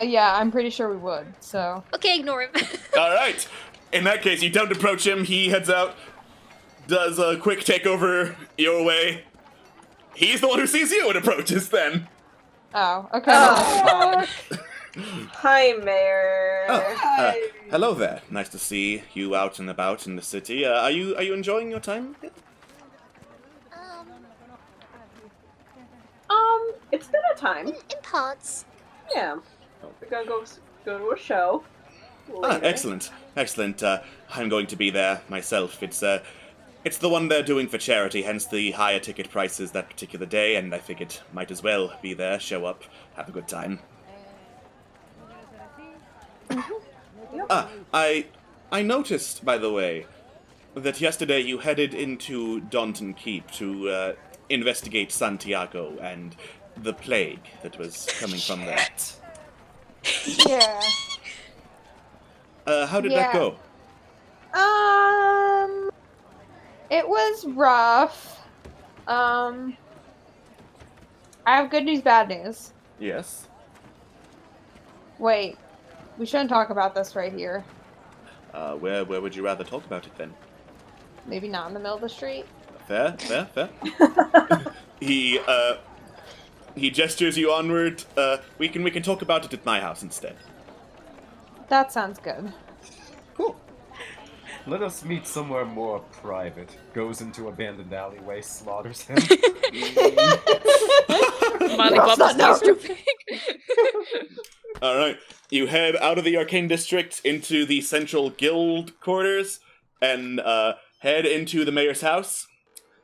Yeah, I'm pretty sure we would. So Okay, ignore him. Alright. In that case, you don't approach him. He heads out, does a quick takeover your way. He's the one who sees you and approaches then. oh, okay. Oh. Hi, Mayor. Oh, Hello there. Nice to see you out and about in the city. Are you enjoying your time here? It's been a time. In parts. Yeah. We're gonna go to a show. Later. Excellent. Excellent. I'm going to be there myself. It's the one they're doing for charity, hence the higher ticket prices that particular day, and I figured might as well be there, show up, have a good time. I noticed, by the way, that yesterday you headed into Dantan Keep to investigate Santiago and the plague that was coming from there. Yeah. How did that go? It was rough. I have good news, bad news. Yes. Wait, we shouldn't talk about this right here. Where would you rather talk about it then? Maybe not in the middle of the street. Fair. He gestures you onward. We can talk about it at my house instead. That sounds good. Cool. Let us meet somewhere more private. Goes into abandoned alleyway, slaughters him. Smiley Bob is eavesdropping. Alright, you head out of the Arcane District into the central guild quarters and head into the mayor's house.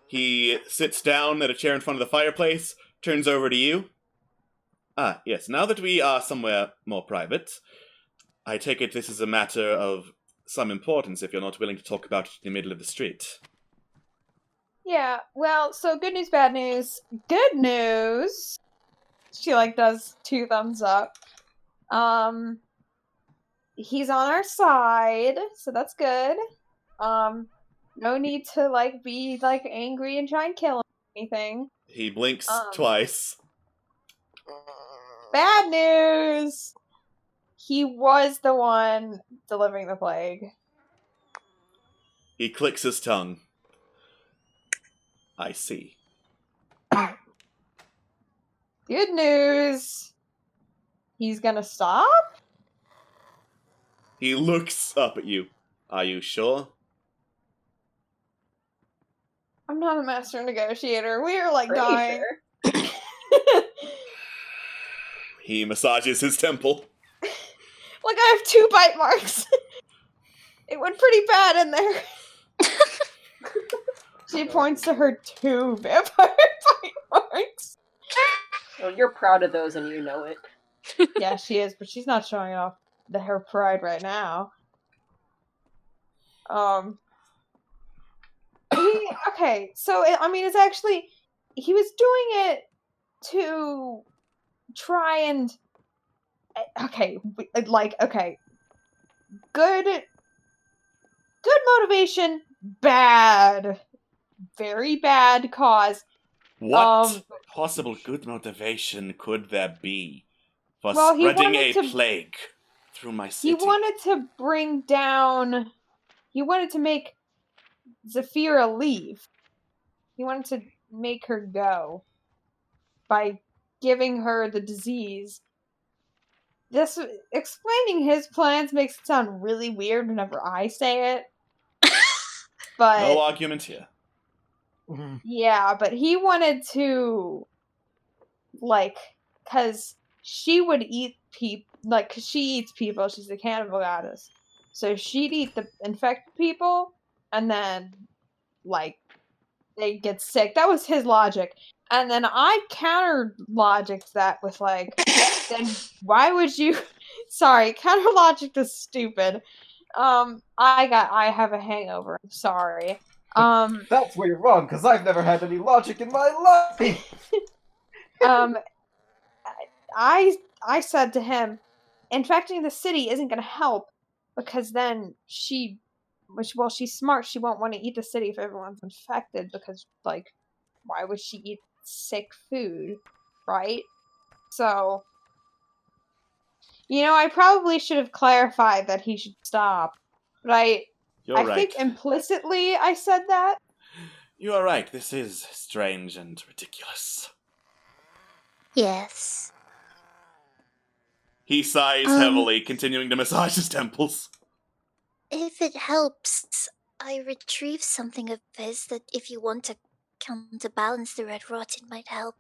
He sits down at a chair in front of the fireplace, turns over to you. Yes, now that we are somewhere more private, I take it this is a matter of some importance if you're not willing to talk about it in the middle of the street. Yeah, well, so good news, bad news. Good news! She, does 2 thumbs up. He's on our side, so that's good. No need to, be, angry and try and kill him or anything. He blinks twice. Bad news! He was the one delivering the plague. He clicks his tongue. I see. Good news! He's gonna stop? He looks up at you. Are you sure? I'm not a master negotiator. We are, Pretty dying. sure. He massages his temple. I have 2 bite marks. It went pretty bad in there. She points to her 2 vampire bite marks. Oh, you're proud of those and you know it. Yeah, she is, but she's not showing off her pride right now. Okay, so, it's actually... He was doing it to try and... Okay, Good motivation, bad. Very bad cause. What possible good motivation could there be for Well, he spreading wanted a to- plague through my city? He wanted to bring down... He wanted to make Saphira leave. He wanted to make her go by giving her the disease. This explaining his plans makes it sound really weird whenever I say it. But No argument here. yeah, but he wanted to, because she would eat people, because she eats people, she's a cannibal goddess. So she'd eat the infected people, and then, they get sick. That was his logic. And then I counter-logicked that with, then why would you... Sorry, counter-logic is stupid. I have a hangover. I'm sorry. That's where you're wrong, because I've never had any logic in my life! I said to him, infecting the city isn't going to help, because then she's smart, she won't want to eat the city if everyone's infected, because, why would she eat sick food, right? So, I probably should have clarified that he should stop, but I think implicitly I said that. You are right, this is strange and ridiculous. Yes. He sighs heavily, continuing to massage his temples. If it helps, I retrieved something of his that if you want to counterbalance the red rot, it might help.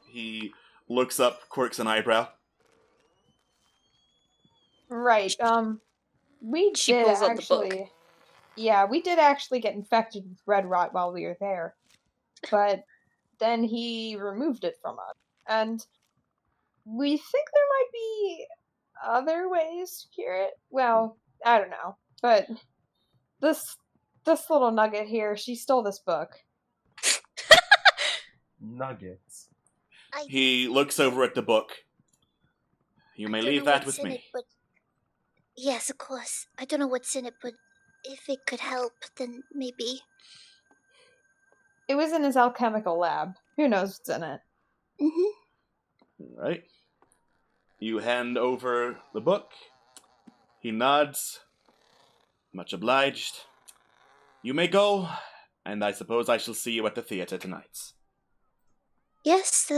He looks up, quirks an eyebrow. Right. We She did pulls out the book. actually. Yeah, we did actually get infected with red rot while we were there, but then he removed it from us, and we think there might be other ways to cure it. Well, I don't know, but this little nugget here, she stole this book. Nuggets. He looks over at the book. You may leave that with me. Yes, of course. I don't know what's in it, but if it could help, then maybe. It was in his alchemical lab. Who knows what's in it? Mm-hmm. Alright. You hand over the book. He nods. Much obliged. You may go, and I suppose I shall see you at the theater tonight. Yes,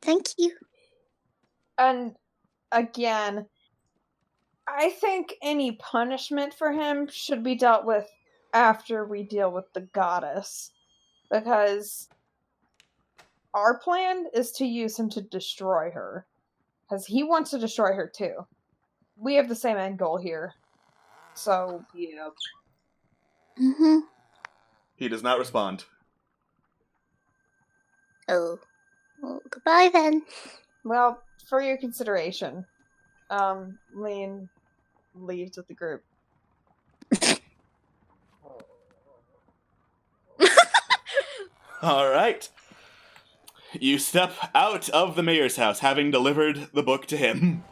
thank you. And again, I think any punishment for him should be dealt with after we deal with the goddess. Because our plan is to use him to destroy her. Because he wants to destroy her too. We have the same end goal here. So, Yeah. Mm-hmm. He does not respond. Oh. Well, goodbye then. well, for your consideration, Lean leaves with the group. Alright. You step out of the mayor's house, having delivered the book to him.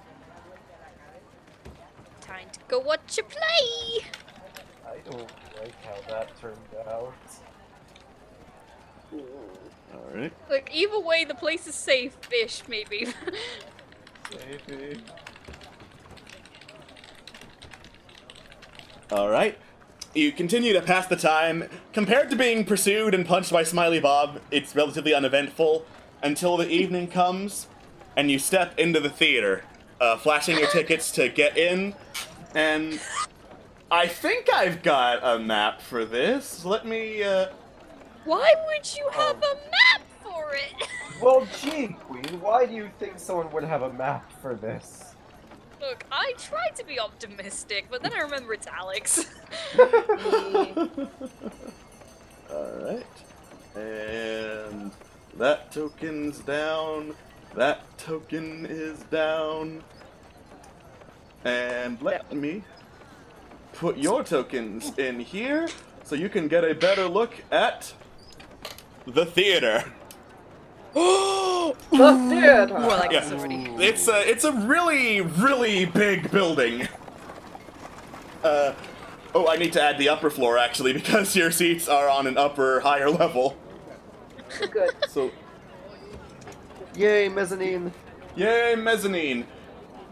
Time to go watch a play! I don't like how that turned out. Alright. Like, either way, the place is safe-ish, maybe. Maybe. Alright. You continue to pass the time. Compared to being pursued and punched by Smiley Bob, it's relatively uneventful until the evening comes and you step into the theater, flashing your tickets to get in. And I think I've got a map for this. Let me, Why would you have a map for it? Well, gee, Queen, why do you think someone would have a map for this? Look, I tried to be optimistic, but then I remember it's Alex. Alright. And that token's down. That token is down. And let me put your tokens in here so you can get a better look at the theater. The theater! More like Yeah. this already. It's a really, really big building. Oh, I need to add the upper floor actually because your seats are on an upper, higher level. Good. So, Yay, mezzanine! yay, mezzanine.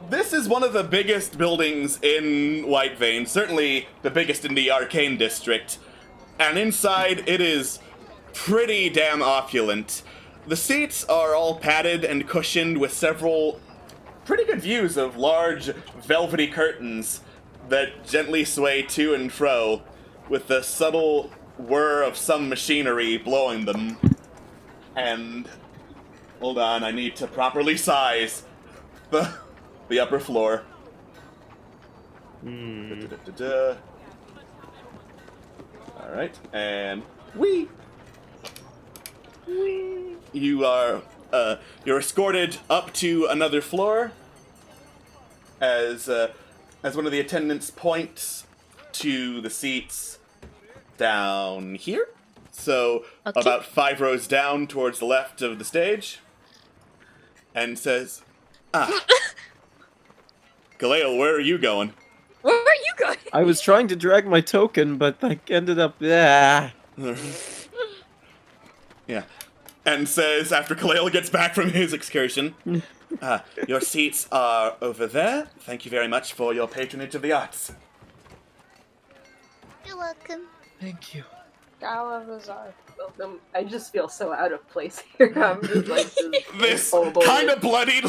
This is one of the biggest buildings in Whitevane, certainly the biggest in the Arcane District. And inside, it is pretty damn opulent. The seats are all padded and cushioned with several pretty good views of large, velvety curtains that gently sway to and fro, with the subtle whir of some machinery blowing them. And hold on, I need to properly size the upper floor. Alright, and whee! You are, you're escorted up to another floor as one of the attendants points to the seats down here. So, Okay. about 5 rows down towards the left of the stage. And says, Galale, where are you going? Where are you going? I was trying to drag my token, but I ended up. Ah. Yeah. And says, after Kalale gets back from his excursion, your seats are over there. Thank you very much for your patronage of the arts. You're welcome. Thank you. Gala Bazaar. Welcome. I just feel so out of place here. I'm just like This oh, boy. kind of bloodied,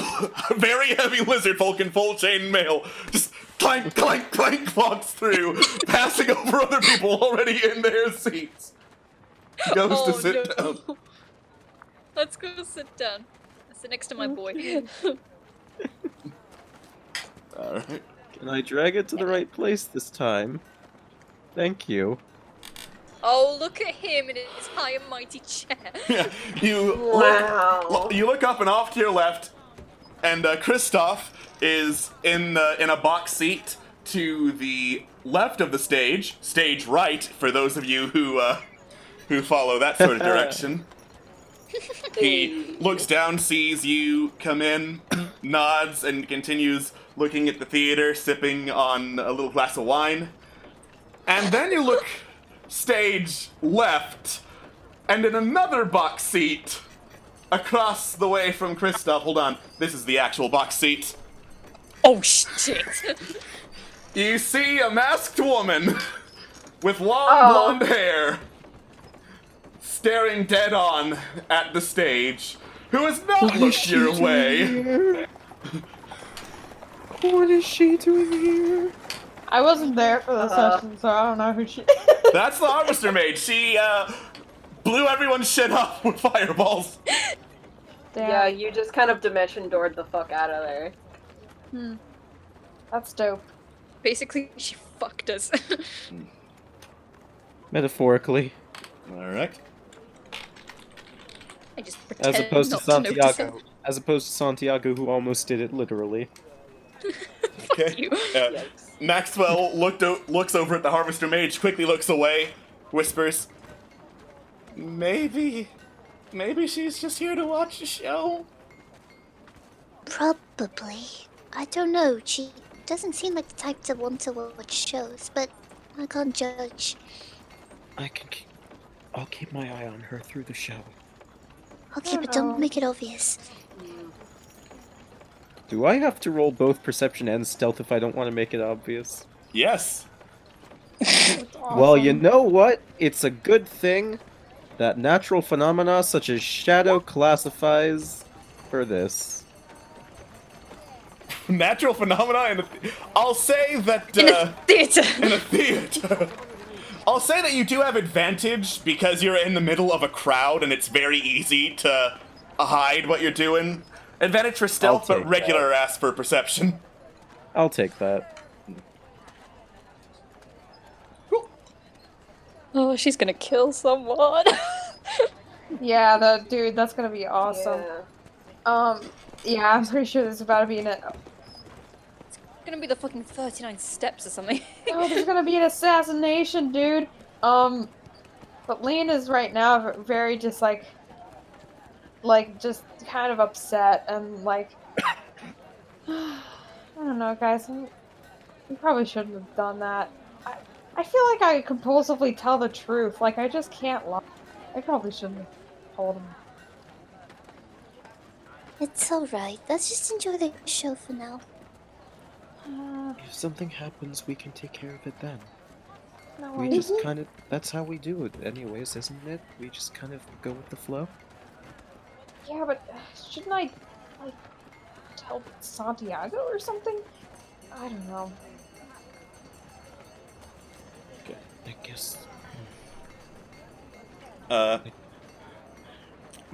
very heavy lizard folk in full chain mail just clank, clank, clank walks through, passing over other people already in their seats. Goes to sit down. Let's go sit down. Sit next to my boy. Alright. Can I drag it to the right place this time? Thank you. Oh, look at him in his high and mighty chair. Yeah, you look up and off to your left, and Kristoff is in a box seat to the left of the stage right, for those of you who follow that sort of direction. He looks down, sees you come in, nods, and continues looking at the theater, sipping on a little glass of wine. And then you look stage left, and in another box seat across the way from Kristoff, hold on, this is the actual box seat. Oh shit! You see a masked woman with long blonde hair staring dead on at the stage, who has not looked your way. What is she doing here? I wasn't there for the session, so I don't know who she. That's the Harvester Mage. She blew everyone's shit up with fireballs. Damn. Yeah, you just kind of dimension doored the fuck out of there. That's dope. Basically, she fucked us. Metaphorically. Alright. I just pretend As opposed to not notice it. Santiago. As opposed to Santiago, who almost did it literally. Okay. You. Maxwell looks over at the Harvester Mage, quickly looks away, whispers, Maybe she's just here to watch the show. Probably. I don't know. She doesn't seem like the type to want to watch shows, but I can't judge. I'll keep my eye on her through the show. Okay, but don't make it obvious. Do I have to roll both perception and stealth if I don't want to make it obvious? Yes. Well, you know what? It's a good thing that natural phenomena such as shadow classifies for this. Natural phenomena I'll say that In a theater. in a theater. I'll say that you do have advantage because you're in the middle of a crowd and it's very easy to hide what you're doing. Advantage for stealth, but regular ass for perception. I'll take that. Oh, she's gonna kill someone. Yeah, dude, that's gonna be awesome. Yeah, I'm pretty sure there's about to be it's gonna be the fucking 39 steps or something. Oh, there's gonna be an assassination, dude. But Lean is right now very just like just kind of upset and like, I don't know, guys. We probably shouldn't have done that. I feel like I compulsively tell the truth. Like, I just can't lie. I probably shouldn't have told him. It's alright. Let's just enjoy the show for now. If something happens, we can take care of it then. No, We just kind of... That's how we do it anyways, isn't it? We just kind of go with the flow. Yeah, but shouldn't I, like, tell Santiago or something? I don't know. Okay, I guess...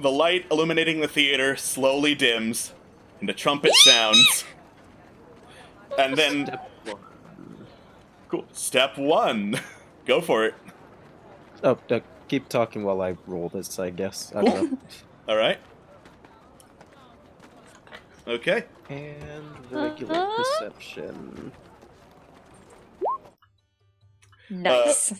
The light illuminating the theater slowly dims, and a trumpet sounds. And then... Cool. Step 1. Go for it. Oh, keep talking while I roll this, I guess. I don't know. Alright. Okay. And regular perception. Nice.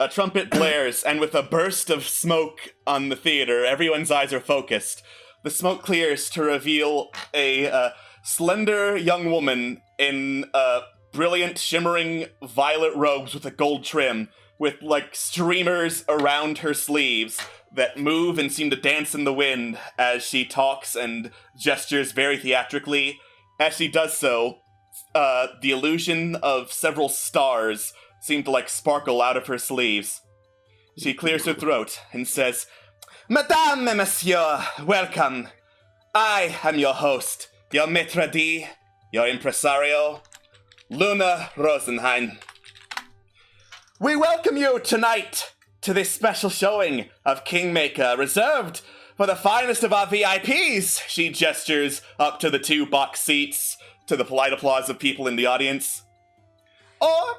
A trumpet blares, and with a burst of smoke on the theater, everyone's eyes are focused. The smoke clears to reveal a slender young woman in brilliant, shimmering violet robes with a gold trim, with, like, streamers around her sleeves that move and seem to dance in the wind as she talks and gestures very theatrically. As she does so, the illusion of several stars seem to, like, sparkle out of her sleeves. She clears her throat and says, Madame and Monsieur, welcome. I am your host, your maître d', your impresario. Luna Rosenheim. We welcome you tonight to this special showing of Kingmaker, reserved for the finest of our VIPs. She gestures up to the 2 box seats to the polite applause of people in the audience. Or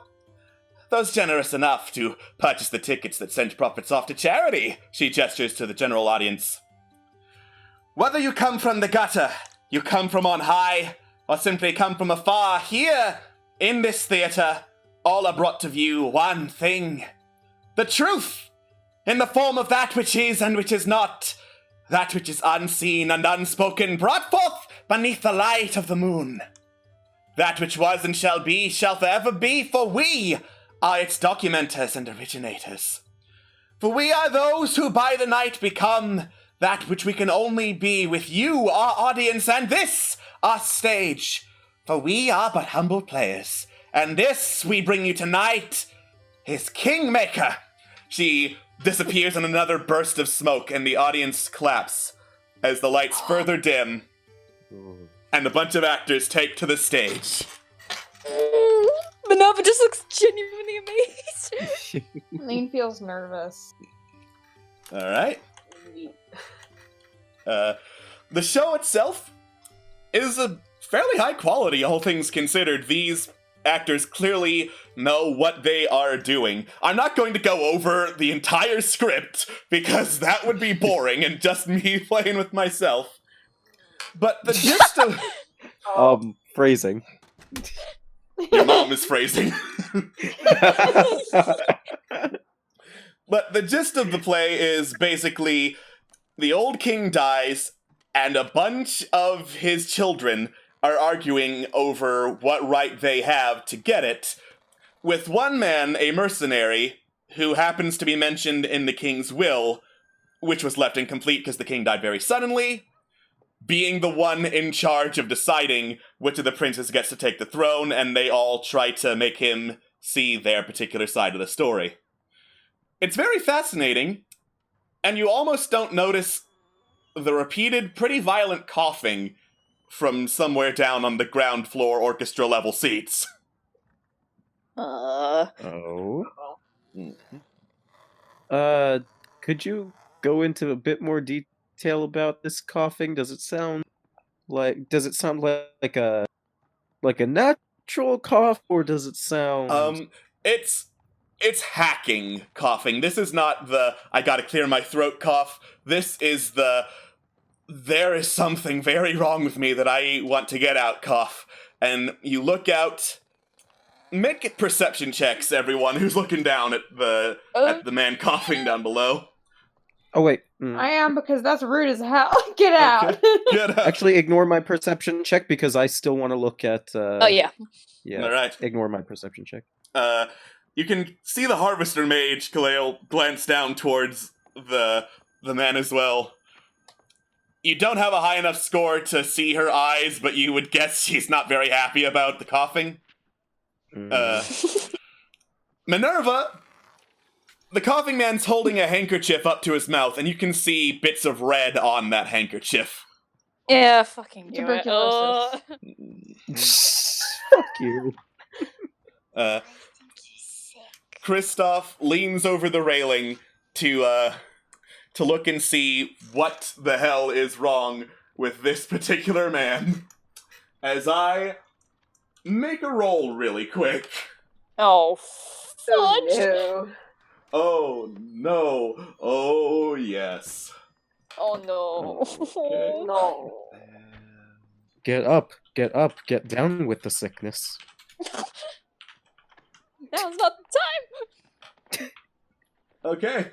those generous enough to purchase the tickets that send profits off to charity. She gestures to the general audience. Whether you come from the gutter, you come from on high, or simply come from afar, here in this theater, all are brought to view one thing. The truth, in the form of that which is and which is not, that which is unseen and unspoken, brought forth beneath the light of the moon. That which was and shall be shall forever be, for we are its documenters and originators. For we are those who by the night become that which we can only be with you, our audience, and this, our stage. For we are but humble players, and this we bring you tonight is Kingmaker. She disappears in another burst of smoke, and the audience claps as the lights further dim, and a bunch of actors take to the stage. Minerva just looks genuinely amazed. Lane feels nervous. All right. The show itself is a fairly high quality, all things considered. These actors clearly know what they are doing. I'm not going to go over the entire script, because that would be boring and just me playing with myself. But the gist of... Phrasing. Your mom is phrasing. But the gist of the play is basically the old king dies, and a bunch of his children are arguing over what right they have to get it, with one man, a mercenary, who happens to be mentioned in the king's will, which was left incomplete because the king died very suddenly, being the one in charge of deciding which of the princes gets to take the throne, and they all try to make him see their particular side of the story. It's very fascinating, and you almost don't notice the repeated, pretty violent coughing from somewhere down on the ground floor orchestra level seats. Oh. Could you go into a bit more detail about this coughing? Does it sound like a natural cough, or does it sound It's hacking coughing. This is not the I gotta clear my throat cough. This is the there is something very wrong with me that I want to get out cough. And you look out. Make perception checks, everyone who's looking down at the man coughing down below. Oh wait. I am, because that's rude as hell. Get out. Okay. Get out. Actually, ignore my perception check because I still want to look at. Oh yeah. Yeah. All right. Ignore my perception check. You can see the Harvester Mage, Khalil, glance down towards the man as well. You don't have a high enough score to see her eyes, but you would guess she's not very happy about the coughing. Minerva, the coughing man's holding a handkerchief up to his mouth, and you can see bits of red on that handkerchief. Yeah, fucking do it. Tuberculosis. Fuck you. Kristoff leans over the railing to look and see what the hell is wrong with this particular man. As I make a roll really quick. Oh, fudge. No. Oh no. Oh yes. Oh no. Okay. No. Get up, get down with the sickness. Now's not the time. Okay.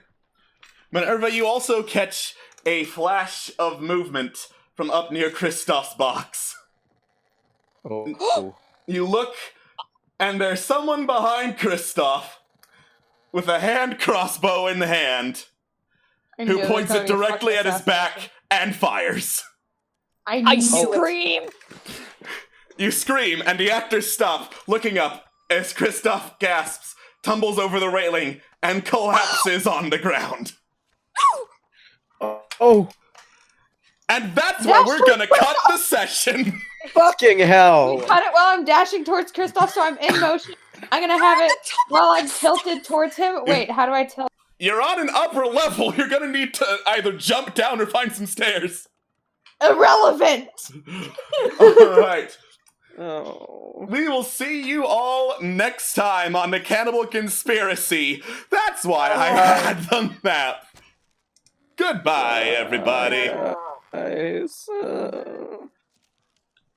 Minerva, you also catch a flash of movement from up near Kristoff's box. Oh. You look, and there's someone behind Kristoff with a hand crossbow in hand who points it directly at his back and fires. I scream. You scream, and the actors stop, looking up as Kristoff gasps, tumbles over the railing, and collapses on the ground. Oh. And that's where we're gonna cut the session. Fucking hell! Cut it while I'm dashing towards Kristoff, so I'm in motion. I'm gonna have it while I'm tilted towards him. Wait, how do I tilt? You're on an upper level. You're gonna need to either jump down or find some stairs. Irrelevant! Alright. Oh. We will see you all next time on the Cannibal Conspiracy. That's why I had the map. Goodbye, everybody. Nice.